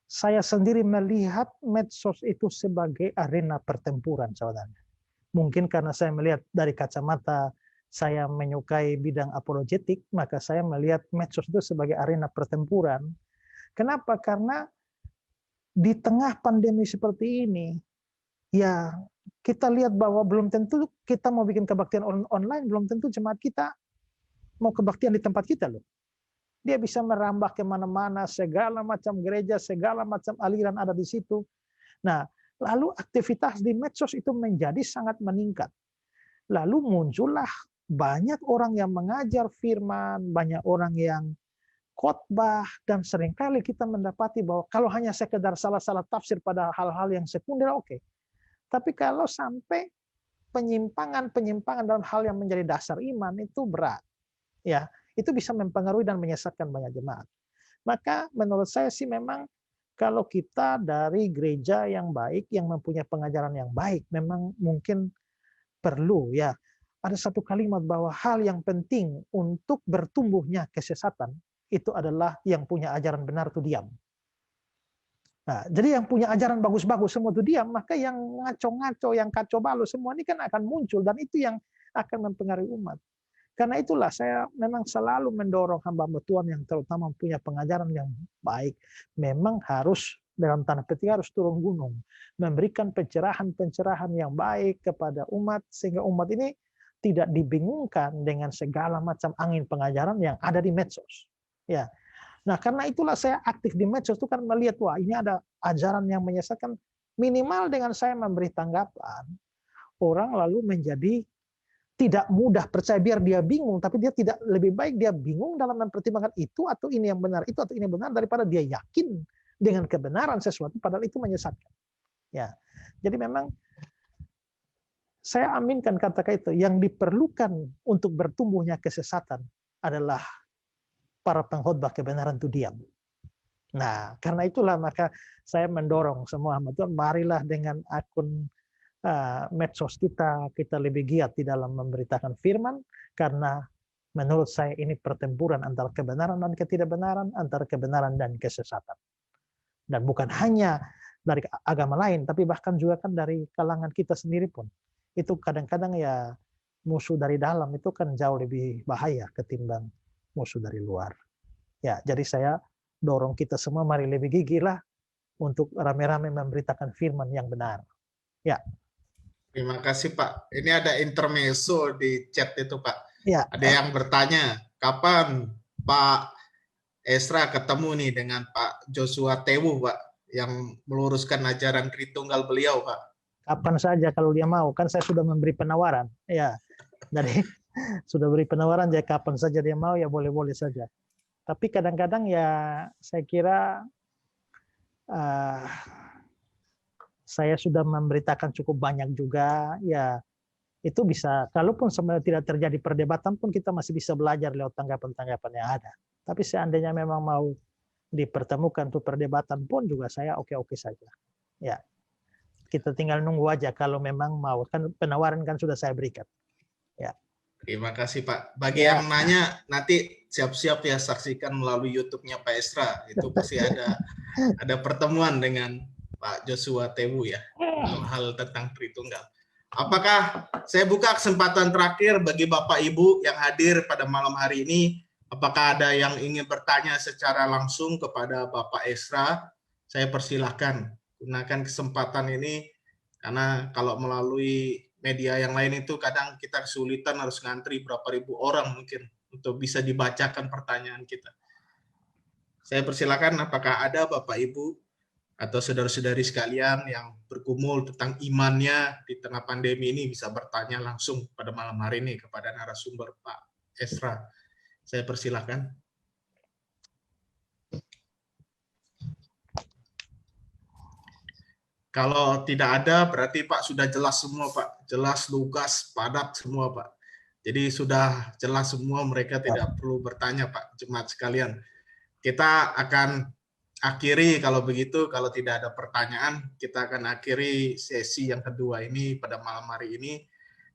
S3: saya sendiri melihat medsos itu sebagai arena pertempuran sebenarnya. Mungkin karena saya melihat dari kacamata saya menyukai bidang apologetik, maka saya melihat medsos itu sebagai arena pertempuran. Kenapa? Karena di tengah pandemi seperti ini, ya kita lihat bahwa belum tentu kita mau bikin kebaktian online, belum tentu jemaat kita mau kebaktian di tempat kita loh. Dia bisa merambah kemana-mana, segala macam gereja, segala macam aliran ada di situ. Nah, lalu aktivitas di medsos itu menjadi sangat meningkat. Lalu muncullah banyak orang yang mengajar firman, banyak orang yang khotbah, dan seringkali kita mendapati bahwa kalau hanya sekedar salah-salah tafsir pada hal-hal yang sekunder, oke. Tapi kalau sampai penyimpangan-penyimpangan dalam hal yang menjadi dasar iman, itu berat. Ya, itu bisa mempengaruhi dan menyesatkan banyak jemaat. Maka menurut saya sih memang kalau kita dari gereja yang baik, yang mempunyai pengajaran yang baik, memang mungkin perlu ya. Ada satu kalimat bahwa hal yang penting untuk bertumbuhnya kesesatan itu adalah yang punya ajaran benar itu diam. Nah, jadi yang punya ajaran bagus-bagus semua itu diam, maka yang ngaco-ngaco, yang kacau balau semua ini kan akan muncul, dan itu yang akan mempengaruhi umat. Karena itulah saya memang selalu mendorong hamba-hamba Tuhan yang terutama punya pengajaran yang baik, memang harus dalam tanda petik harus turun gunung, memberikan pencerahan-pencerahan yang baik kepada umat, sehingga umat ini tidak dibingungkan dengan segala macam angin pengajaran yang ada di medsos. Ya. Nah, karena itulah saya aktif di medsos itu kan melihat, wah ini ada ajaran yang menyesatkan. Minimal dengan saya memberi tanggapan, orang lalu menjadi tidak mudah percaya, biar dia bingung, tapi dia tidak, lebih baik dia bingung dalam mempertimbangkan itu atau ini yang benar, itu atau ini yang benar, daripada dia yakin dengan kebenaran sesuatu padahal itu menyesatkan. Ya. Jadi memang saya aminkan kata-kata itu, yang diperlukan untuk bertumbuhnya kesesatan adalah para pengkhotbah kebenaran itu diam. Nah, karena itulah maka saya mendorong semua hamba Tuhan, marilah dengan akun medsos kita lebih giat di dalam memberitakan firman, karena menurut saya ini pertempuran antara kebenaran dan ketidakbenaran, antara kebenaran dan kesesatan. Dan bukan hanya dari agama lain, tapi bahkan juga kan dari kalangan kita sendiri pun. Itu kadang-kadang ya musuh dari dalam itu kan jauh lebih bahaya ketimbang musuh dari luar. Ya, jadi saya dorong kita semua mari lebih gigih lah untuk rame-rame memberitakan firman yang benar. Ya.
S2: Terima kasih Pak. Ini ada intermezzo di chat itu Pak.
S3: Ya.
S2: Ada yang bertanya, kapan Pak Esra ketemu nih dengan Pak Joshua Tewu Pak, yang meluruskan ajaran Tritunggal beliau Pak?
S3: Kapan saja kalau dia mau, kan saya sudah memberi penawaran. Ya, jadi sudah beri penawaran, jadi kapan saja dia mau ya boleh-boleh saja. Tapi kadang-kadang ya saya kira saya sudah memberitakan cukup banyak juga, ya itu bisa, kalaupun sebenarnya tidak terjadi perdebatan pun kita masih bisa belajar lewat tanggapan-tanggapan yang ada. Tapi seandainya memang mau dipertemukan untuk perdebatan pun juga saya oke-oke saja. Ya. Kita tinggal nunggu aja kalau memang mau, kan penawaran kan sudah saya berikan. Ya.
S2: Terima kasih Pak. Bagi yang nanya nanti siap-siap ya saksikan melalui YouTube-nya Pak Esra. Itu pasti ada pertemuan dengan Pak Joshua Tewu ya untuk hal tentang Tritunggal. Apakah saya buka kesempatan terakhir bagi Bapak Ibu yang hadir pada malam hari ini? Apakah ada yang ingin bertanya secara langsung kepada Bapak Esra? Saya persilahkan. Gunakan kesempatan ini, karena kalau melalui media yang lain itu kadang kita kesulitan, harus ngantri berapa ribu orang mungkin untuk bisa dibacakan pertanyaan kita. Saya persilakan, apakah ada Bapak Ibu atau saudara-saudari sekalian yang bergumul tentang imannya di tengah pandemi ini bisa bertanya langsung pada malam hari ini kepada narasumber Pak Esra. Saya persilakan. Kalau tidak ada, berarti Pak sudah jelas semua Pak. Jelas, lugas, padat semua Pak. Jadi sudah jelas semua, mereka tidak perlu bertanya Pak, jemaat sekalian. Kita akan akhiri kalau begitu, kalau tidak ada pertanyaan, kita akan akhiri sesi yang kedua ini pada malam hari ini.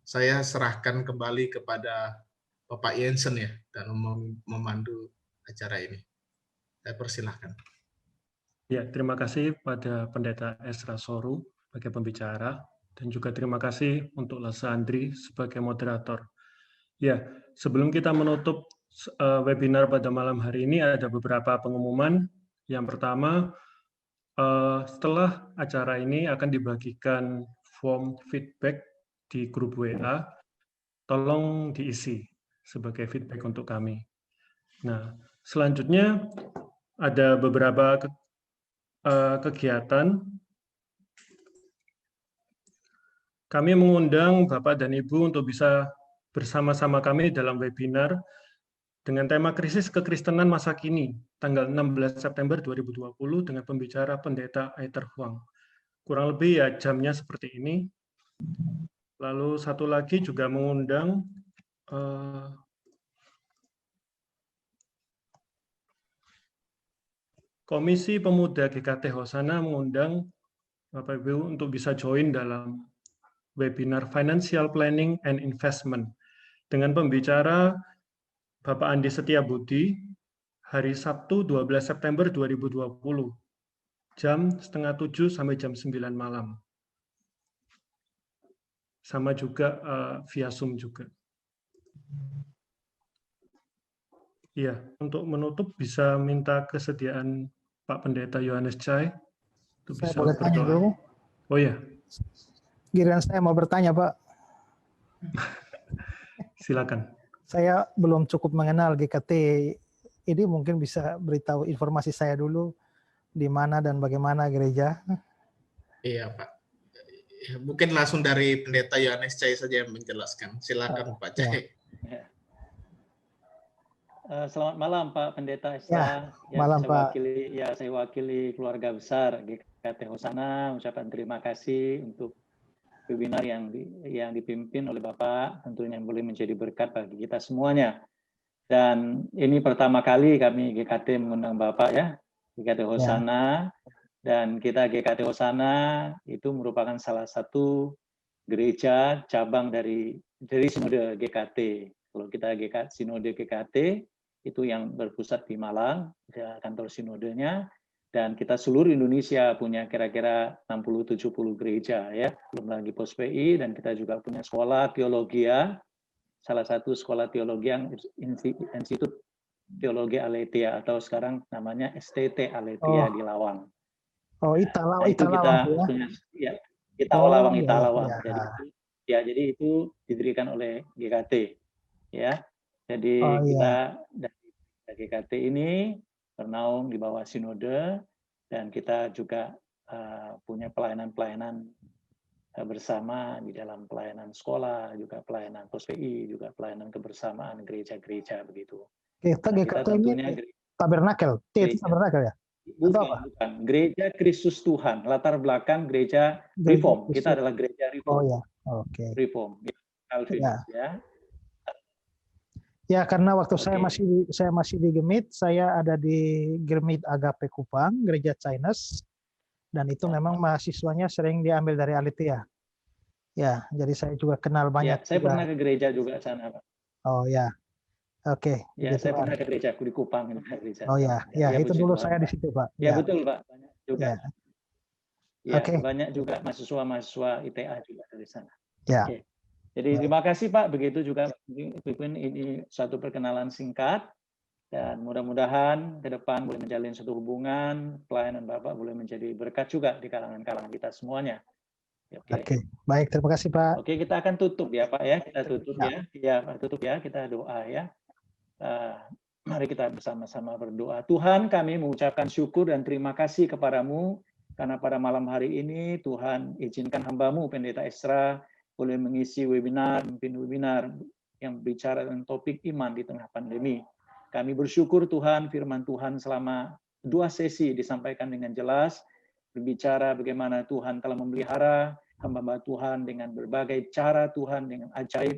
S2: Saya serahkan kembali kepada Bapak Jensen ya, dan memandu acara ini. Saya persilahkan.
S1: Ya, terima kasih pada Pendeta Esra Soru sebagai pembicara, dan juga terima kasih untuk Lasa Andri sebagai moderator. Ya, sebelum kita menutup webinar pada malam hari ini, ada beberapa pengumuman. Yang pertama, setelah acara ini akan dibagikan form feedback di grup WA, tolong diisi sebagai feedback untuk kami. Nah, selanjutnya ada beberapa kegiatan. Kami mengundang Bapak dan Ibu untuk bisa bersama-sama kami dalam webinar dengan tema Krisis Kekristenan Masa Kini, tanggal 16 September 2020 dengan pembicara Pendeta Aether Huang. Kurang lebih ya jamnya seperti ini. Lalu satu lagi juga mengundang Komisi Pemuda GKT Hosana, mengundang Bapak Ibu untuk bisa join dalam webinar Financial Planning and Investment dengan pembicara Bapak Andi Setiabudi hari Sabtu 12 September 2020 jam 6:30 sampai jam 9 malam. Sama juga via Zoom juga. Iya, untuk menutup bisa minta kesediaan Pak Pendeta Yohanes Chai.
S3: Saya boleh tanya dulu?
S1: Oh ya.
S3: Giliran saya mau bertanya, Pak.
S1: Silakan.
S3: Saya belum cukup mengenal GKT. Ini mungkin bisa beritahu informasi saya dulu di mana dan bagaimana gereja.
S2: Iya, Pak. Ya, mungkin langsung dari Pendeta Yohanes Cai saja yang menjelaskan. Silakan Pak Cai.
S5: Ya. Selamat malam Pak Pendeta Esra.
S3: Malam, Pak.
S5: Saya wakili keluarga besar GKT Hosana. Ucapan terima kasih untuk webinar yang dipimpin oleh Bapak. Tentunya boleh menjadi berkat bagi kita semuanya. Dan ini pertama kali kami GKT mengundang Bapak ya, GKT Hosana. Dan kita GKT Hosana itu merupakan salah satu gereja cabang dari Sinode GKT. Kalau kita Sinode GKT itu yang berpusat di Malang, kantor sinodenya, dan kita seluruh Indonesia punya kira-kira 60-70 gereja ya, belum lagi POSPI, dan kita juga punya sekolah teologi ya, salah satu sekolah teologi yang Institut Teologi Aletheia atau sekarang namanya STT Aletheia di Lawang.
S3: Oh, Italawang
S5: ya. Italawang.
S3: Ya.
S5: Jadi itu didirikan oleh GKT ya. Jadi kita dari GKT ini bernaung di bawah sinode, dan kita juga punya pelayanan-pelayanan bersama di dalam pelayanan sekolah, juga pelayanan POSPI, juga pelayanan kebersamaan gereja-gereja begitu.
S3: Kita GKT ini tabernakel, tabernakel ya?
S5: Bukan. Gereja Kristus Tuhan, latar belakang gereja Reform. Kita adalah gereja Reform.
S3: Oh ya, oke.
S5: Reform, ya.
S3: Ya, karena waktu saya masih di Gemit, saya ada di Gemit Agape Kupang, gereja Chinese, dan itu memang mahasiswanya sering diambil dari Aletheia. Ya, jadi saya juga kenal banyak.
S5: Saya pernah ke gereja juga sana, Pak.
S3: Oh ya. Oke.
S5: Ya, saya pernah ke gereja di Kupang.
S3: Oh ya, itu dulu saya di situ, Pak.
S5: Ya, betul, Pak. Banyak juga. Ya, banyak juga mahasiswa ITA juga dari sana.
S3: Ya.
S5: Oke. Jadi terima kasih Pak. Begitu juga ini satu perkenalan singkat, dan mudah-mudahan ke depan boleh menjalin satu hubungan, pelayanan Bapak boleh menjadi berkat juga di kalangan-kalangan kita semuanya.
S3: Oke, baik, terima kasih Pak.
S5: Oke, kita akan tutup ya Pak ya. Kita tutup ya. Ya, tutup ya. Kita doa ya. Mari kita bersama-sama berdoa. Tuhan, kami mengucapkan syukur dan terima kasih kepadamu karena pada malam hari ini Tuhan izinkan hamba-Mu Pendeta Esra boleh mengisi webinar yang bicara tentang topik iman di tengah pandemi. Kami bersyukur Tuhan, firman Tuhan selama 2 sesi disampaikan dengan jelas, berbicara bagaimana Tuhan telah memelihara hamba-hamba Tuhan dengan berbagai cara Tuhan, dengan ajaib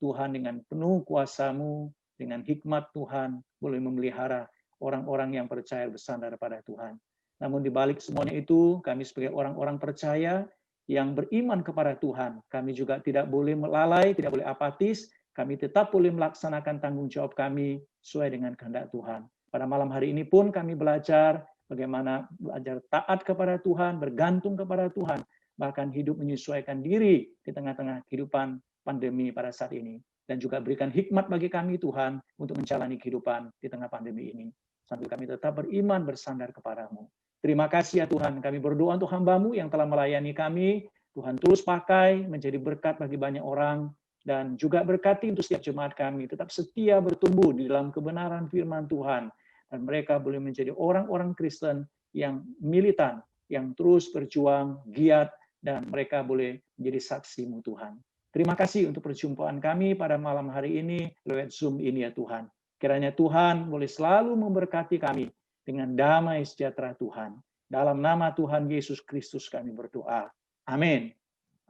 S5: Tuhan, dengan penuh kuasa-Mu, dengan hikmat Tuhan, boleh memelihara orang-orang yang percaya bersandar pada Tuhan. Namun di balik semuanya itu, kami sebagai orang-orang percaya yang beriman kepada Tuhan, kami juga tidak boleh melalai, tidak boleh apatis, kami tetap boleh melaksanakan tanggung jawab kami sesuai dengan kehendak Tuhan. Pada malam hari ini pun kami belajar bagaimana belajar taat kepada Tuhan, bergantung kepada Tuhan, bahkan hidup menyesuaikan diri di tengah-tengah kehidupan pandemi pada saat ini. Dan juga berikan hikmat bagi kami Tuhan untuk menjalani kehidupan di tengah pandemi ini. Sambil kami tetap beriman bersandar kepadamu. Terima kasih ya Tuhan, kami berdoa untuk hamba-Mu yang telah melayani kami. Tuhan terus pakai menjadi berkat bagi banyak orang. Dan juga berkati untuk setiap jemaat kami. Tetap setia bertumbuh di dalam kebenaran firman Tuhan. Dan mereka boleh menjadi orang-orang Kristen yang militan, yang terus berjuang, giat, dan mereka boleh menjadi saksi-Mu Tuhan. Terima kasih untuk perjumpaan kami pada malam hari ini lewat Zoom ini ya Tuhan. Kiranya Tuhan boleh selalu memberkati kami dengan damai sejahtera Tuhan. Dalam nama Tuhan Yesus Kristus kami berdoa. Amin.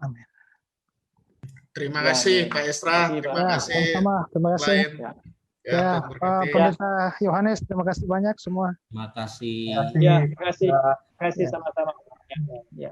S3: Amin.
S2: Terima kasih Pak Esra. Terima kasih.
S3: Terima kasih. Ya, Pak Pendeta Yohanes, terima kasih banyak semua.
S6: Terima kasih.
S5: Ya, terima kasih sama-sama. Ya.